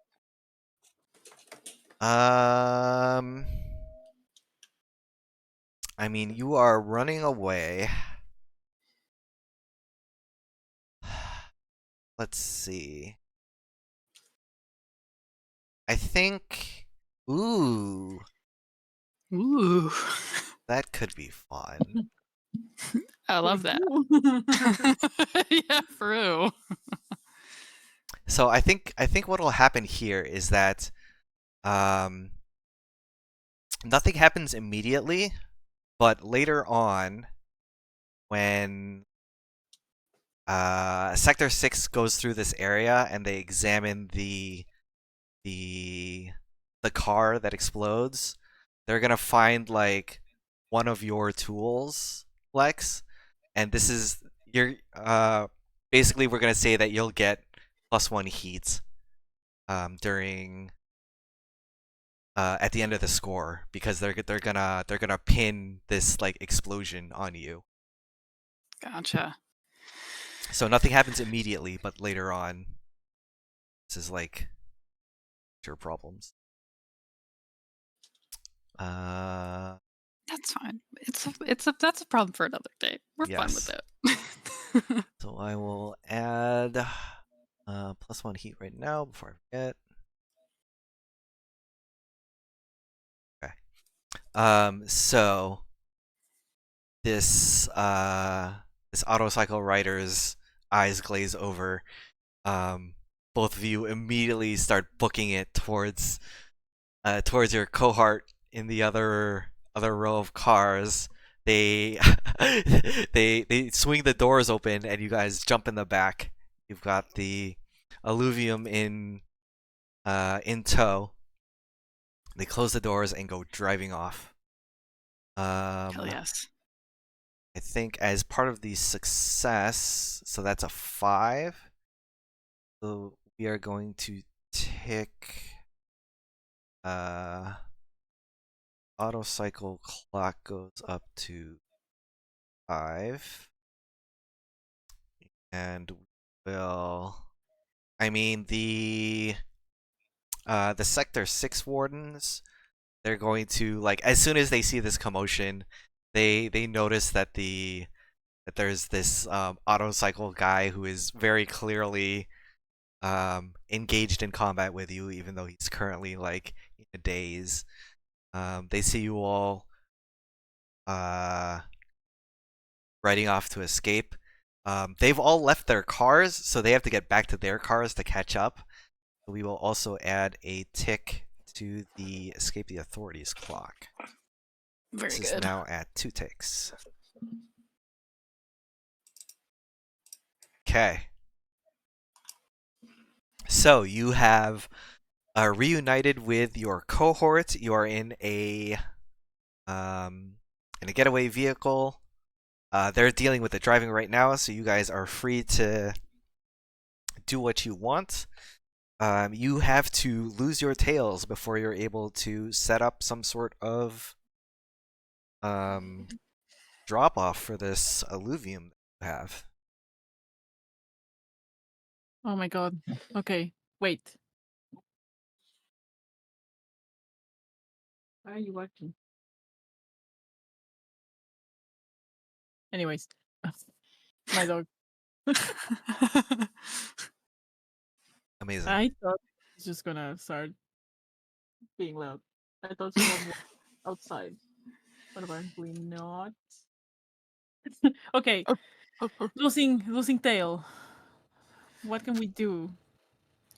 I mean, you are running away. Let's see. I think. Ooh, Ooh, that could be fun. I love that. Yeah, for real. So I think what will happen here is that um, nothing happens immediately, but later on, when Sector 6 goes through this area and they examine the the car that explodes, they're gonna find like one of your tools, Lex, and this is you're basically we're gonna say that you'll get +1 heat during at the end of the score because they're gonna pin this like explosion on you. Gotcha. So nothing happens immediately, but later on, this is like your problems. That's fine. That's a problem for another day. We're fine with Yes. it. So I will add +1 heat right now before I forget. Okay. So this auto cycle rider's eyes glaze over. Both of you immediately start booking it towards your cohort in the other row of cars. They they swing the doors open and you guys jump in the back. You've got the Alluvium in tow. They close the doors and go driving off. Hell yes. I think as part of the success, so that's a 5. So we are going to tick auto cycle clock goes up to 5. And will I mean the sector 6 wardens, they're going to like as soon as they see this commotion, they notice that there's this auto cycle guy who is very clearly engaged in combat with you, even though he's currently like in a daze. They see you all riding off to escape. They've all left their cars, so they have to get back to their cars to catch up. We will also add a tick to the escape the authorities clock. Very This good. is now at 2 ticks. Okay. So you have reunited with your cohort. You are in a getaway vehicle. They're dealing with the driving right now, so you guys are free to do what you want. You have to lose your tails before you're able to set up some sort of drop off for this alluvium that you have. Oh my god. Okay, wait. Why are you working? Anyways, my dog. Amazing. I thought it's just gonna start being loud. I thought someone was outside, but apparently not. Okay, losing tail. What can we do?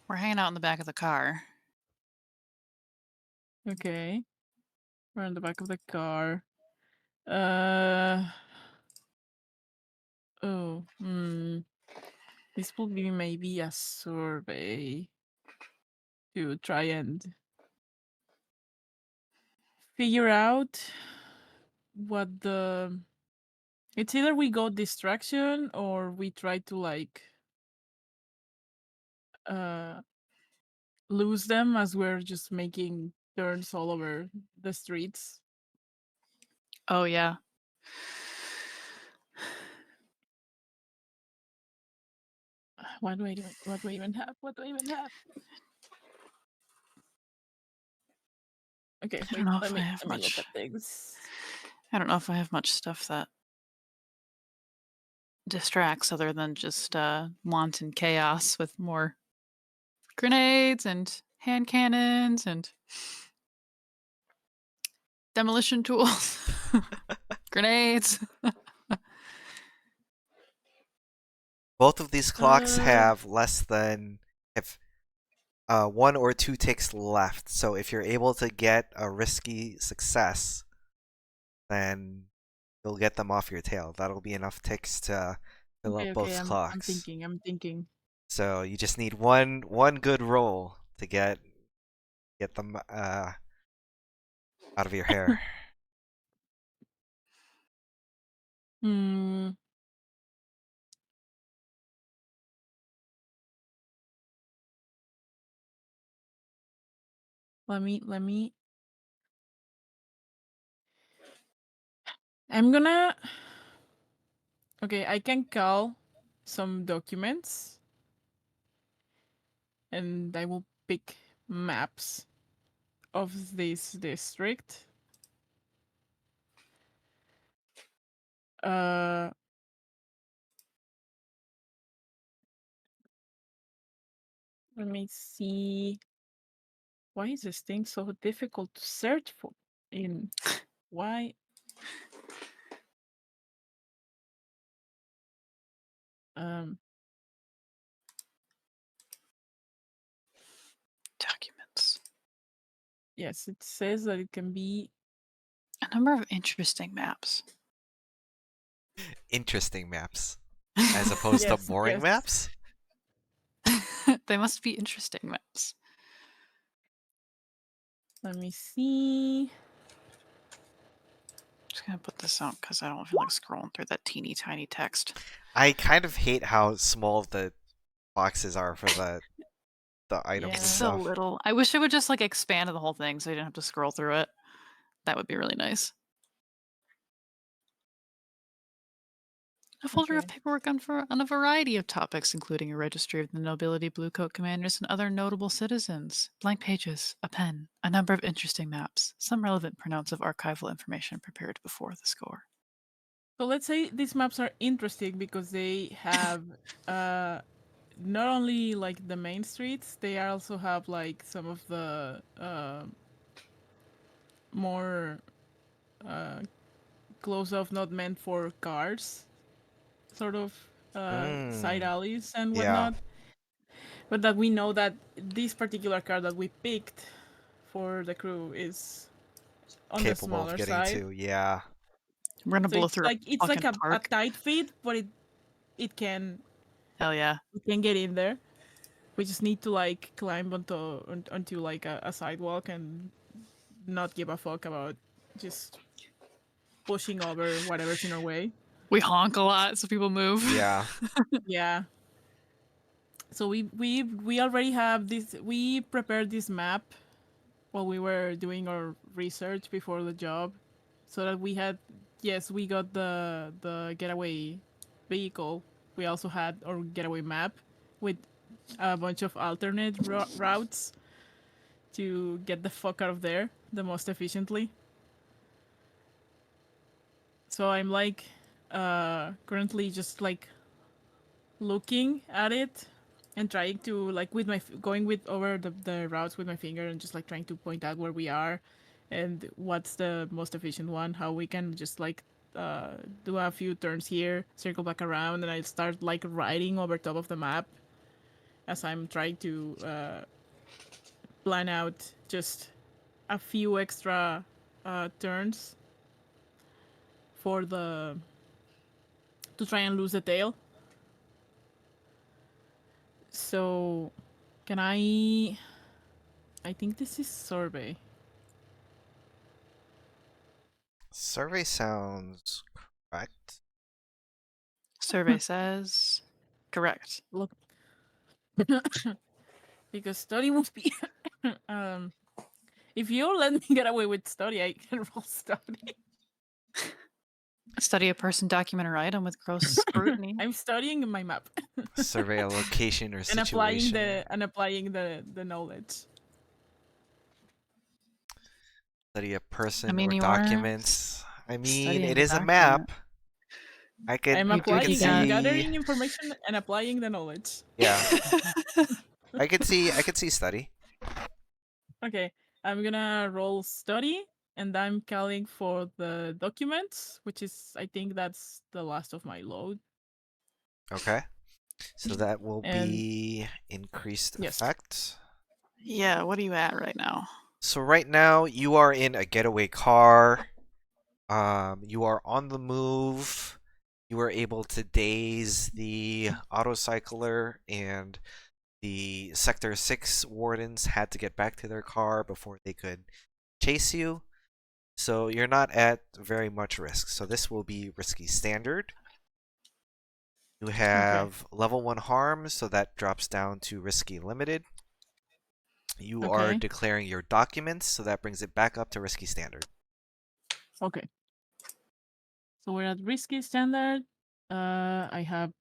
We're hanging out in the back of the car. Okay, we're in the back of the car. Oh, this will be maybe a survey. to try and figure out what the. It's either we go distraction or we try to like uh lose them as we're just making turns all over the streets. Oh yeah. What do I do? What do I even have? What do I even have? Okay, I don't wait. know Let if I me have let me look much. at things. I don't know if I have much stuff that distracts other than just wanton chaos with more grenades and hand cannons and demolition tools, grenades. Both of these clocks Uh, have less than if 1 or 2 ticks left. So if you're able to get a risky success, then you'll get them off your tail. That'll be enough ticks to fill up okay. both I'm clocks. thinking. I'm thinking. So you just need one good roll to get them out of your hair. Hmm. Let me. I'm gonna. Okay, I can call some documents, and I will pick maps of this district. Uh. Let me see. Why is this thing so difficult to search for? In why? Um. Documents. Yes, it says that it can be. A number of interesting maps. Interesting maps, as opposed to Yes, boring yes. maps. They must be interesting maps. Let me see. Just gonna put this out because I don't feel like scrolling through that teeny tiny text. I kind of hate how small the boxes are for the items Yeah. and It's so stuff. little. I wish it would just like expand the whole thing so you didn't have to scroll through it. That would be really nice. A folder of Okay. paperwork on a variety of topics, including a registry of the nobility, bluecoat commanders, and other notable citizens. Blank pages, a pen, a number of interesting maps, some relevant printouts of archival information prepared before the score. So let's say these maps are interesting because they have not only like the main streets, they also have like some of the more close off, not meant for cars, sort of side alleys and Yeah, whatnot. But that we know that this particular car that we picked for the crew is on the capable of smaller getting side. to. Yeah. We're gonna So blow through a it's like fucking a park. tight fit, but it can Hell yeah. get in there. We just need to like climb onto like a sidewalk and not give a fuck about just pushing over whatever's in our way. We honk a lot so people move. Yeah. Yeah. So we already have this. We prepared this map while we were doing our research before the job, so that we had. Yes, we got the getaway vehicle. We also had our getaway map with a bunch of alternate routes to get the fuck out of there the most efficiently. So I'm like currently just like looking at it and trying to like with my going with over the routes with my finger and just like trying to point out where we are and what's the most efficient one, how we can just like do a few turns here, circle back around, and I start like riding over top of the map as I'm trying to plan out just a few extra turns for the to try and lose the tail. So, can I? I think this is survey. Survey sounds correct. Survey says correct. Look. Because study must be if you let me get away with study, I can roll study. Study a person, document, or item with gross scrutiny. I'm studying my map. Survey a location or and situation. applying the knowledge. Study a person mean, or you are documents. I mean, studying it a is a document. map. I could, I'm You do I could applying, got- I'm see. gathering information and applying the knowledge. Yeah, I could see study. Okay, I'm gonna roll study, and I'm calling for the documents, which is, I think that's the last of my load. Okay. So that will And- be increased Yes. effect. Yeah, what are you at right now? So right now you are in a getaway car. You are on the move. You are able to daze the autocycler, and the Sector 6 wardens had to get back to their car before they could chase you. So you're not at very much risk. So this will be risky standard. You have level 1 harm, so that drops down to risky limited. You are Okay. declaring your documents, so that brings it back up to risky standard. Okay. So we're at risky standard. I have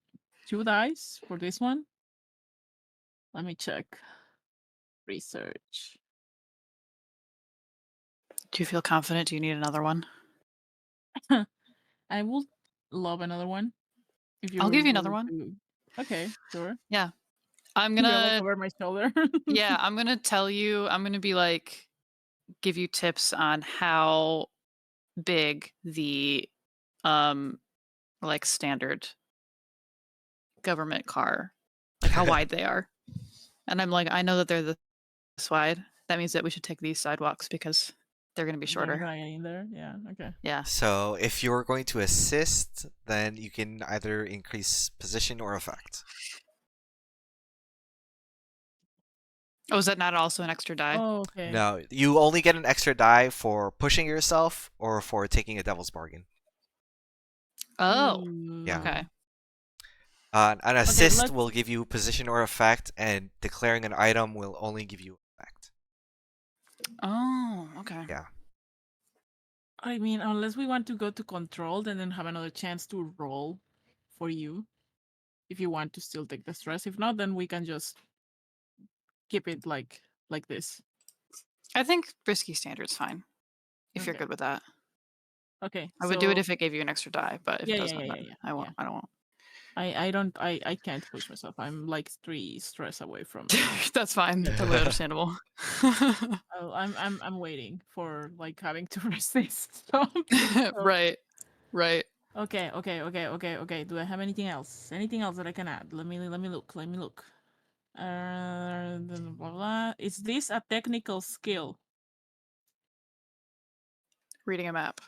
2 dice for this one. Let me check. Research. Do you feel confident? Do you need another one? I would love another one. If I'll give you're you another willing one. to- Okay, sure. I'm You're like gonna over my shoulder. yeah, I'm gonna tell you. I'm gonna be like, give you tips on how big the like standard government car, like how wide they are. And I'm like, I know that they're this wide. That means that we should take these sidewalks because they're gonna be They're shorter. gonna get in there. Yeah. Okay. Yeah. So if you're going to assist, then you can either increase position or effect. Oh, is that not also an extra die? Oh, okay. No, you only get an extra die for pushing yourself or for taking a devil's bargain. Oh, Yeah. okay. An assist let's- will give you position or effect, and declaring an item will only give you effect. Oh, okay. Yeah. I mean, unless we want to go to controlled and then have another chance to roll for you, if you want to still take the stress. If not, then we can just keep it like this. I think risky standard's fine. If you're Okay. good with that. Okay. I would do it so if it gave you an extra die, but if Yeah, it yeah, doesn't, yeah, then yeah, I won't. yeah. I don't. I can't push myself. I'm like 3 stress away from. That's fine. Yeah. Totally understandable. Oh, I'm waiting for like having to resist something. Right. Right. Okay. Do I have anything else? Anything else that I can add? Let me look. Then blah, blah. Is this a technical skill? Reading a map.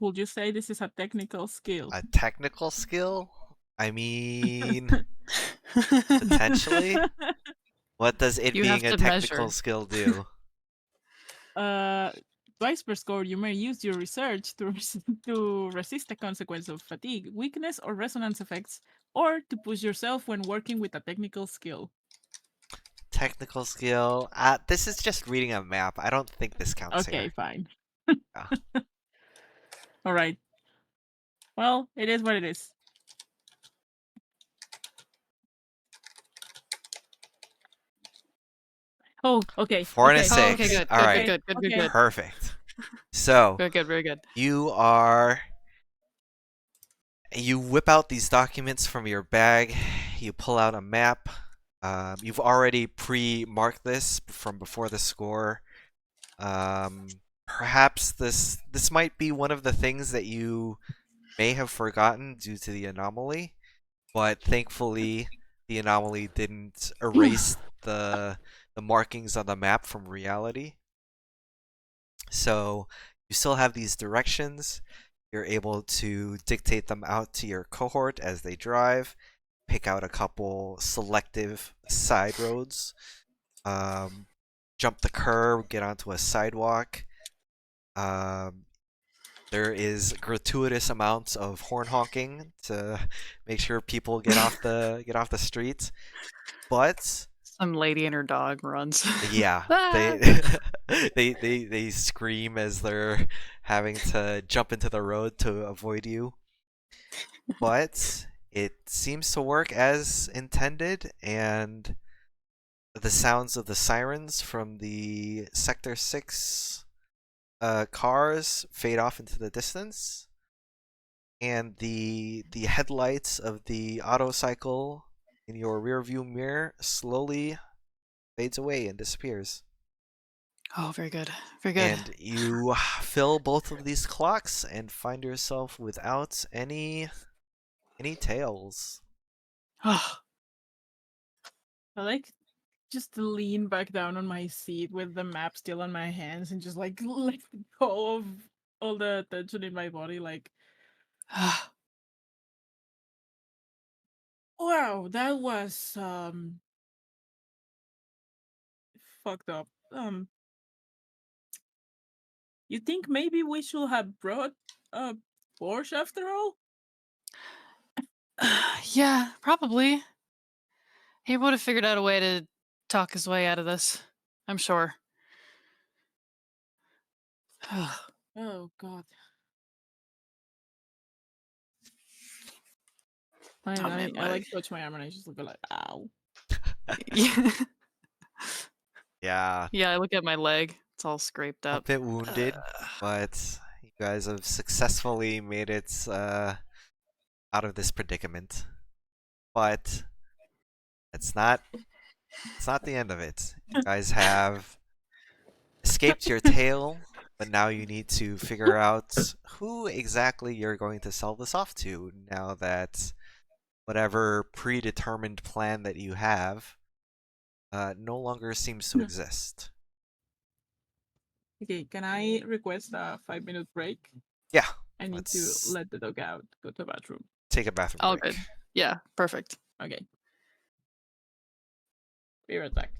Would you say this is a technical skill? A technical skill? I mean, potentially. What does it You have being a to technical measure. skill do? Twice per score, you may use your research to resist the consequence of fatigue, weakness, or resonance effects, or to push yourself when working with a technical skill. Technical skill? This is just reading a map. I don't think this counts Okay, here. fine. Yeah. All right. Well, it is what it is. Oh, okay. 4 and a okay, 6. Oh, okay, good. All Good, right. good, good, good, Okay. good, Perfect. So, good, good, very good. you whip out these documents from your bag. You pull out a map. You've already pre-marked this from before the score. Perhaps this might be one of the things that you may have forgotten due to the anomaly, but thankfully the anomaly didn't erase the markings on the map from reality. So you still have these directions. You're able to dictate them out to your cohort as they drive, pick out a couple selective side roads jump the curb, get onto a sidewalk. There is gratuitous amounts of horn honking to make sure people get off the streets. But Some lady and her dog runs. yeah, Ah! they scream as they're having to jump into the road to avoid you. But it seems to work as intended, and the sounds of the sirens from the Sector 6 cars fade off into the distance, and the headlights of the autocycle in your rearview mirror slowly fades away and disappears. Oh, very good. Very good. And you fill both of these clocks and find yourself without any tails. Oh, I like just to lean back down on my seat with the map still on my hands and just like let go of all the tension in my body. Like, wow, that was fucked up. You think maybe we should have brought a Porsche after all? yeah, probably. He would have figured out a way to talk his way out of this. I'm sure. Oh god. Top I man I leg. like touch my arm and I just look like, ow. Yeah. Yeah, Yeah, I look at my leg. It's all scraped a up. bit wounded, but you guys have successfully made it out of this predicament. But it's not the end of it. You guys have escaped your tail, but now you need to figure out who exactly you're going to sell this off to now that whatever predetermined plan that you have no longer seems to exist. Okay, can I request a 5-minute break? Yeah, I need to let's let the dog out, go to the bathroom. take a bathroom All break. good. Yeah, perfect. Okay. Be right back.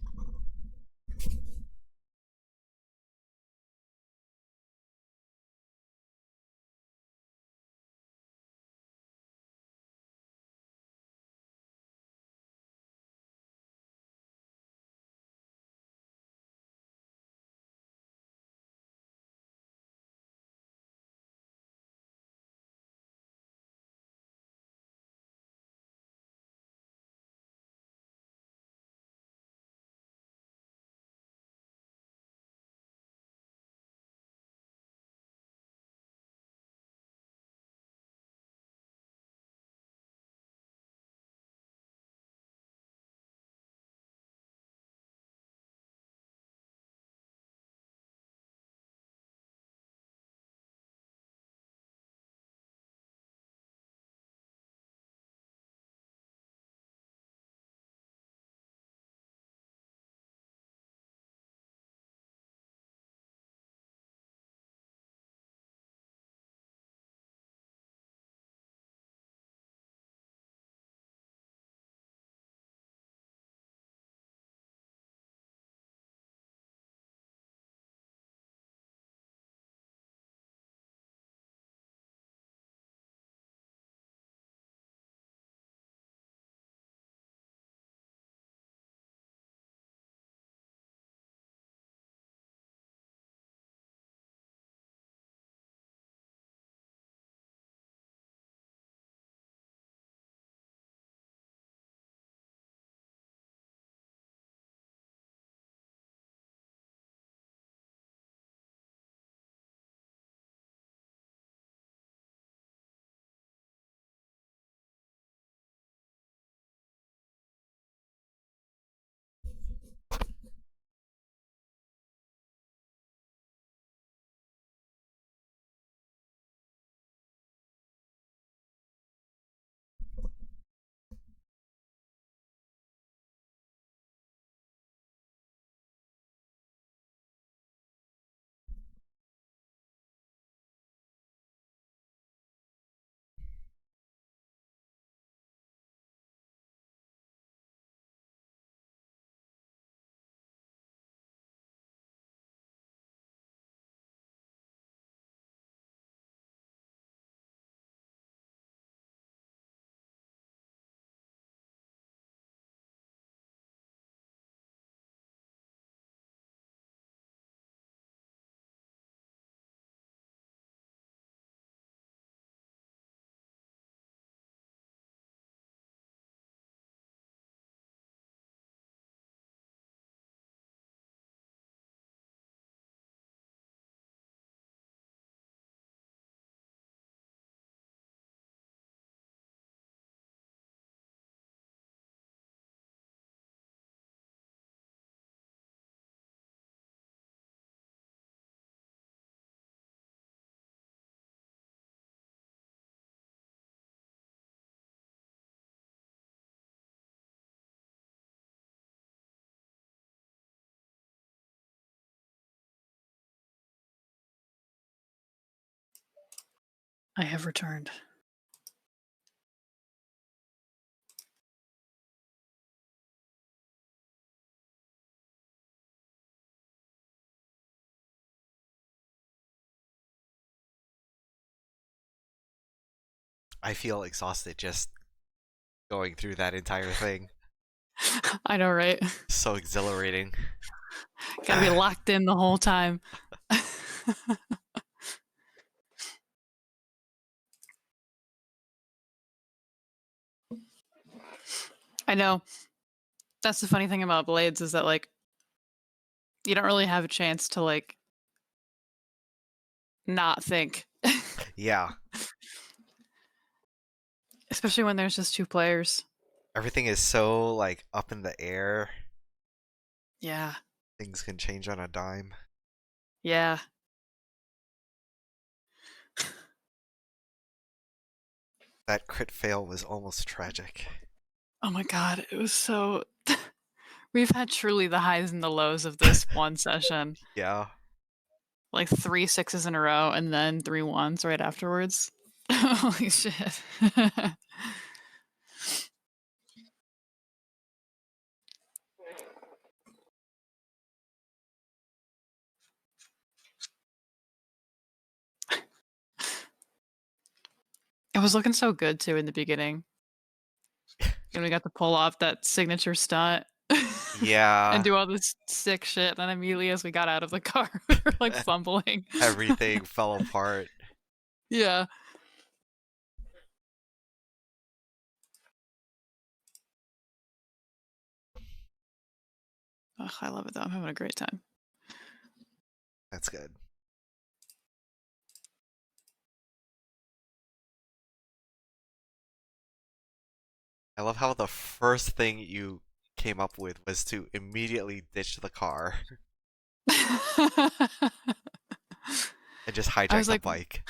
I have returned. I feel exhausted just going through that entire thing. I know, right? So exhilarating. Gotta be locked in the whole time. I know. That's the funny thing about Blades is that, like, you don't really have a chance to, like, not think. Yeah. Especially when there's just 2 players. Everything is so, like, up in the air. Yeah. Things can change on a dime. Yeah. That crit fail was almost tragic. Oh my god, it was so... We've had truly the highs and the lows of this one session. Yeah. Like 3 6s in a row and then 3 1s right afterwards. Holy shit. It was looking so good too in the beginning. And we got to pull off that signature stunt. Yeah. And do all this sick shit. And then immediately as we got out of the car, we were like fumbling. Everything fell apart. Yeah. Ugh, I love it though. I'm having a great time. That's good. I love how the first thing you came up with was to immediately ditch the car and just I hijack was the like, bike.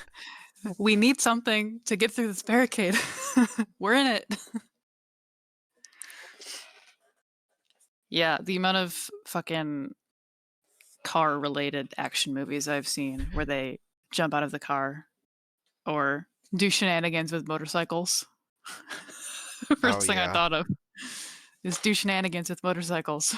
we need something to get through this barricade. We're in it. Yeah, the amount of fucking car-related action movies I've seen where they jump out of the car or do shenanigans with motorcycles. First thing I yeah. thought of is do shenanigans with motorcycles.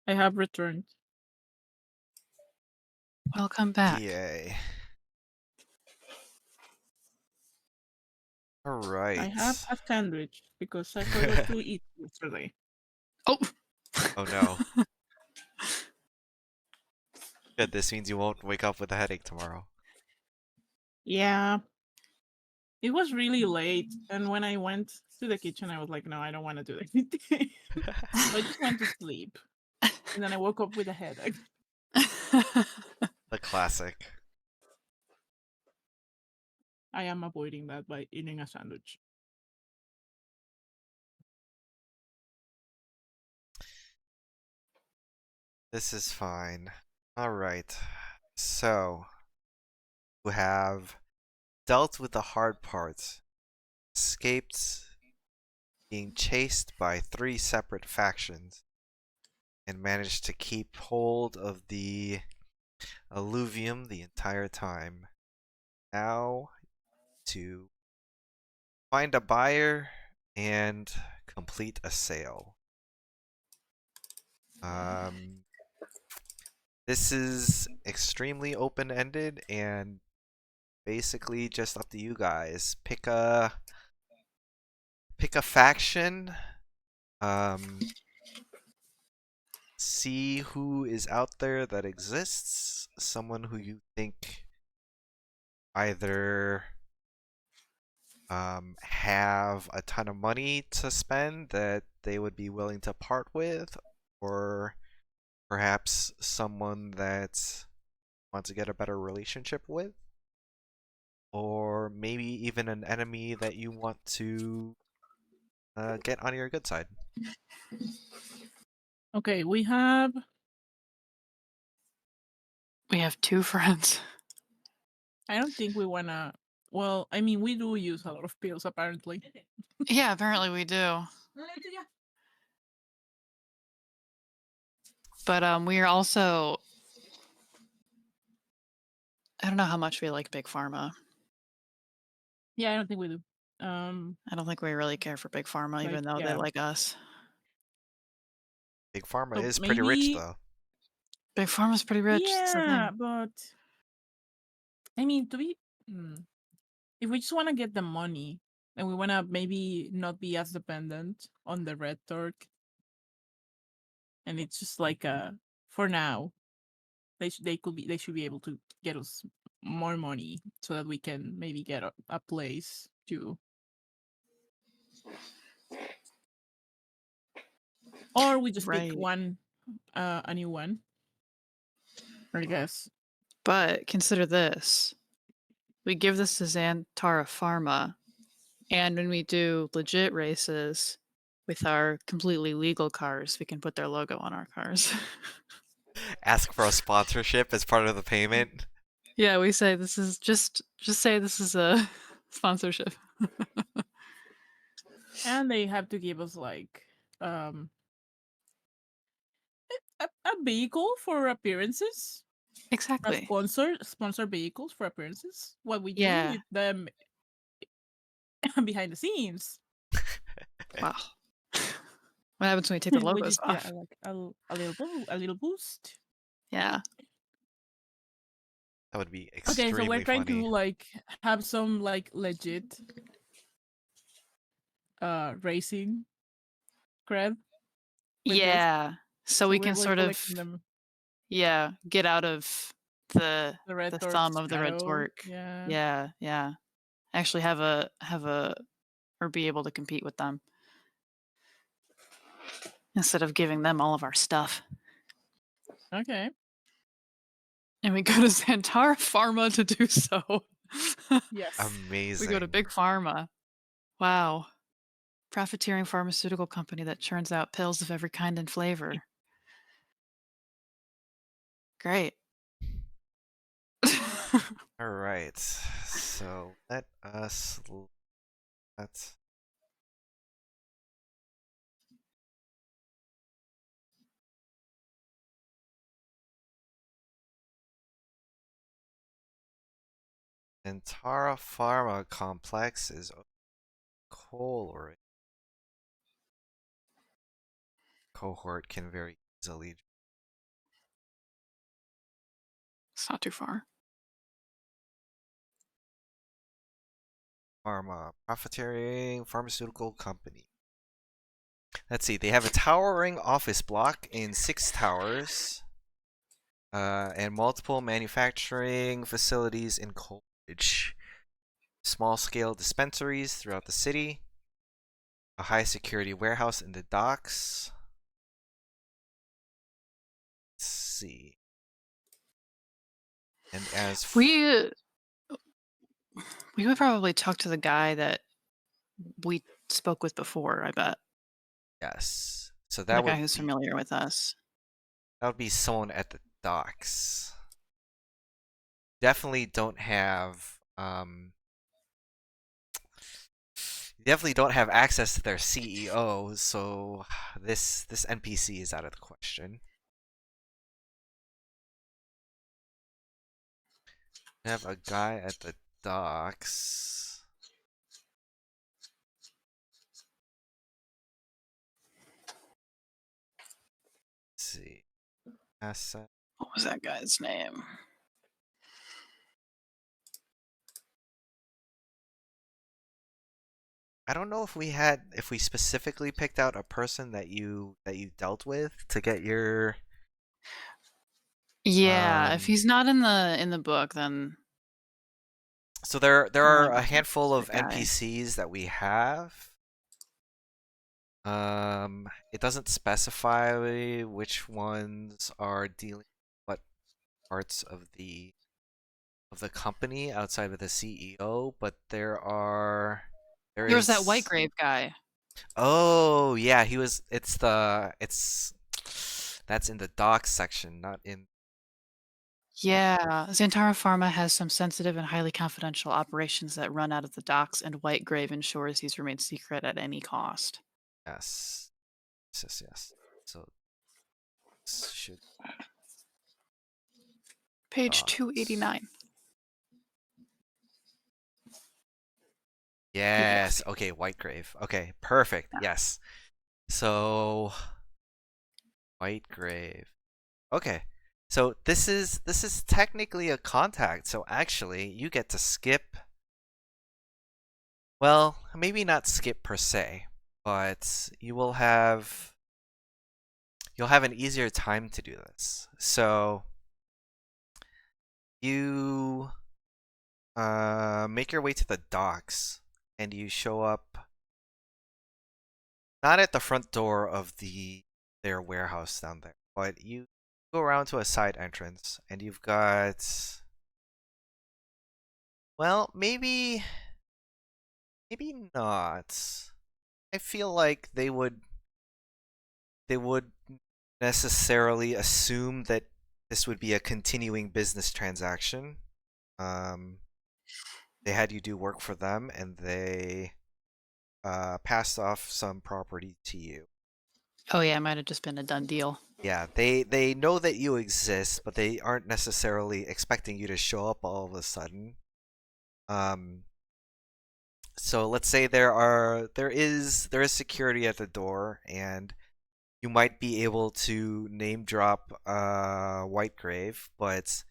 I have returned. Welcome back. Yay. I Alright. have a sandwich because I forgot to eat yesterday. Oh. Oh no. Good, this means you won't wake up with a headache tomorrow. Yeah. It was really late, and when I went to the kitchen, I was like, no, I don't want to do anything. I just want to sleep. And then I woke up with a headache. The classic. I am avoiding that by eating a sandwich. This is fine. Alright. So, you have dealt with the hard parts, escaped being chased by 3 separate factions, and managed to keep hold of the Alluvium the entire time. Now, to find a buyer and complete a sale. This is extremely open-ended and basically just up to you guys. Pick a faction. See who is out there that exists. Someone who you think either have a ton of money to spend that they would be willing to part with, or perhaps someone that wants to get a better relationship with, or maybe even an enemy that you want to get on your good side. Okay, we have 2 friends. I don't think we wanna. Well, I mean, we do use a lot of pills apparently. Yeah, apparently we do. But we are also, I don't know how much we like Big Pharma. Yeah, I don't think we do. I don't think we really care for Big Pharma, Like, even though they yeah. like us. Big Pharma So is pretty rich, maybe, though. Big Pharma's pretty rich. That's the yeah, thing. but I mean, if we just want to get the money and we want to maybe not be as dependent on the red torque, and it's just like for now, they should be able to get us more money so that we can maybe get a place to, or we just pick Right. one, a new one. I guess. But consider this. We give this to Xantara Pharma, and when we do legit races with our completely legal cars, we can put their logo on our cars. Ask for a sponsorship as part of the payment. Yeah, we say this is just say this is a sponsorship. And they have to give us like a vehicle for appearances. Exactly. Sponsor vehicles for appearances. What we do Yeah. with them behind the scenes. Wow. What happens when we take the We logos just off? get like a little boost. Yeah. That would be Okay, so we're extremely trying to funny. like have some like legit racing cred. With this. Yeah. So we can we're sort of, collecting them. yeah, get out of the The red torque thumb of the red shadow. torque. Yeah. Yeah, yeah. Actually have a or be able to compete with them instead of giving them all of our stuff. Okay. And we go to Xantara Pharma to do so. Yes. Amazing. We go to Big Pharma. Wow. Profiteering pharmaceutical company that churns out pills of every kind and flavor. Great. All right. So let us let's Antara Pharma Complex is coal or cohort can very easily It's not too far. Profiteering pharmaceutical company. Let's see. They have a towering office block in 6 towers, and multiple manufacturing facilities in Coleridge. Small-scale dispensaries throughout the city. A high-security warehouse in the docks. Let's see. And as We would probably talk to the guy that we spoke with before, I bet. yes, so The guy who's familiar with us. that would be someone at the docks. Definitely don't have access to their CEO, so this NPC is out of the question. We have a guy at the docks. Let's see. Asset. What was that guy's name? I don't know if we specifically picked out a person that you dealt with to get your. Yeah, if he's not in the book, then So there I are might a be handful of that guy. NPCs that we have. It doesn't specify which ones are dealing with what parts of the company outside of the CEO, but there was that is Whitegrave guy. Oh yeah, that's in the docs section, not in. Yeah, Xantara Pharma has some sensitive and highly confidential operations that run out of the docks, and Whitegrave ensures these remain secret at any cost. Yes. Yes. So this should Page 289. Yes. Okay, Whitegrave. Okay, perfect. Yeah. Yes. So Whitegrave. Okay. So this is technically a contact. So actually, you get to skip. Well, maybe not skip per se, but you'll have an easier time to do this. So you make your way to the docks, and you show up not at the front door of their warehouse down there, but you go around to a side entrance, and you've got, well, maybe not. I feel like they would necessarily assume that this would be a continuing business transaction. They had you do work for them, and they passed off some property to you. Oh yeah, it might have just been a done deal. Yeah, they know that you exist, but they aren't necessarily expecting you to show up all of a sudden. So let's say there is security at the door, and you might be able to name drop Whitegrave, but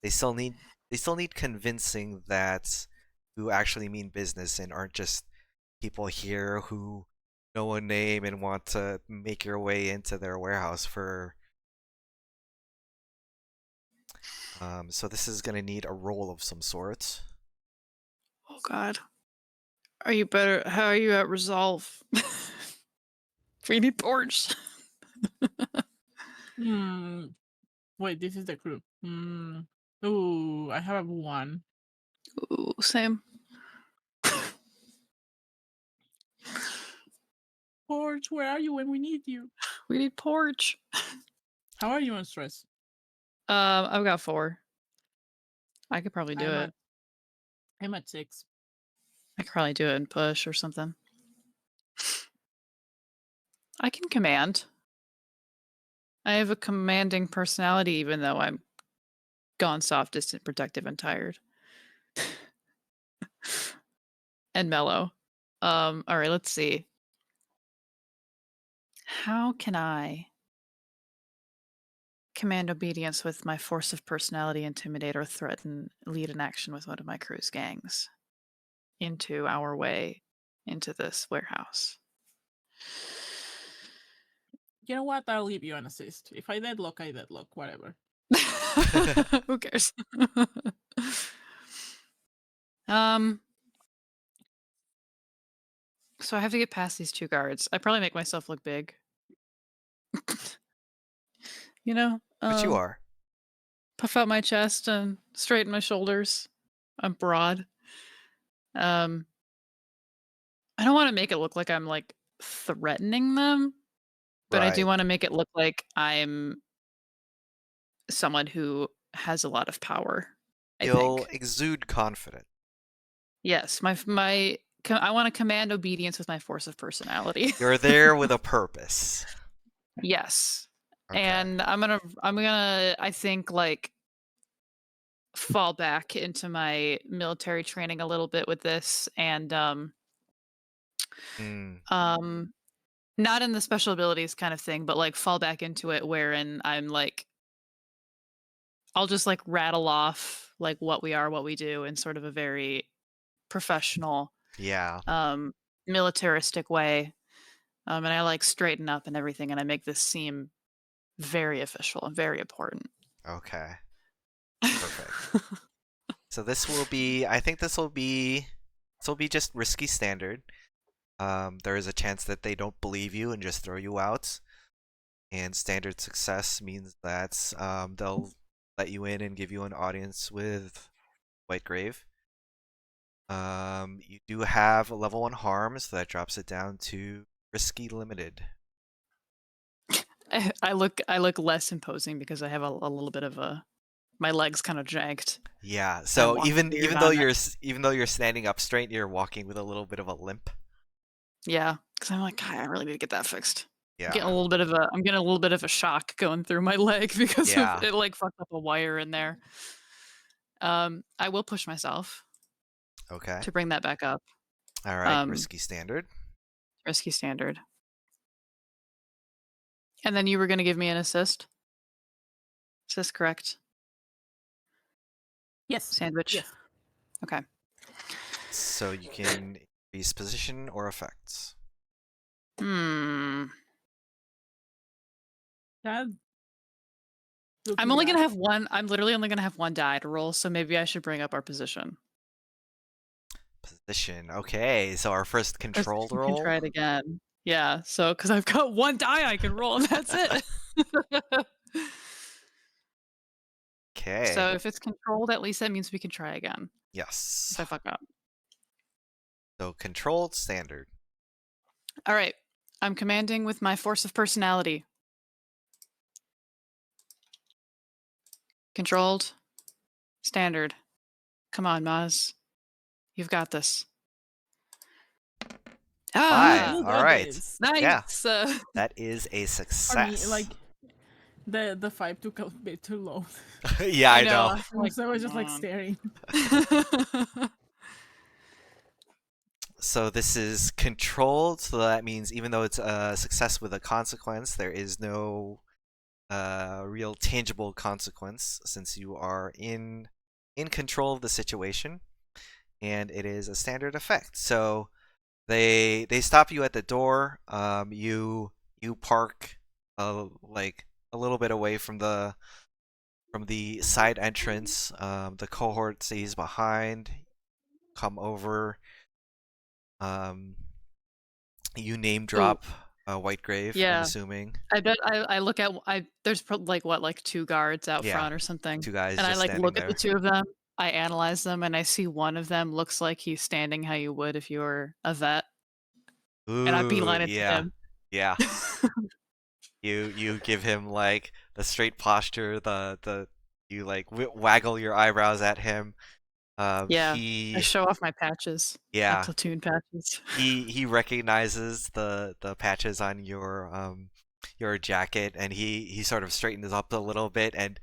they still need convincing that you actually mean business and aren't just people here who know a name and want to make your way into their warehouse for. So this is gonna need a roll of some sort. Oh God. Are you better? How are you at resolve? We need torch. Wait, this is the crew. Ooh, I have a 1. Ooh, same. Porch, where are you when we need you? We need porch. How are you on stress? I've got 4. I could probably do it. I'm at 6. I could probably do it and push or something. I can command. I have a commanding personality, even though I'm gone soft, distant, protective, and tired. And mellow. All right, let's see. How can I command obedience with my force of personality, intimidate or threaten, lead an action with one of my crew's gangs into our way into this warehouse. You know what? I'll leave you an assist. If I deadlock, I deadlock. Whatever. Who cares? Um. So I have to get past these two guards. I probably make myself look big. You know, But you are. puff out my chest and straighten my shoulders. I'm broad. I don't want to make it look like I'm like threatening them, but I do Right. want to make it look like I'm someone who has a lot of power. I You'll think. exude confidence. Yes, I want to command obedience with my force of personality. You're there with a purpose. Yes. Okay. And I'm gonna I think like fall back into my military training a little bit with this and not in the special abilities kind of thing, but like fall back into it wherein I'm like I'll just like rattle off like what we are, what we do in sort of a very professional, Yeah. militaristic way. And I like straighten up and everything and I make this seem very official and very important. Okay. Perfect. So this will be, I think this will be just risky standard. There is a chance that they don't believe you and just throw you out. And standard success means that they'll let you in and give you an audience with Whitegrave. You do have a level 1 harm, so that drops it down to risky limited. I look less imposing because I have a little bit of my legs kind of jagged. Yeah. So even though on you're standing up straight, you're walking with a little bit of a limp. Yeah, because I'm like, God, I really need to get that fixed. Yeah. I'm getting a little bit of a shock going through my leg because of it like fucked up a wire in there. I will push myself. Okay. To bring that back up. All right. Risky standard. Risky standard. And then you were going to give me an assist. Is this correct? Yes. Sandwich. Yes. Okay. So you can increase position or effects. That I'm only gonna have one. I'm literally only gonna have one die to roll, so maybe I should bring up our position. Position. Okay, so our first controlled roll. We can try it again. Yeah. So because I've got one die I can roll, and that's it. Okay. So if it's controlled, at least that means we can try again. Yes. If I fuck up. So controlled standard. All right. I'm commanding with my force of personality. Controlled. Standard. Come on, Maz. You've got this. 5. All right. Nice. Yeah. That is a success. For me, like the 5 took a bit too long. Yeah, I know. So I was just like staring. So this is controlled, so that means even though it's a success with a consequence, there is no real tangible consequence since you are in control of the situation, and it is a standard effect. So they stop you at the door. You park like a little bit away from the side entrance. The cohort stays behind. Come over. You name drop Whitegrave. Yeah. I'm assuming. I bet I look at there's like 2 guards out front or something. 2 guys. And I like look there. at the 2 of them. I analyze them and I see one of them looks like he's standing how you would if you were a vet. Ooh, and I beeline it to him. Yeah. You give him like the straight posture, you like waggle your eyebrows at him. Yeah, I show off my patches. Yeah, my platoon patches. He recognizes the patches on your jacket, and he sort of straightens up a little bit, and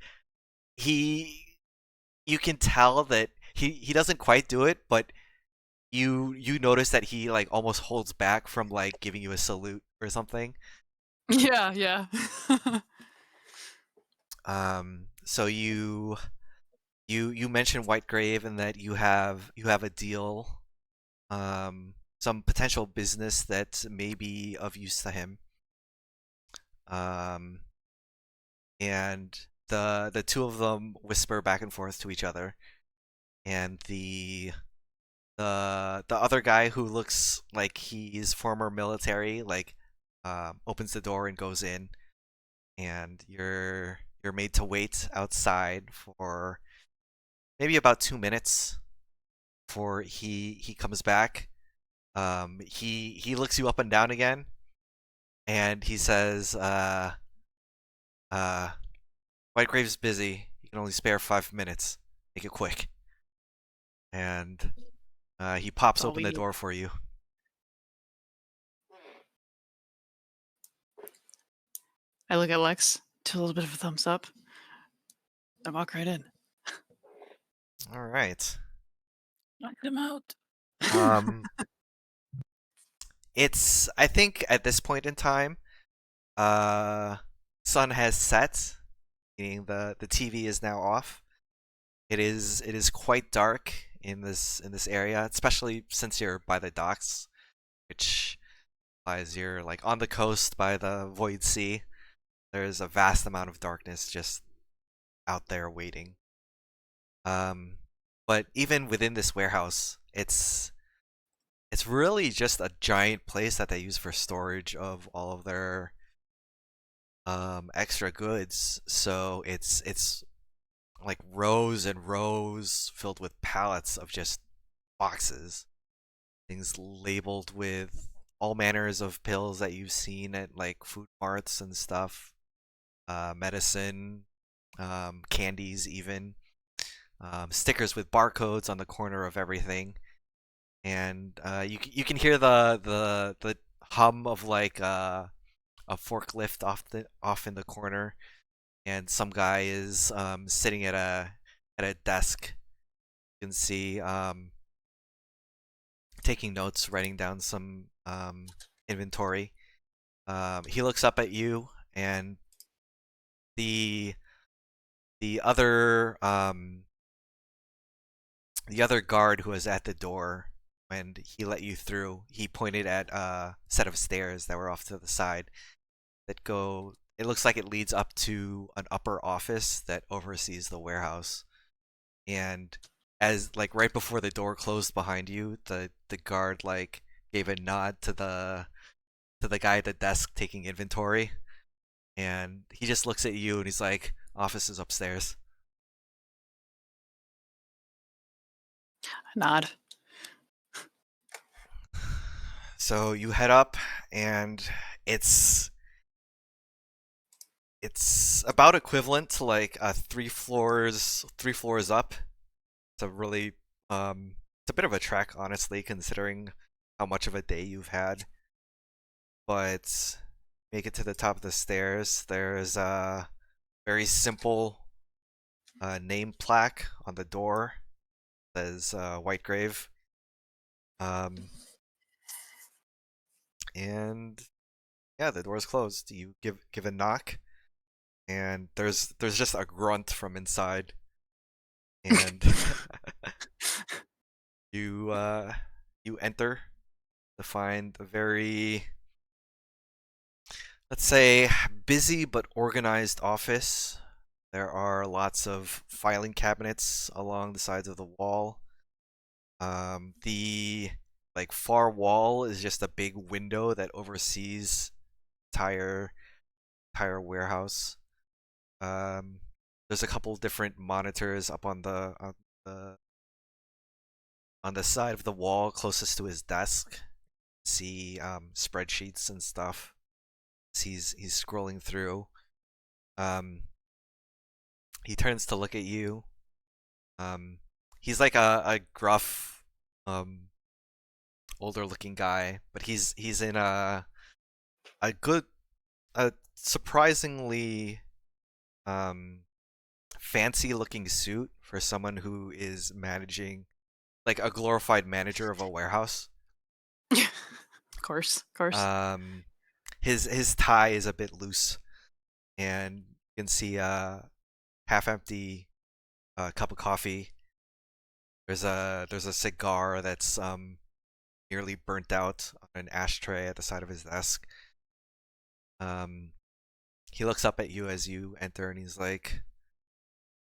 you can tell that he doesn't quite do it, but you notice that he like almost holds back from like giving you a salute or something. Yeah. So you mentioned Whitegrave and that you have a deal, some potential business that may be of use to him. Um, and the two of them whisper back and forth to each other, and the other guy who looks like he's former military, like, opens the door and goes in, and you're made to wait outside for maybe about 2 minutes before he comes back. He looks you up and down again, and he says, uh, Whitegrave's busy. He can only spare 5 minutes. Make it quick. And he pops That's all open we the need. door for you. I look at Lex, do a little bit of a thumbs up. I walk right in. All right. Knock him out. Um, I think at this point in time, uh, sun has set, meaning the TV is now off. It is quite dark in this area, especially since you're by the docks, which implies you're like on the coast by the Void Sea. There's a vast amount of darkness just out there waiting. But even within this warehouse, it's really just a giant place that they use for storage of all of their extra goods. So it's like rows and rows filled with pallets of just boxes, things labeled with all manners of pills that you've seen at like food marts and stuff, medicine, candies, even stickers with barcodes on the corner of everything, and you can hear the hum of like a forklift off in the corner, and some guy is sitting at a desk. You can see taking notes, writing down some inventory. He looks up at you, and the the other um, the other guard who was at the door when he let you through, he pointed at a set of stairs that were off to the side that go. It looks like it leads up to an upper office that oversees the warehouse. And as like right before the door closed behind you, the guard like gave a nod to the guy at the desk taking inventory, and he just looks at you and he's like, "Office is upstairs." Nod. So you head up, and it's about equivalent to like three floors up. It's a really it's a bit of a trek, honestly, considering how much of a day you've had. But make it to the top of the stairs. There's a very simple name plaque on the door. It says Whitegrave. And yeah, the door's closed. You give a knock, and there's just a grunt from inside, and you enter to find a very, let's say, busy but organized office. There are lots of filing cabinets along the sides of the wall. The like far wall is just a big window that oversees entire warehouse. There's a couple different monitors up the on the side of the wall closest to his desk. See spreadsheets and stuff. He's scrolling through. Um, he turns to look at you. He's like a gruff, older looking guy, but he's in a good, a surprisingly fancy looking suit for someone who is managing, like a glorified manager of a warehouse. Of course, of course. His tie is a bit loose, and You can see a half-empty cup of coffee. There's a cigar that's nearly burnt out on an ashtray at the side of his desk. He looks up at you as you enter, and he's like,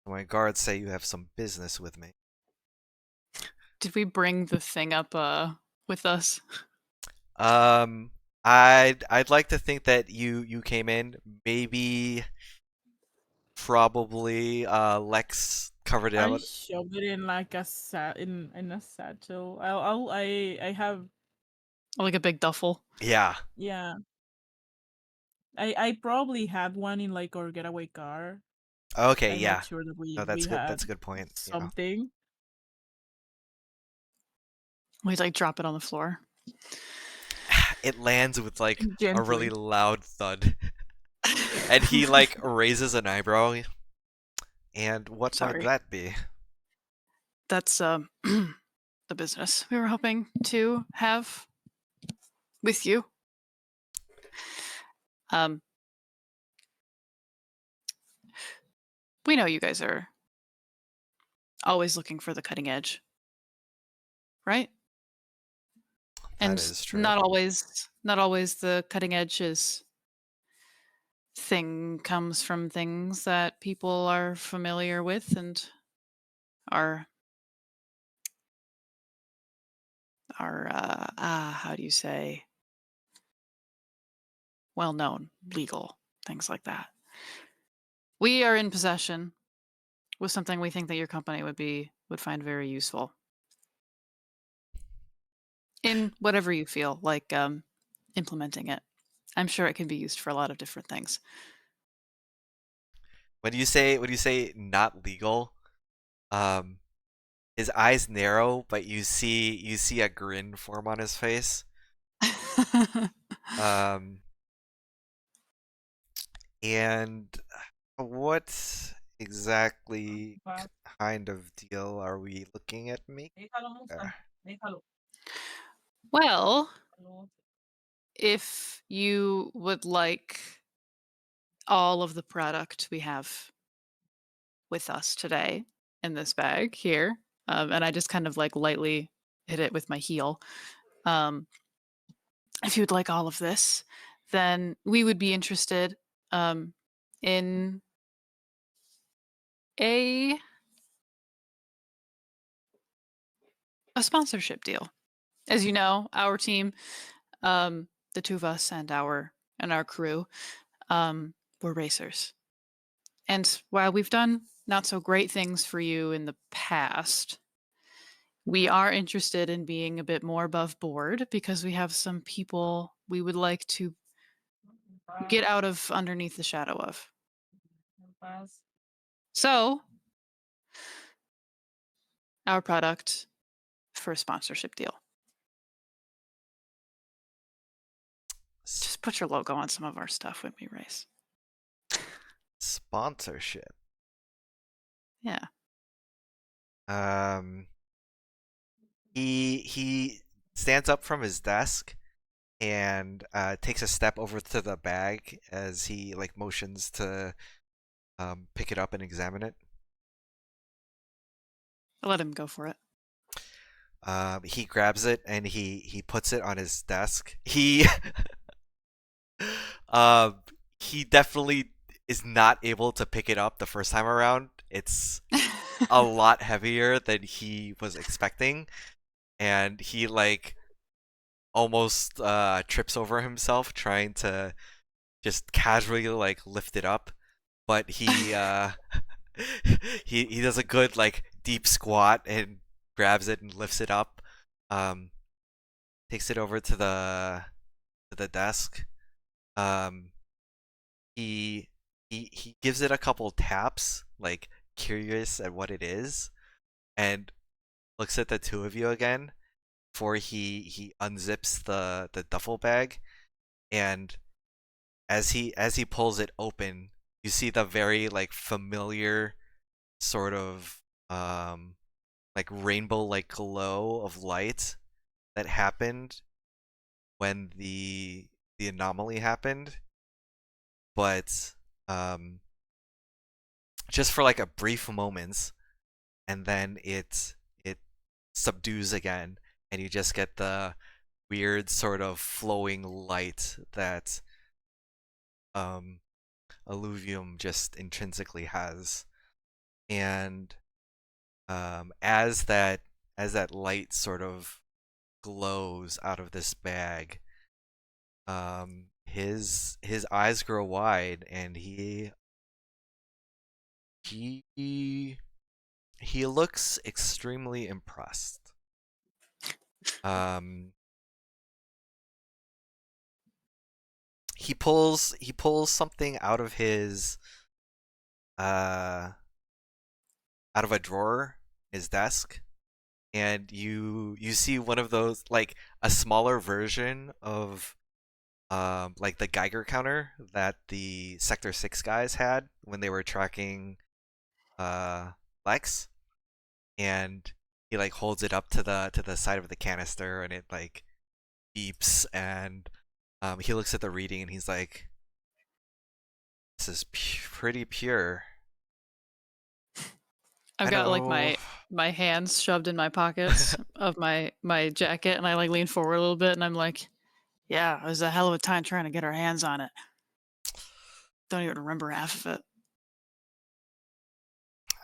"My guards say you have some business with me." Did we bring the thing up with us? I'd like to think that you came in. Maybe, probably, Lex covered it I out. shoved it in like in a satchel. I have Like a big duffel. Yeah. yeah. I probably had one in like our getaway car. Okay. I Yeah. made sure that No, we that's good. had That's a good point. Yeah. something. We like drop it on the floor. It lands with like a really Gently. loud thud, and he like raises an eyebrow. And what might Sorry. that be? That's the business we were hoping to have with you. We know you guys are always looking for the cutting edge, right? That And is true. not always the cutting edge comes from things that people are familiar with and are how do you say, well known, legal, things like that. We are in possession with something we think that your company would find very useful in whatever you feel like implementing it. I'm sure it can be used for a lot of different things. When you say not legal, um, his eyes narrow, but you see a grin form on his face. Um, and what exactly kind of deal are we looking at making? Well, if you would like all of the product we have with us today in this bag here, and I just kind of like lightly hit it with my heel. If you'd like all of this, then we would be interested in a sponsorship deal. As you know, our team, the two of us and our crew, we're racers. And while we've done not so great things for you in the past, we are interested in being a bit more above board because we have some people we would like to get out of underneath the shadow of. So, our product for a sponsorship deal. Just put your logo on some of our stuff when we race. Sponsorship. Yeah. He stands up from his desk and takes a step over to the bag as he like motions to pick it up and examine it. I'll let him go for it. He grabs it and he puts it on his desk. He he definitely is not able to pick it up the first time around. It's a lot heavier than he was expecting, and he like almost trips over himself trying to just casually like lift it up, but he he does a good like deep squat and grabs it and lifts it up. Takes it over to the desk. Um, he gives it a couple taps, like curious at what it is, and looks at the two of you again before he unzips the duffel bag, and as he pulls it open, you see the very like familiar sort of like rainbow like glow of light that happened when the anomaly happened, but just for like a brief moment, and then it subdues again, and you just get the weird sort of flowing light that Alluvium just intrinsically has. And as that light sort of glows out of this bag, his eyes grow wide, and he looks extremely impressed. He pulls something out of his out of a drawer, his desk, and you see one of those, like a smaller version of like the Geiger counter that the Sector 6 guys had when they were tracking Lex, and he like holds it up to the side of the canister, and it like beeps, and he looks at the reading, and he's like, "This is pretty pure." I've I got like don't know. my hands shoved in my pockets of my jacket, and I like lean forward a little bit, and I'm like, yeah, it was a hell of a time trying to get our hands on it. Don't even remember half of it.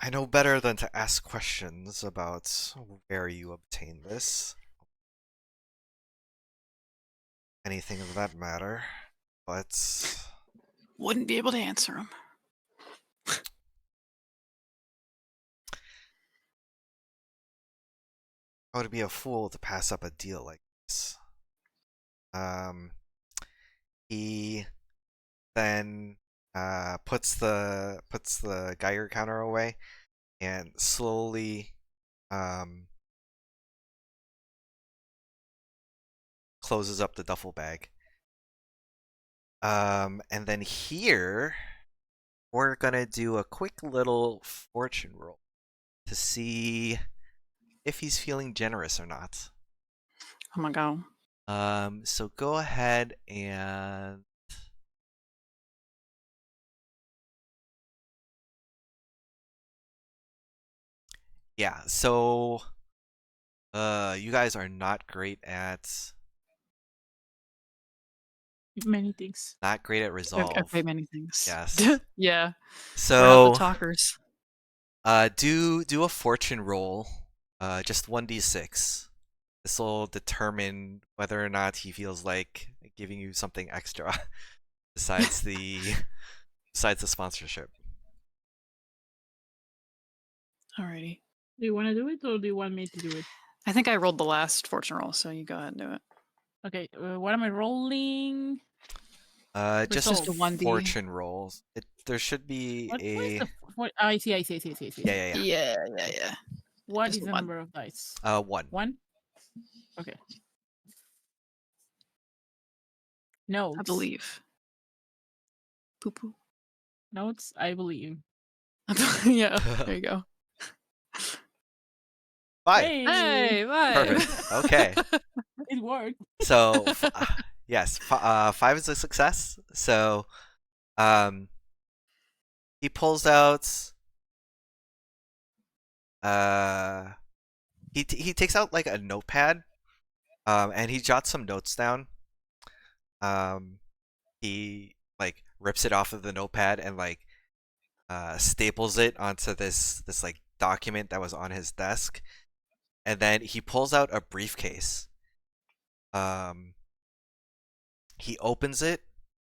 I know better than to ask questions about where you obtained this. Anything of that matter, but Wouldn't be able to answer them. I would be a fool to pass up a deal like this. He then puts the Geiger counter away and slowly closes up the duffel bag. And then here we're gonna do a quick little fortune roll to see if he's feeling generous or not. Oh my god. So go ahead and yeah, so you guys are not great at Many things. resolve. Okay, many things. Yes. Yeah. So We're not the talkers. do a fortune roll, just 1d6. This will determine whether or not he feels like giving you something extra besides the sponsorship. Alrighty. Do you want to do it, or do you want me to do it? I think I rolled the last fortune roll, so you go ahead and do it. Okay, what am I rolling? Just Resolve. a 1D. fortune rolls. There should be What a is the I see. yeah. Yeah. What Just is the one. number of dice? 1. 1? Okay. Notes. I believe. Poo poo. Notes, I believe. Yeah, there you go. 5. Hey, bye. Perfect. Okay. It worked. So yes, 5 is a success. So he pulls out he takes out like a notepad, and he jots some notes down. He like rips it off of the notepad and like staples it onto this like document that was on his desk, and then he pulls out a briefcase. He opens it,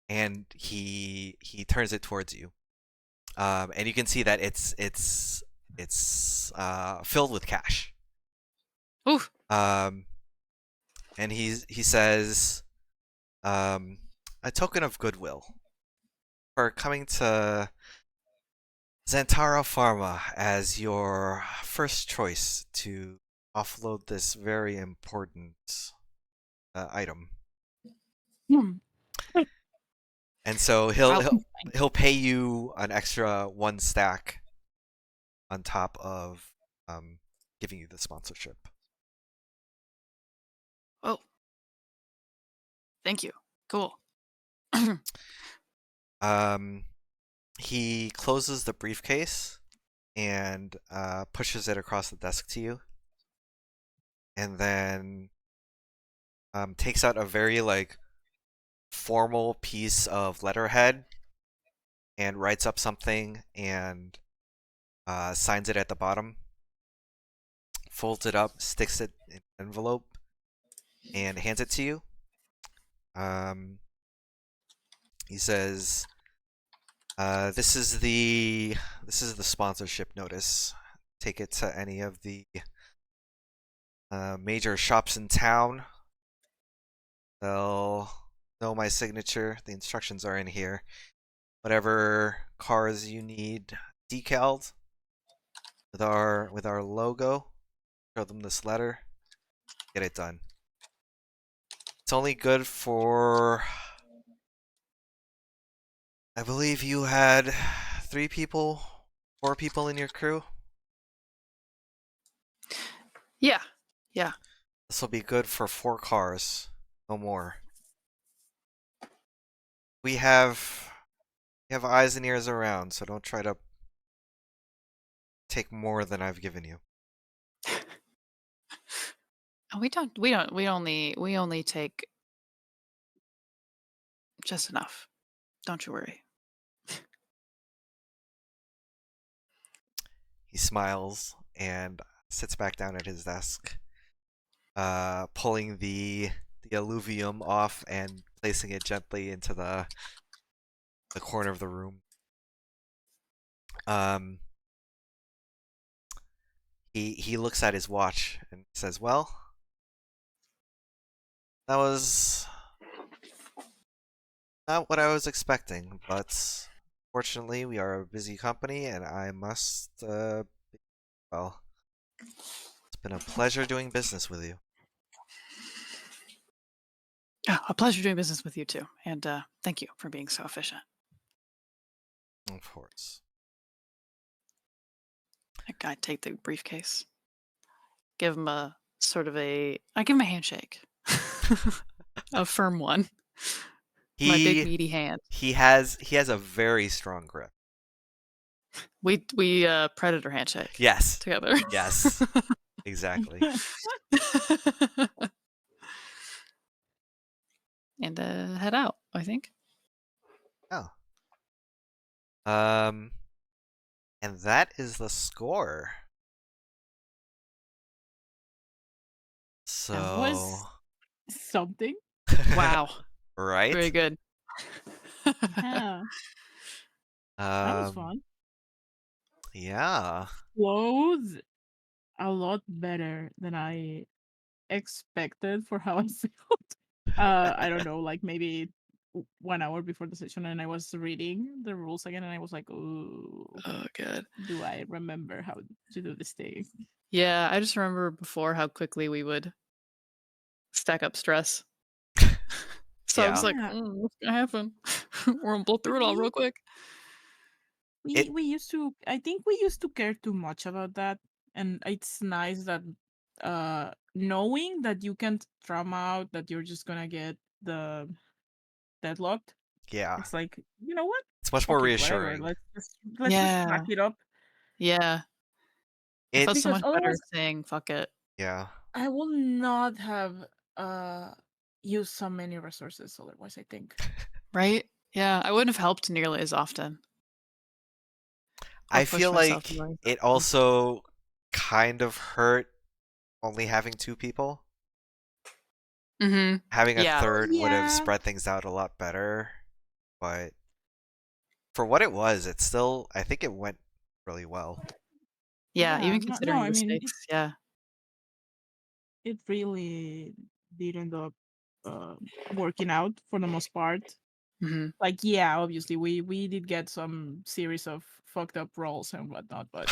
and he turns it towards you, and you can see that it's filled with cash. Oof. And he says, a token of goodwill for coming to Xantara Pharma as your first choice to offload this very important item. And so he'll pay you an extra 1 stack on top of giving you the sponsorship. Oh. Thank you. Cool. He closes the briefcase and pushes it across the desk to you, and then takes out a very formal piece of letterhead and writes up something and signs it at the bottom, folds it up, sticks it in an envelope, and hands it to you. He says, "This is the sponsorship notice. Take it to any of the major shops in town. They'll know my signature. The instructions are in here. Whatever cars you need decaled with our logo, show them this letter. Get it done. It's only good for, I believe you had 4 people in your crew. Yeah. This will be good for 4 cars, no more. We have eyes and ears around, so don't try to take more than I've given you." We only take just enough. Don't you worry. He smiles and sits back down at his desk, pulling the alluvium off and placing it gently into the corner of the room. He looks at his watch and says, "Well, that was not what I was expecting, but fortunately we are a busy company and I must well, it's been a pleasure doing business with you." Oh, a pleasure doing business with you too, and thank you for being so efficient. Of course. I take the briefcase, give him I give him a handshake, a firm one. My big He meaty hand. he has a very strong grip. We predator handshake Yes. together. Yes. Exactly. And head out, I think. Oh. And that is the score. That was So, something. Wow. right? Very good. Yeah, that was Um, fun. yeah. Flowed a lot better than I expected for how I felt. I don't know, like maybe 1 hour before the session, and I was reading the rules again, and I was like, "Ooh, Oh, good. do I remember how to do this thing?" Yeah, I just remember before how quickly we would stack up stress. So I was Yeah. like, Yeah, what's gonna happen? We're gonna blow through it all real we quick. It we used to. I think we used to care too much about that, and it's nice that knowing that you can't trauma out, that you're just gonna get the deadlocked. yeah. It's like, you know what? It's much more Fuck it, whatever. reassuring. Let's just Yeah. back it up, Yeah. It It felt so because much better otherwise saying fuck it. yeah. I will not have uh used so many resources otherwise, I think. Right? Yeah. I wouldn't have helped nearly as often or I pushed feel myself like nearly as it often. also kind of hurt only having 2 people. Mm-hmm. Having a Yeah. third would have Yeah. spread things out a lot better, but for what it was, it still, I think it went really well. Yeah. Yeah, Even no, considering I the mean, stakes. Yeah. it really did end up uh, working out for the most part. Mm-hmm. Like, yeah, obviously we did get some series of fucked up rolls and whatnot, but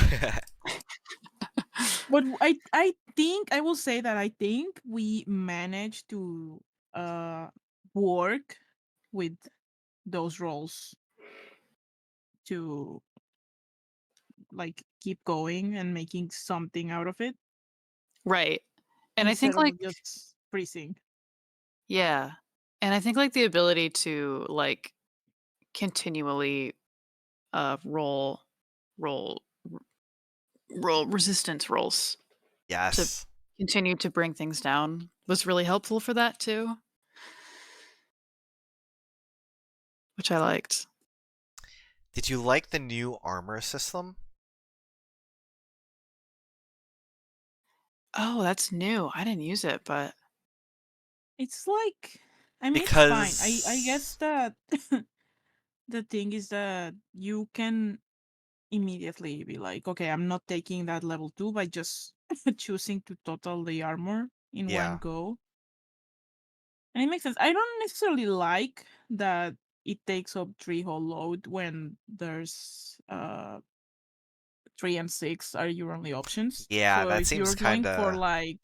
I think I will say that I think we managed to uh work with those roles to like keep going and making something out of it Right. And I instead think of like just freezing. yeah. And I think like the ability to like continually roll roll roll resistance rolls to Yes. continue to bring things down was really helpful for that too, which I liked. Did you like the new armor system? Oh, that's new. I didn't use it, but It's like, I mean, it's fine. I guess Because that the thing is that you can immediately be like, okay, I'm not taking that level 2 by just choosing to total the armor in one yeah, go. And it makes sense. I don't necessarily like that it takes up 3 whole load when there's 3 and 6 are your only options. yeah, So that if seems you're going kind for of like,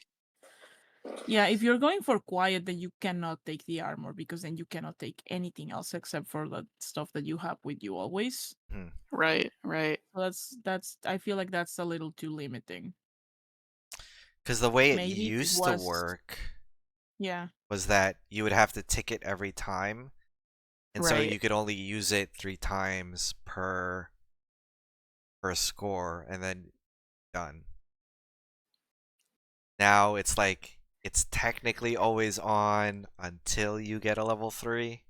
yeah, if you're going for quiet, then you cannot take the armor because then you cannot take anything else except for the stuff that you have with you always. right, right. So that's I feel like that's a little too limiting. because the way it Maybe if it used to was, work yeah, was that you would have to tick it every time, and so Right. you could only use it 3 times per score, and then done. Now it's like it's technically always on until you get a level 3,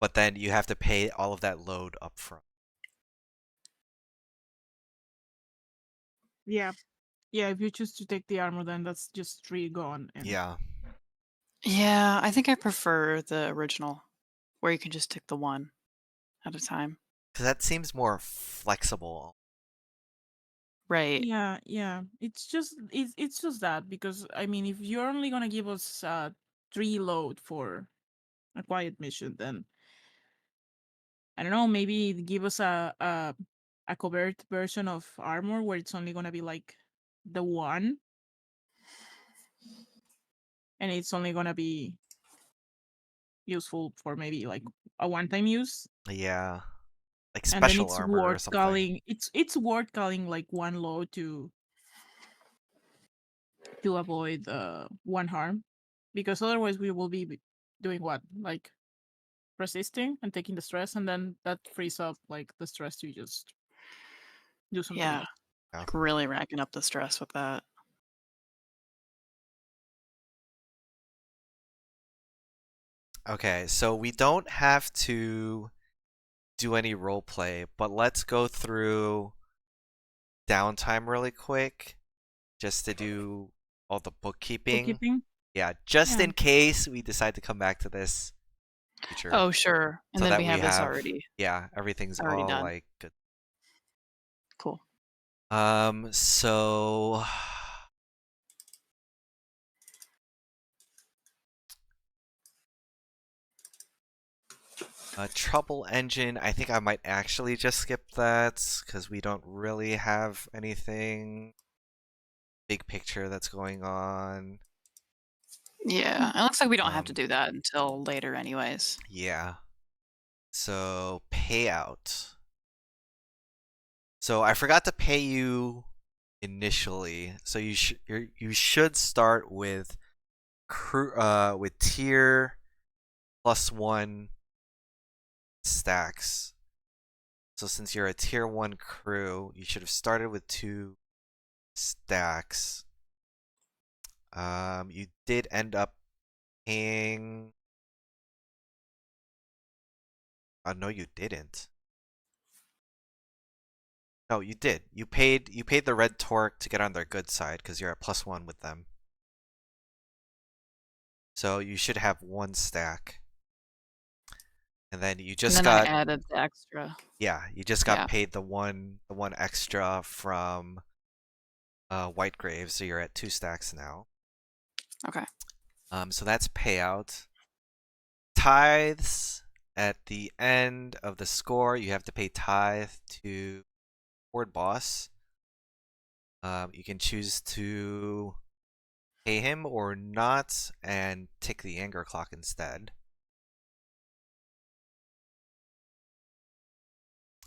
but then you have to pay all of that load up front. yeah, yeah. If you choose to take the armor, then that's just 3 gone. And Yeah, Yeah, I think I prefer the original where you can just tick the one at a time. because that seems more flexible. Right. yeah, yeah, it's just that because I mean, if you're only gonna give us 3 load for a quiet mission, then I don't know, maybe give us a covert version of armor where it's only gonna be like the one, and it's only gonna be useful for maybe like a one-time use, Yeah, like and then special armor or something. it's worth calling like one load to avoid one harm, because otherwise we will be doing what, like resisting and taking the stress, and then that frees up like the stress to just do something Yeah. else. Yeah. Like really racking up the stress with that. Okay, so we don't have to do any role play, but let's go through downtime really quick just to do all the bookkeeping. Bookkeeping, Yeah, just yeah. in case we decide to come back to this future, Oh, sure. And so then that we we have this have, already yeah, everything's already all done. like good. Cool. So trouble engine, I think I might actually just skip that because we don't really have anything big picture that's going on. Yeah. It looks like we don't have to Um, do that until later anyways. yeah. So payout. So I forgot to pay you initially. So you should start with with tier +1 stacks. So since you're a tier 1 crew, you should have started with 2 stacks. You did end up paying. No, you didn't. No, you did. You paid the red torque to get on their good side because you're at +1 with them. So you should have 1 stack. And then you And just then I got, added the extra. yeah, you just got Yeah. paid the one extra from White Grave, so you're at 2 stacks now. Okay. So that's payout. Tithes at the end of the score, you have to pay tithe to Board Boss. You can choose to pay him or not and tick the anger clock instead.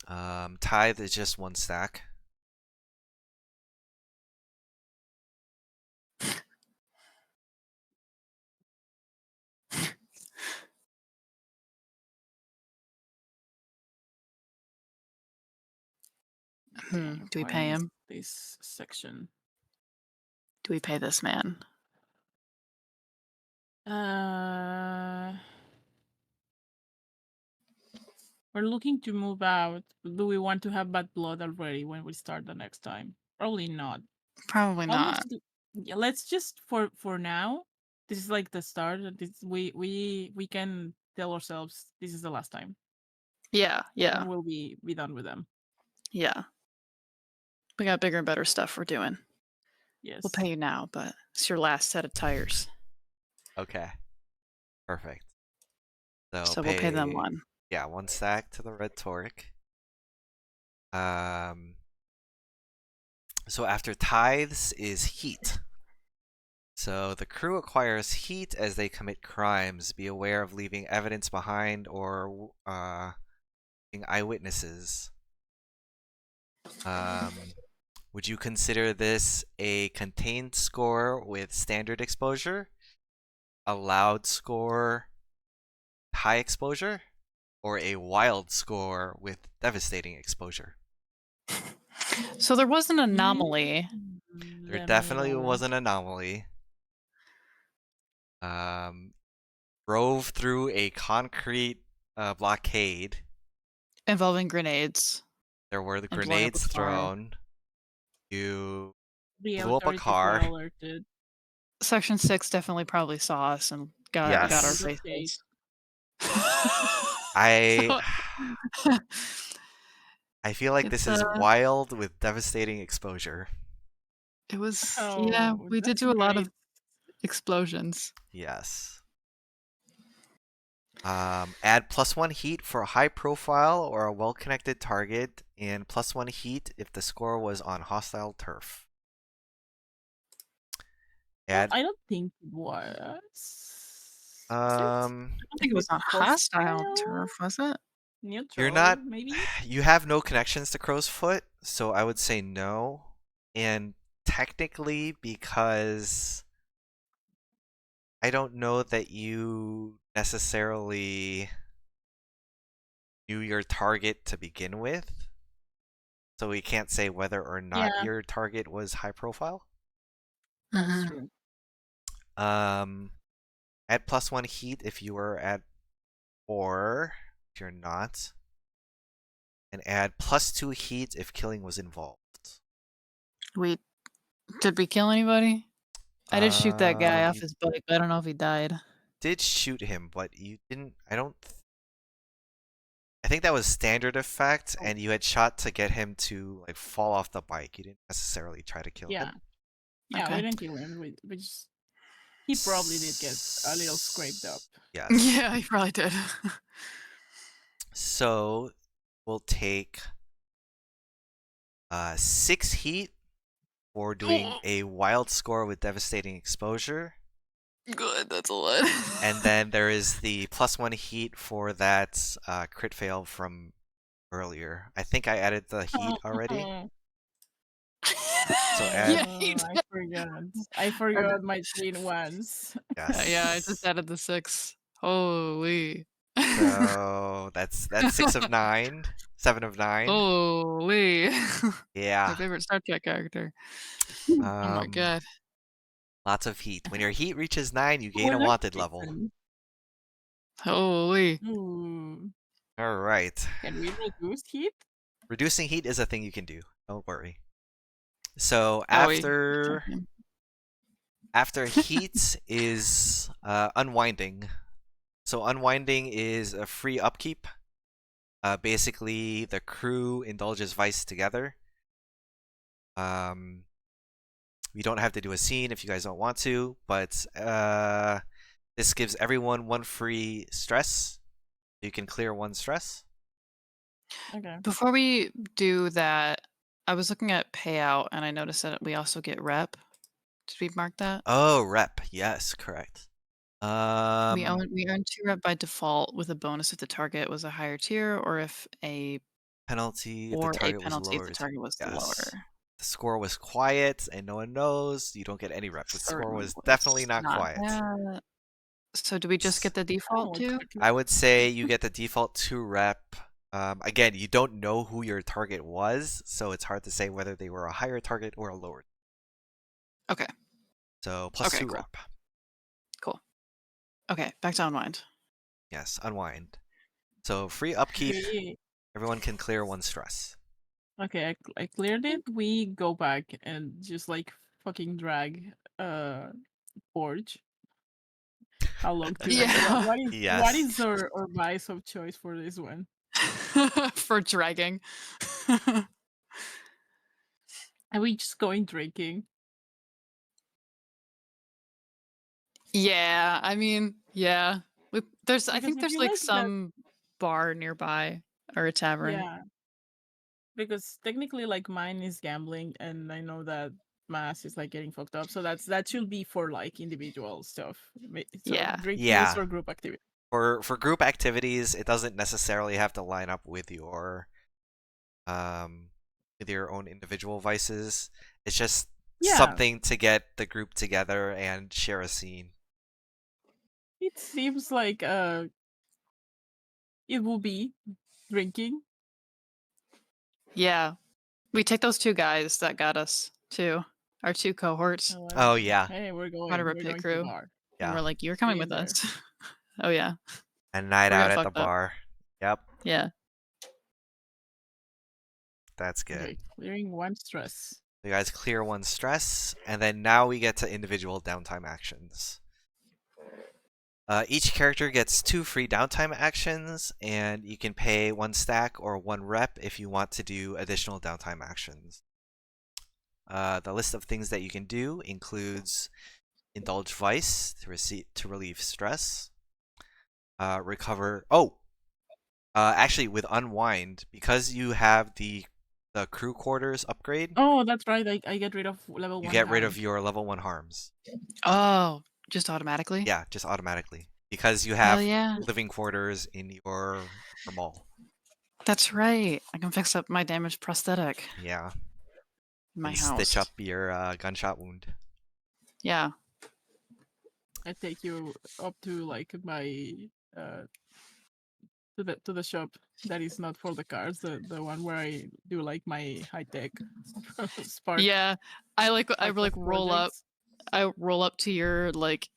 Tithe is just 1 stack. Do we pay him? This section. Do we pay this man? We're looking to move out. Do we want to have bad blood already when we start the next time? Probably not. Probably How much not. yeah, let's just for now. This is like the start. This we can tell ourselves this is the last time. Yeah, yeah, And we'll be done with them. yeah. We got bigger and better stuff we're doing. Yes. We'll pay you now, but it's your last set of tires. Okay. Perfect. So we'll pay them one. Yeah, 1 stack to the red Toric. So after tithes is heat. So the crew acquires heat as they commit crimes. Be aware of leaving evidence behind or being eyewitnesses. Would you consider this a contained score with standard exposure, a loud score, high exposure, or a wild score with devastating exposure? So there was an anomaly. There definitely was an anomaly. Drove through a concrete blockade. Involving grenades. There were the And blowing up a grenades car. thrown. You The blew up a authorities car. were alerted. Section 6 definitely probably saw us and got our Yes. faces. I feel like this is It's, wild with devastating exposure. It was, Oh, yeah, we did that's do a lot great. of explosions. Yes. Add +1 heat for a high profile or a well-connected target, and +1 heat if the score was on hostile turf. Add, I don't think it was. I don't think it was on hostile turf, was it? Neutral, you're not. maybe? You have no connections to Crow's Foot, so I would say no. And technically, because I don't know that you necessarily knew your target to begin with, so we can't say whether or not Yeah. your target was high profile. That's true. Add +1 heat if you were at 4, if you're not. And add +2 heat if killing was involved. Did we kill anybody? I did shoot that guy off You his bike, but I don't know if he died. did shoot him, but you didn't. I think that was standard effect, and you had shot to get him to like fall off the bike. You didn't necessarily try to kill him. Yeah, Okay. we didn't kill him. We just he probably did get a little scraped up. Yes. Yeah, he probably did. So we'll take 6 heat for doing a wild score with devastating exposure. Good, that's a lot. And then there is the +1 heat for that crit fail from earlier. I think I added the heat already. So add. Yeah, I forgot my twin ones. Yes. Yeah, I just added the 6. Holy. So that's 6 of 9, 7 of 9. Holy. Yeah. My favorite Star Trek character. Oh my god. Lots of heat. When your heat reaches 9, you gain a wanted level. Holy. All right. Can we reduce heat? Reducing heat is a thing you can do. Don't worry. So after heat is unwinding. So unwinding is a free upkeep. Basically, the crew indulges vice together. We don't have to do a scene if you guys don't want to, but this gives everyone 1 free stress. You can clear 1 stress. Okay. Before we do that, I was looking at payout and I noticed that we also get rep. Did we mark that? Oh, rep. Yes, correct. We earn 2 rep by default with a bonus if the target was a higher tier or if a penalty if or the a target penalty was if the target was lowered. Yes. lower. The score was quiet and no one knows. You don't get any rep. The score was Certainly definitely not not quiet. bad. So do we just get the default too? I would say you get the default 2 rep Again, you don't know who your target was, so it's hard to say whether they were a higher target or a lower. Okay. So plus Okay, 2 cool. rep. Cool. Okay, back to unwind. Yes, unwind. So free upkeep. Okay. Everyone can clear 1 stress. Okay, I cleared it. We go back and just like fucking drag Forge. How long to Yeah. what Yes. is our vice of choice for this one? For dragging. Are we just going drinking? Yeah, I mean, yeah. I Because think I there's feel like like that some bar nearby or a tavern. yeah. Because technically like mine is gambling and I know that mass is like getting fucked up. So that should be for like individual stuff. So Yeah. drinking is Yeah. for group activity. For group activities, it doesn't necessarily have to line up with your own individual vices. It's just Yeah. something to get the group together and share a scene. It seems like it will be drinking. Yeah. We take those 2 guys that got us too. Our 2 cohorts. Oh yeah, Hey, we're Part going. of our We're pit going to the crew. bar. And yeah. we're like, you're coming See you with there. us. Oh yeah. A night We're out getting at the fucked up. bar. Yep, Yeah. that's good. Okay, clearing 1 stress. You guys clear 1 stress, and then now we get to individual downtime actions. Each character gets 2 free downtime actions, and you can pay 1 stack or 1 rep if you want to do additional downtime actions. The list of things that you can do includes indulge vice to relieve stress, recover. Actually, with unwind, because you have the crew quarters upgrade, Oh, that's right. I get rid of level you 1 get rid of harm. your level 1 harms. Oh, just automatically? Yeah, just automatically because you Hell have yeah. living quarters in your mall. That's right. I can fix up my damaged prosthetic Yeah, in my and house. stitch up your gunshot wound. Yeah. I take you up to like my to the shop that is not for the cars, the one where I do like my high tech spark. Yeah. I like type of roll up. projects. I roll up to your like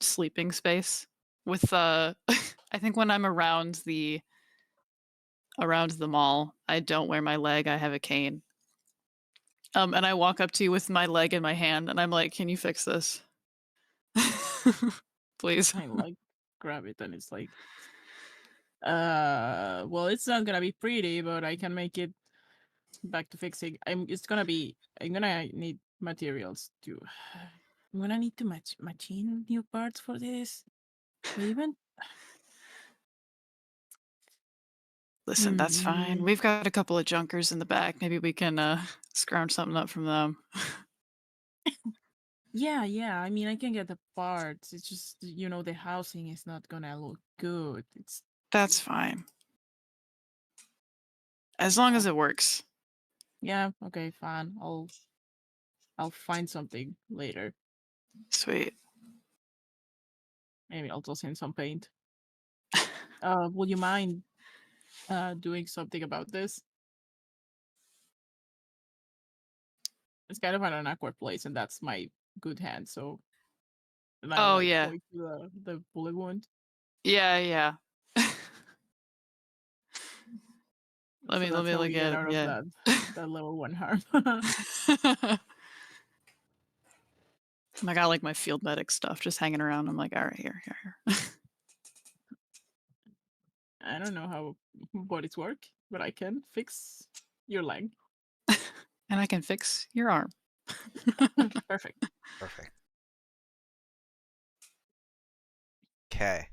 sleeping space with I think when I'm around the mall, I don't wear my leg, I have a cane. And I walk up to you with my leg in my hand and I'm like, "Can you fix this?" Please. I like grab it and it's like well it's not gonna be pretty, but I can make it back to fixing. I'm gonna need materials to I'm gonna need to machine new parts for this. But even Listen, that's fine. We've got a couple of junkers in the back. Maybe we can scrounge something up from them. yeah, I mean I can get the parts. It's just the housing is not gonna look good. It's That's fine. As long as it works. yeah, okay, fine. I'll find something later. Sweet. Maybe I'll toss in some paint. Would you mind doing something about this? It's kind of an awkward place, and that's my good hand. So, and I Oh like yeah. point to the bullet wound. Yeah. Let So me that's how look we get at it. out of Yeah. that level 1 harm. I got like my field medic stuff just hanging around. I'm like, all right, here. I don't know how bodies work, but I can fix your leg. And I can fix your arm. Perfect. Perfect. Okay.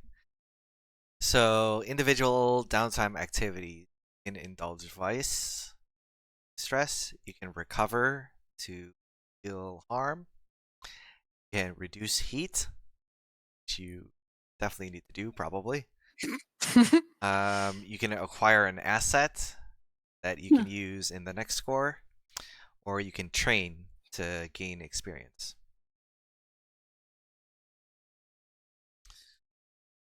So individual downtime activity in indulge vice stress. You can recover to heal harm. You can reduce heat, which you definitely need to do probably. You can acquire an asset that you can use in the next score, or you can train to gain experience.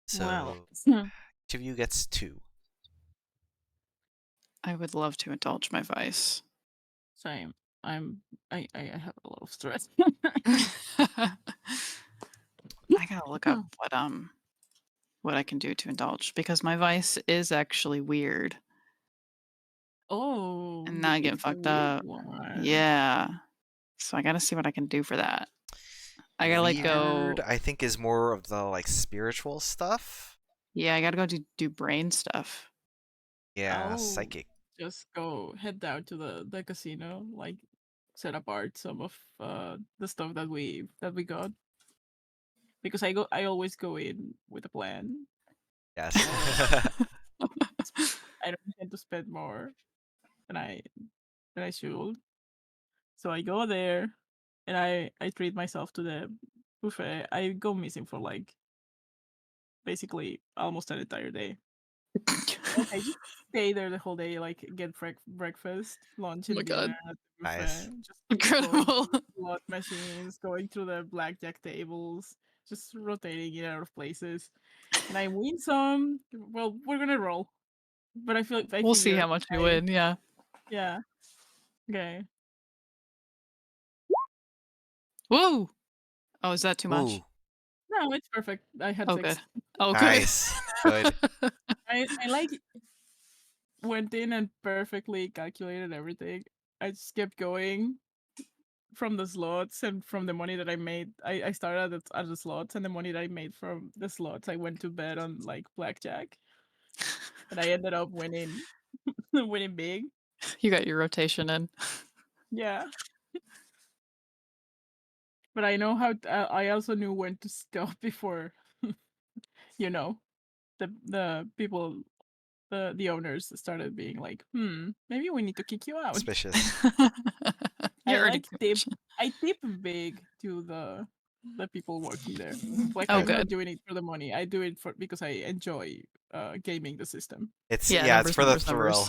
So Well, each of you gets 2. I would love to indulge my vice. Same. I have a lot of stress. I gotta look up what I can do to indulge because my vice is actually weird. Oh, And now I get it's a fucked weird up. one. Yeah. So I gotta see what I can do for that. I gotta like Weird, go. I think, is more of the like spiritual stuff. Yeah, I gotta go do brain stuff. Yeah, I'll psychic. just head down to the casino, like set apart some of the stuff that we got, because I always go in with a plan. Yes. I don't intend to spend more than I should. So I go there and I treat myself to the buffet. I go missing for like basically almost an entire day. Like I just stay there the whole day, like get breakfast, lunch, Oh my and dinner god. at the Nice. buffet. Just going Incredible. through slot machines, going through the blackjack tables, just rotating in and out of places. And I win some. Well, we're gonna roll, but I We'll see figure how much you win, yeah. yeah. Okay. Woo! Oh, is that too much? Ooh, No, it's perfect. I had Oh 6. good. Oh good. nice. Good. I like went in and perfectly calculated everything. I just kept going from the slots, and from the money that I made. I started at the slots, and the money that I made from the slots I went to bet on like blackjack, and I ended up winning winning big. You got your rotation in. Yeah. But I know how I also knew when to stop before you know the people, the owners started being like, maybe we need to kick you out. Suspicious. You're I already like tip. commission. I tip big to the people working there. Like Oh Good. I'm not good. doing it for the money. I do it for because I enjoy gaming the system. It's Yeah, yeah, it's numbers, for the numbers, thrill.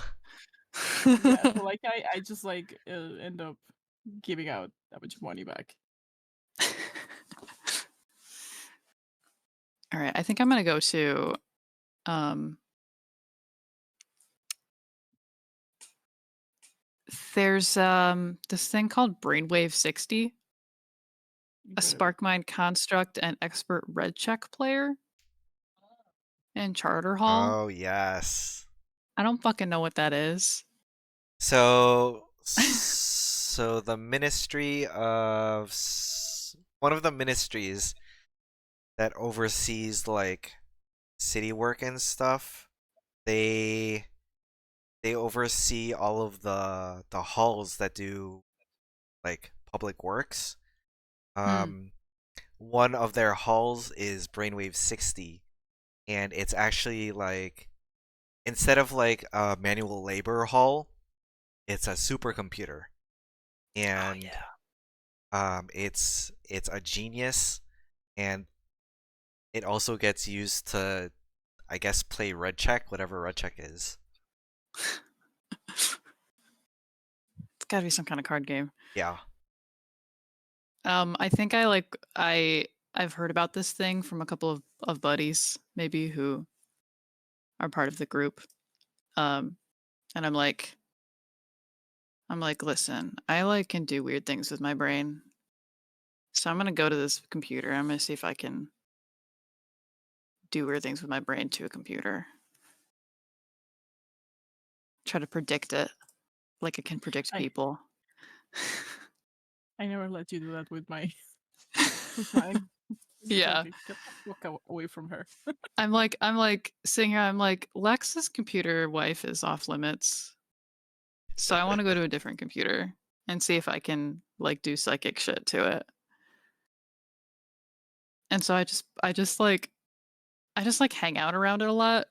numbers. Yeah, so like I just like end up giving out that much money back. All right, I think I'm gonna go to there's this thing called Brainwave 60, a Incredible. Sparkmind construct and expert red check player in Charter Hall. Oh, yes. I don't fucking know what that is. So the ministry of one of the ministries that oversees like city work and stuff, they oversee all of the halls that do like public works. Hmm. One of their halls is Brainwave 60, and it's actually like instead of like a manual labor hall, it's a supercomputer, Oh and yeah. it's a genius, and it also gets used to, I guess, play red check, whatever red check is. It's gotta be some kind of card game. Yeah. I think I've heard about this thing from a couple of buddies, maybe who are part of the group. And I'm like, listen, I like can do weird things with my brain. So I'm gonna go to this computer. I'm gonna see if I can do weird things with my brain to a computer. Try to predict it like it can predict I people. I never let you do that with my with mine. It's like Yeah. get the fuck away from her. I'm like sitting here, I'm like, Lex's computer wife is off limits. So I want to go to a different computer and see if I can like do psychic shit to it. And so I just like hang out around it a lot,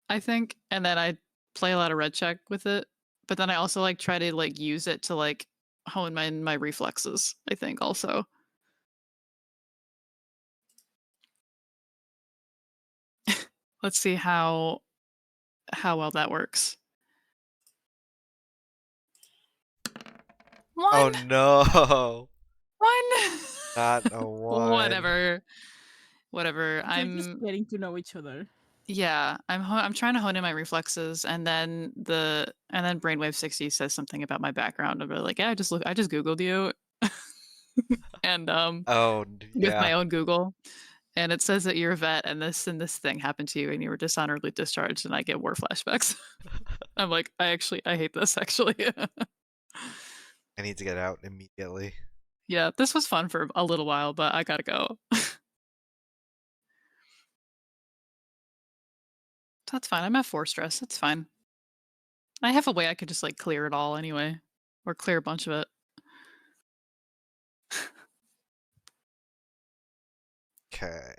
I think, and then I play a lot of red check with it. But then I also like try to like use it to like hone my reflexes, I think also. Let's see how well that works. Oh One. no, One. not a one. Whatever. Whatever. They're just I'm getting to know each other. Yeah, I'm trying to hone in my reflexes, and then Brainwave 60 says something about my background. I'm like, yeah, I just Googled you, and Oh, with yeah. my own Google, and it says that you're a vet, and this thing happened to you, and you were dishonorably discharged, and I get war flashbacks. I'm like, I hate this actually. I need to get out immediately. Yeah, this was fun for a little while, but I gotta go. That's fine. I'm at 4 stress. That's fine. I have a way I could just like clear it all anyway, or clear a bunch of it. Okay.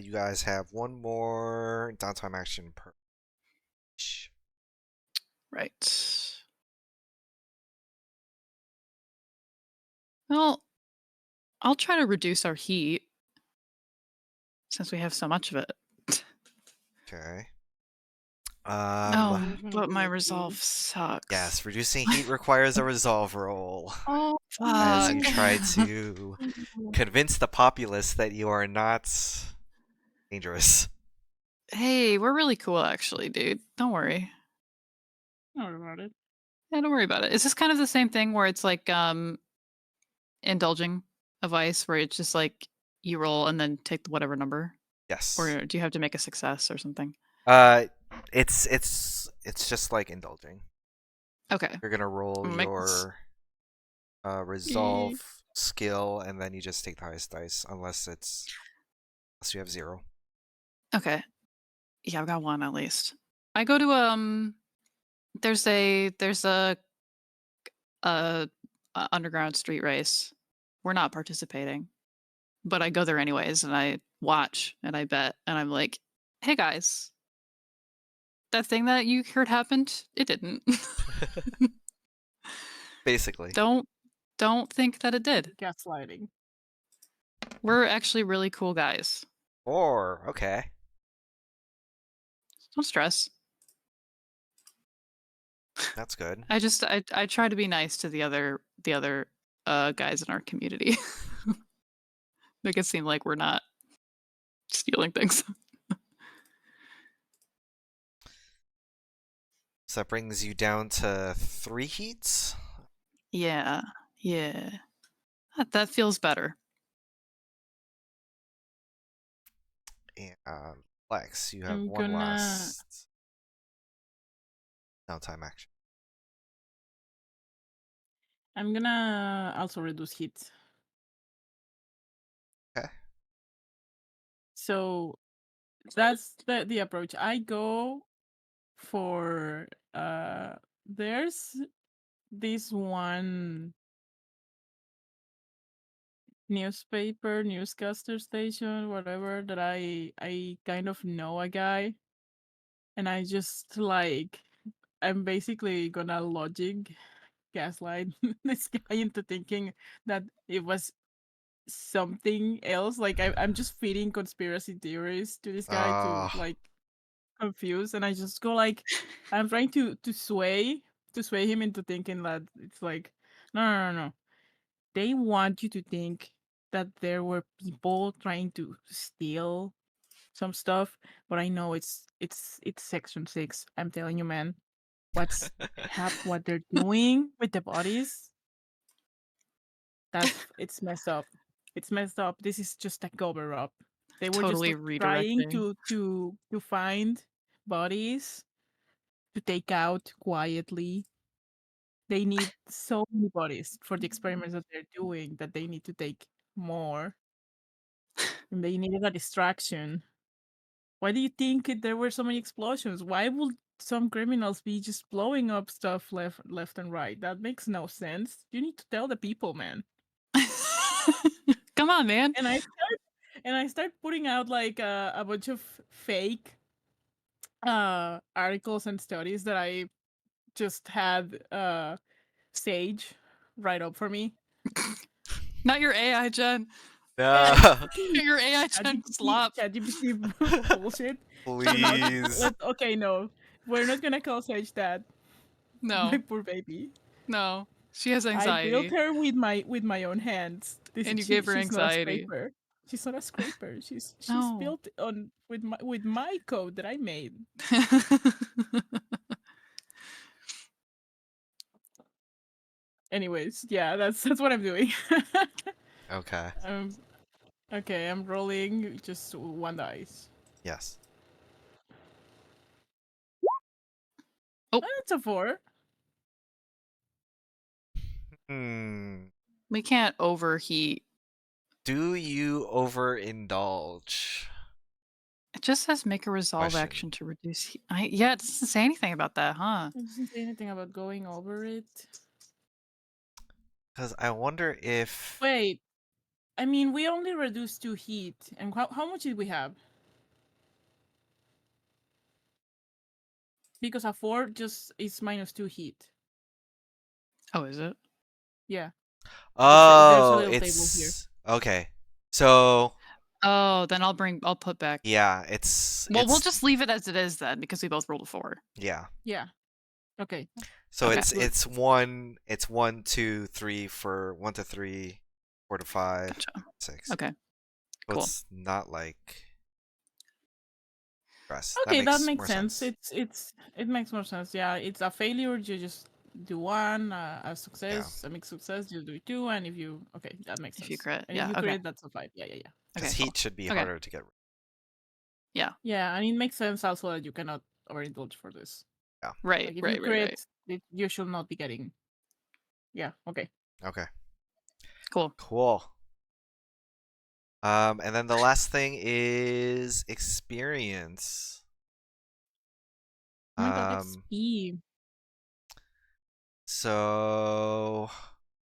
You guys have one more downtime action per each. Right. Well, I'll try to reduce our heat since we have so much of it. Okay. No, but my resolve sucks. Yes, reducing heat requires a resolve roll. Oh, As fuck. you try to convince the populace that you are not dangerous. Hey, we're really cool actually, dude. Don't worry. Don't worry about it. Yeah, don't worry about it. Is this kind of the same thing where it's like indulging a vice where it's just like you roll and then take whatever number? Yes. Or do you have to make a success or something? It's just like indulging. Okay. You're gonna roll Make this- your resolve skill, and then you just take the highest dice, unless you have 0. Okay. Yeah, I've got 1 at least. I go to there's a underground street race. We're not participating, but I go there anyways, and I watch and I bet, and I'm like, "Hey guys, that thing that you heard happened, it didn't." Basically. Don't think that it did. Gaslighting. We're actually really cool guys. 4. Okay. Don't stress. That's good. I try to be nice to the other guys in our community. Make it seem like we're not stealing things. So that brings you down to 3 heats. Yeah. That feels better. And Lex, you have I'm one gonna- last downtime action. I'm gonna also reduce heat. Okay. So that's the approach. I go for there's this one newscaster station, whatever, that I kind of know a guy, and I just like I'm basically gonna logic gaslight this guy into thinking that it was something else. Like I'm just feeding conspiracy theories to this guy to like confuse, and I just go like I'm trying to sway him into thinking that it's like no. They want you to think that there were people trying to steal some stuff, but I know it's Section 6. I'm telling you, man. What they're doing with the bodies, it's messed up. It's messed up. This is just a cover up. They were just Totally like, trying redirecting. to find bodies to take out quietly. They need so many bodies for the experiments that they're doing that they need to take more, and they needed a distraction. Why do you think there were so many explosions? Why would some criminals be just blowing up stuff left and right? That makes no sense. You need to tell the people, man. Come on, man. And I start putting out like a bunch of fake articles and studies that I just had Sage write up for me. Not your AI gen. No. Your AI gen slop. ChatGPT bullshit. Please. Okay, no. We're not gonna call Sage that. No. My poor baby. No. She has I built anxiety. her with my own hands. And you gave her She's not a anxiety. scraper. She's not a scraper. She's No. built on with my code that I made. Anyways, yeah, that's what I'm doing. Okay. Okay, I'm rolling just one dice. Yes. Oh. That's a 4. Hmm. We can't overheat. Do you overindulge? It just says make a resolve Question. action to reduce heat. Yeah, it doesn't say anything about that, huh? It doesn't say anything about going over it. Because I wonder if... Wait, I mean, we only reduced 2 heat, and how much did we have? Because a 4 just is -2 heat. Oh, is it? Yeah. There's a Oh, little table here. it's... Okay. So, Oh, then I'll put back. yeah, it's... Well, we'll it's... just leave it as it is then, because we both rolled a 4. Yeah. Yeah. Okay. So Okay. it's 1, 2, 3 for 1 to 3, 4 to 5, Gotcha. 6. Okay. So Cool. it's not like... Stress. Okay, that makes more sense. It makes more sense. Yeah, it's a failure. You just do 1. A success, a mixed success. You do 2, and if you that makes sense. If you crit, and yeah, if you okay. crit, that's a 5. Yeah. Because Okay, heat cool. should be Okay. harder to get rid of. Yeah, and it makes sense also that you cannot overindulge for this. Yeah. Right, Like if right, you right. crit, you should not be getting. Yeah. Okay. Okay. Cool. Cool. And then the last thing is experience. Oh my god, XP. So,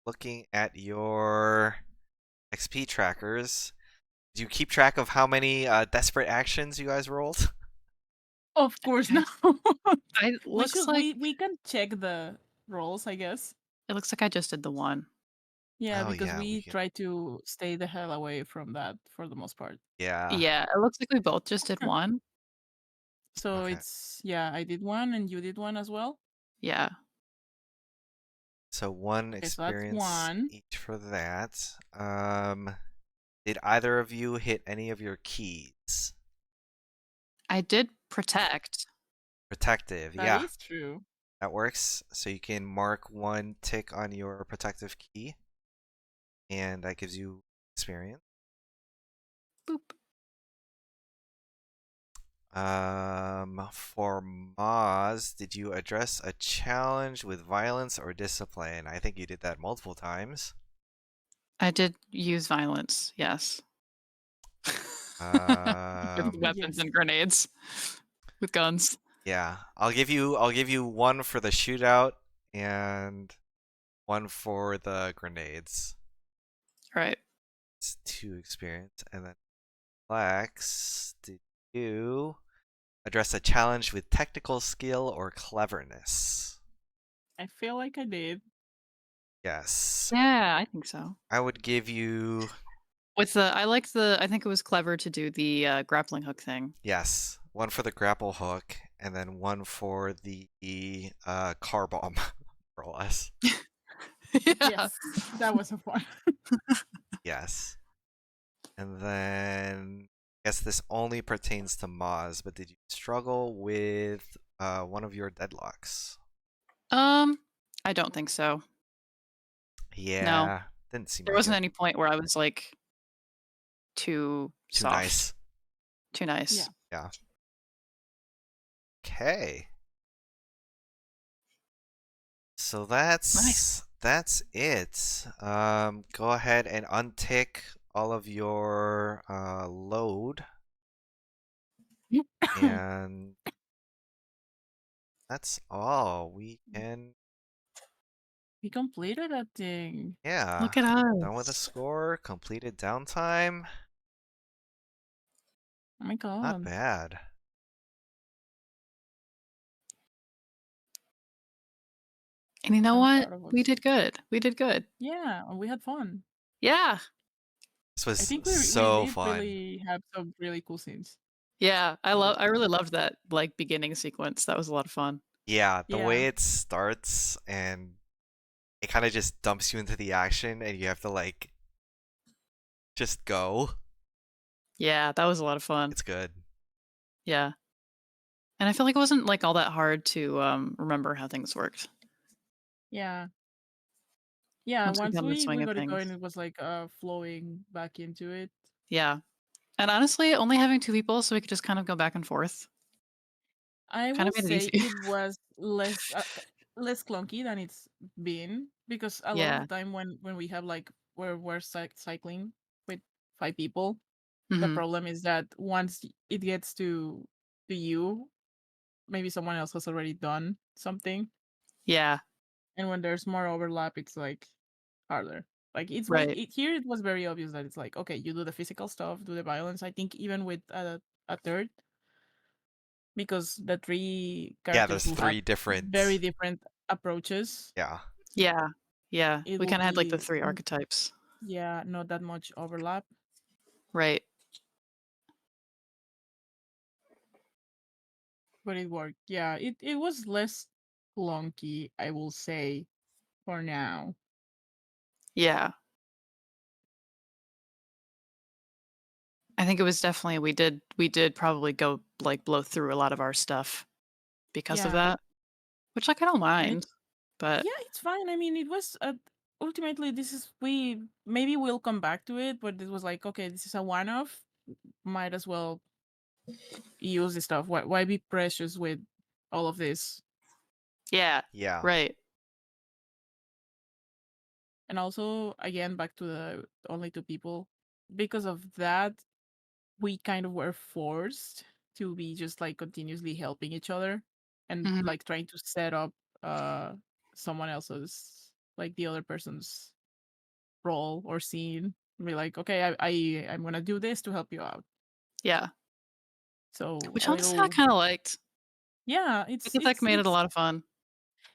looking at your XP trackers, do you keep track of how many desperate actions you guys rolled? Of course, no. We can check the rolls, I guess. It looks like I just did the 1. Yeah, Oh, because yeah, we we can... try to stay the hell away from that for the most part. Yeah. Yeah, it looks like we both just did 1. So Okay. it's I did 1 and you did 1 as well. Yeah. So 1 Okay, so that's experience 1. each for that. Did either of you hit any of your keys? I did protect. Protective, That yeah. is true. That works. So you can mark 1 tick on your protective key, and that gives you experience. Boop. For Moz, did you address a challenge with violence or discipline? I think you did that multiple times. I did use violence, yes. With weapons Yes. and grenades. With guns. Yeah, I'll give you 1 for the shootout and 1 for the grenades. Right. It's 2 experience, and then Lex, did you address a challenge with technical skill or cleverness? I feel like I did. Yes. Yeah, I think so. I would give you... With I think it was clever to do the grappling hook thing. Yes, 1 for the grapple hook, and then 1 for the car bomb, more or less. Yeah. Yes, that was a fun. Yes. And then, I guess this only pertains to Moz, but did you struggle with one of your deadlocks? I don't think so. Yeah, didn't seem There like wasn't it. any point where I was like too soft. Nice. Too nice. Yeah. Okay. So Nice. that's it. Go ahead and untick all of your load, and that's all. We can... We completed that thing. Yeah. Look at us. Done with a score. Completed downtime. Oh my god. Not bad. And you know I'm what? proud of We us. did good. We did good. Yeah, and we had fun. Yeah. This I was think so we did fun. really have some really cool scenes. Yeah. I really loved that like beginning sequence. That was a lot of fun. Yeah, the Yeah. way it starts and it kind of just dumps you into the action and you have to like just go. Yeah, that was a lot of fun. It's good. Yeah. And I feel like it wasn't like all that hard to remember how things worked Yeah. Yeah, once we once got in the we swing of got it going, things. it was like flowing back into it. Yeah. And honestly, only having 2 people so we could just kind of go back and forth I kind will of made it say easy. it was less clunky than it's been, because a lot of Yeah. the time when we have like where we're cycling with 5 people, the Mhm. problem is that once it gets to you, maybe someone else has already done something, Yeah. and when there's more overlap, it's like harder. Like Right. here it was very obvious that it's like, okay, you do the physical stuff, do the violence. I think even with a third, because the 3 Yeah, characters there's will have 3 very different. different approaches. Yeah. Yeah. Yeah. It We will kind of had like the be 3 archetypes. yeah, not that much overlap, Right. but it worked. Yeah, it was less clunky, I will say, for now. Yeah. I think it was definitely we did probably go like blow through a lot of our stuff because of Yeah, that, which like I don't and mind, it's but yeah, it's fine. I mean, it was ultimately this is we maybe we'll come back to it, but it was like, okay, this is a one-off. Might as well use this stuff. Why be precious with all of this? yeah. Yeah. Right. And also, again, back to the only 2 people. Because of that, we kind of were forced to be just like continuously helping each other and Mhm. like trying to set up uh someone else's, like the other person's role or scene. Be like, okay, I'm gonna do this to help you out. Yeah. So Which a honestly I little, kind of liked yeah, because that made it a lot of fun.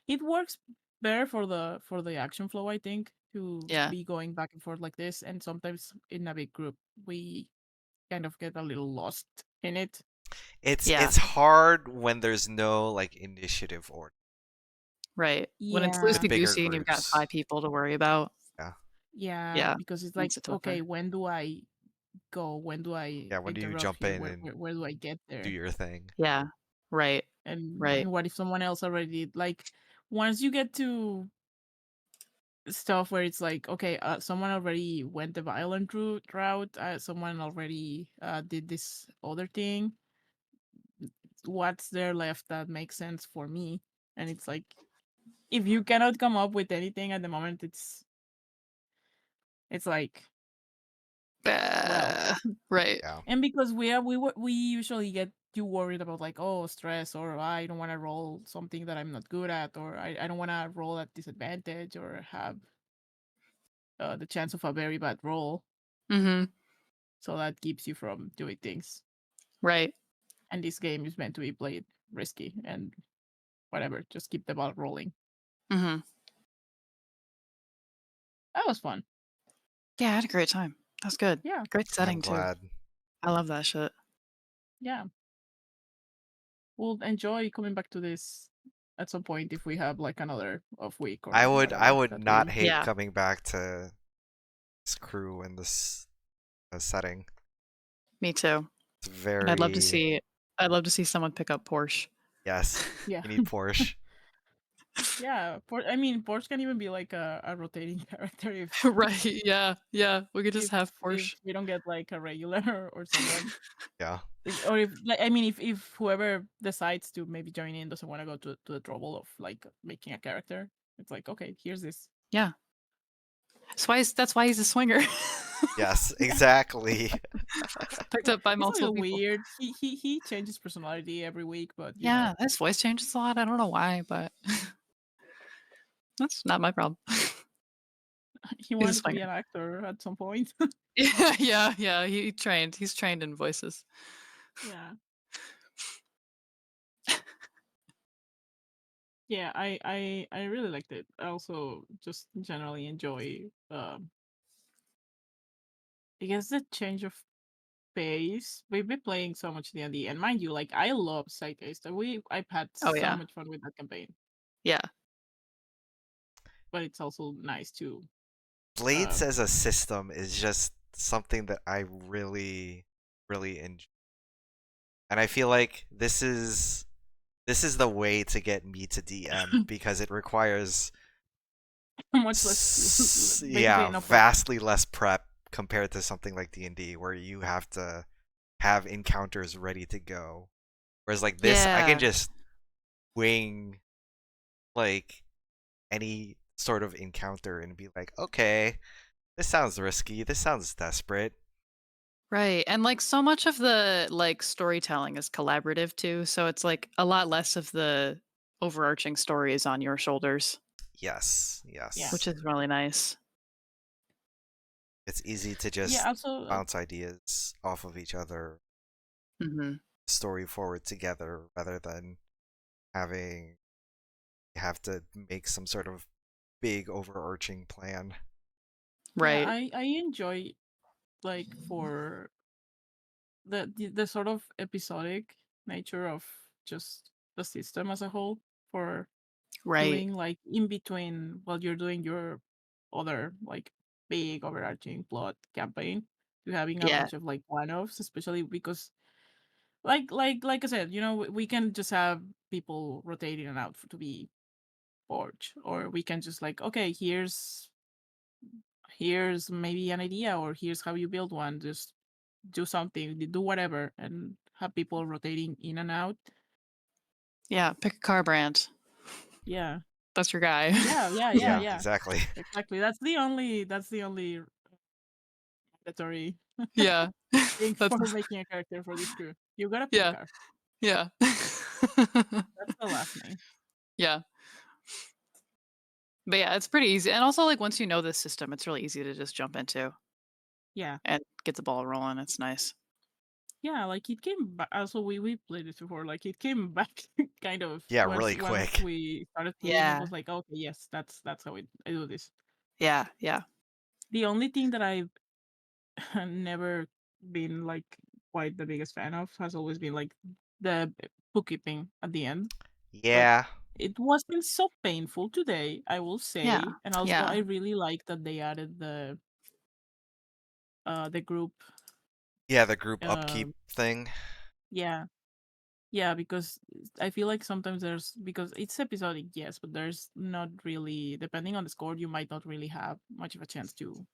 it works better for the action flow, I think, to Yeah. be going back and forth like this. And sometimes in a big group, we kind of get a little lost in it. Yeah. It's hard when there's no like initiative order Right. When it's in Yeah, loosey bigger goosey and you've got groups. 5 people to worry about. Yeah. yeah, Yeah. because it's like, Makes it okay, tougher. when do I go? When do I Yeah, when do you interrupt jump here? in and Where do I get do there? your thing? Yeah. Right. Right. And what if someone else already did? Like, once you get to stuff where it's like, okay, someone already went the violent route, someone already did this other thing. What's there left that makes sense for me? And it's like, if you cannot come up with anything at the moment, it's like, well, Right. Yeah. and because we usually get too worried about like, oh, stress, or I don't want to roll something that I'm not good at, or I don't want to roll at disadvantage or have the chance of a very bad roll. Mhm. So that keeps you from doing things. Right. And this game is meant to be played risky and whatever, just keep the ball rolling. Mhm. That was fun. Yeah, I had a great time. That was good. Yeah, Great I'm setting too. glad. I love that shit. yeah. We'll enjoy coming back to this at some point if we have like another off week or I whatever would that not we. hate Yeah. coming back to this crew and this setting. Me too. It's And very I'd love to see someone pick up Porsche. yes. Yeah. You need Porsche. Yeah, I mean, Porsche can even be like a rotating character Right. Yeah. Yeah. We could just have if Porsche. we don't get like a regular or someone. Yeah. Or if like, I mean, if whoever decides to maybe join in doesn't want to go to the trouble of like making a character, it's like, okay, here's this. Yeah. That's why he's a swinger. Yes, exactly. Picked up by It's a multiple little people. weird. He changes personality every week, but Yeah, his voice changes a lot. I don't know why, but that's not my problem. he He's a wanted to be swinger. an actor at some point. Yeah, yeah, yeah. He's trained in voices. Yeah. Yeah, I really liked it. I also just generally enjoy I guess the change of pace. We've been playing so much D&D, and mind you, like I love Zeitgeist. I've had Oh so yeah. much fun with that campaign. Yeah. But it's also nice to Blades as a system is just something that I really really enjoy. And I feel like this is the way to get me to DM because it requires Much less, basically no prep. vastly less prep compared to something like D&D where you have to have encounters ready to go. Whereas like this, I can Yeah. just wing like any sort of encounter and be like, okay, this sounds risky. This sounds desperate. Right. And like so much of the like storytelling is collaborative too. So it's like a lot less of the overarching story is on your shoulders, Yes, Yeah. which yes. is really nice. It's easy to Yeah. just Also, bounce ideas off of each other, Hmm. story forward together, rather than having have to make some sort of big overarching plan. yeah, Right. I enjoy like for the sort of episodic nature of just the system as a whole for Right. doing like in between while you're doing your other like big overarching plot campaign to having a Yeah. bunch of like one-offs, especially because like I said, we can just have people rotating and out to be forge, or we can just like, okay, here's maybe an idea, or here's how you build one. Just do something, do whatever, and have people rotating in and out. Yeah. Pick a car brand. Yeah, That's your guy. Yeah, yeah. exactly. Exactly. That's the only mandatory Yeah. thing That's for making a character for this crew. You gotta pick a yeah. car. Yeah. That's the last name. Yeah. But yeah, it's pretty easy. And also like once you know this system, it's really easy to just jump into Yeah. and get the ball rolling. It's nice. Yeah, like it came back. Also, we played it before. Like it came back, kind of. Yeah, Once really once quick. we started playing, it Yeah. was like, okay, yes, that's how I do this. Yeah. Yeah. The only thing that I've never been like quite the biggest fan of has always been like the bookkeeping at the end. But Yeah, it wasn't so painful today, I will Yeah. say. And also, I Yeah. really like that they added the group. yeah, the group upkeep Um, thing. yeah, yeah, because I feel like sometimes because it's episodic, yes, but there's not really, depending on the score, you might not really have much of a chance to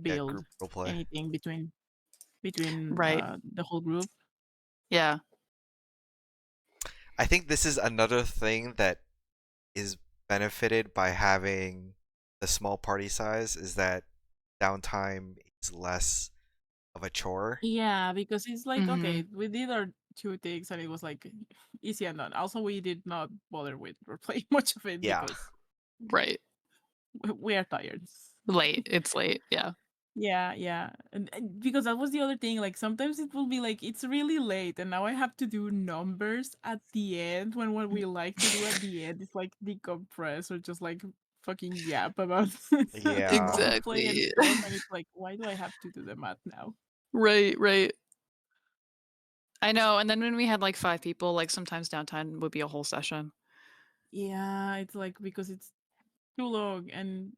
Yeah, build group roleplay. anything between Right. the whole group. Yeah. I think this is another thing that is benefited by having the small party size is that downtime is less of a chore. Yeah, because it's like, Hmm. okay, we did our two things and it was like easy and done. Also, we did not bother with replaying much of it Yeah. because Right. we are tired. Late. It's late. Yeah. Yeah, yeah. And because that was the other thing. Like sometimes it will be like it's really late, and now I have to do numbers at the end when what we like to do at the end is like decompress or just like fucking yap about Yeah. roleplay and Exactly. stuff. And it's like, why do I have to do the math now? Right. Right. I know. And then when we had like 5 people, like sometimes downtime would be a whole session. Yeah, it's like because it's too long, and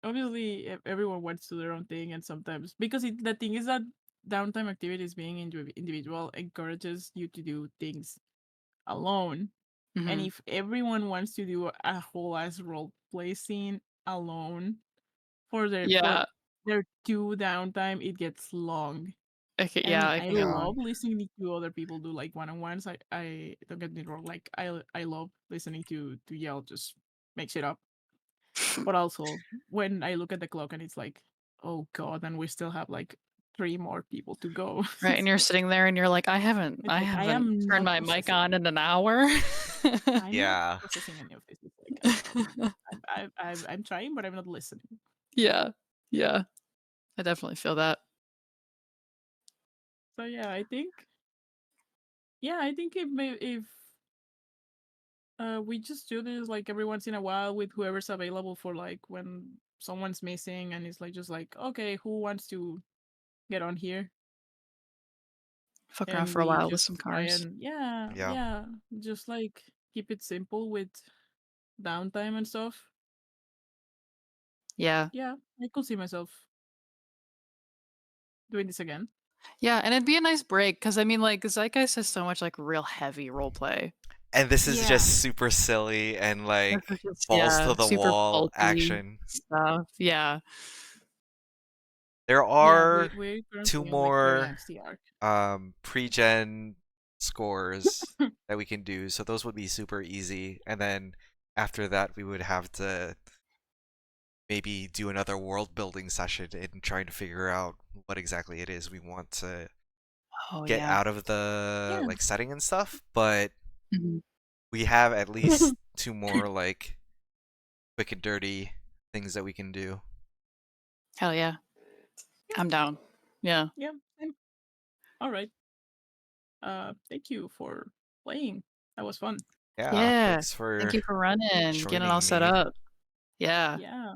obviously everyone wants to do their own thing, and sometimes because the thing is that downtime activities being individual encourages you to do things alone. And Hmm. if everyone wants to do a whole ass role play scene alone for Yeah. their two downtime, it gets long. Okay, I yeah, mean, it I can get Yeah. love long. listening to other people do like one-on-ones. I don't get me wrong, like I love listening to Yell just make shit up. But also when I look at the clock and it's like, oh god, and we still have like three more people to go. Right. And you're sitting there and you're like, I haven't It's I like I haven't am turned not my mic on processing. in an hour. I'm not Yeah. processing any of this. It's like I'm trying, but I'm not listening. Yeah. Yeah. I definitely feel that. So yeah, I think if we just do this like every once in a while with whoever's available for like when someone's missing and it's like just like, okay, who wants to get on here? Fuck around And for a we while with just some try cars. and yeah, Yeah. yeah, just like keep it simple with downtime and stuff. Yeah. Yeah, I could see myself doing this again. Yeah, and it'd be a nice break because I mean, like, Zeitgeist has so much like real heavy role play. And this is Yeah. just super silly and This is like just balls to the super wall bulky action. stuff. Yeah. There Yeah, are we're two currently in like the more next arc. pre-gen scores that we can do, so those would be super easy. And then after that, we would have to maybe do another world building session and trying to figure out what exactly it is we want to Oh get yeah. out of the Yeah. like setting and stuff. But Mhm. we have at least two more like quick and dirty things that we can do. Hell yeah. I'm down. Yeah. Yeah. All right. Thank you for playing. That was fun. Yeah, Yeah. thanks Thank for you for running, getting it all joining set me. up. Yeah. Yeah.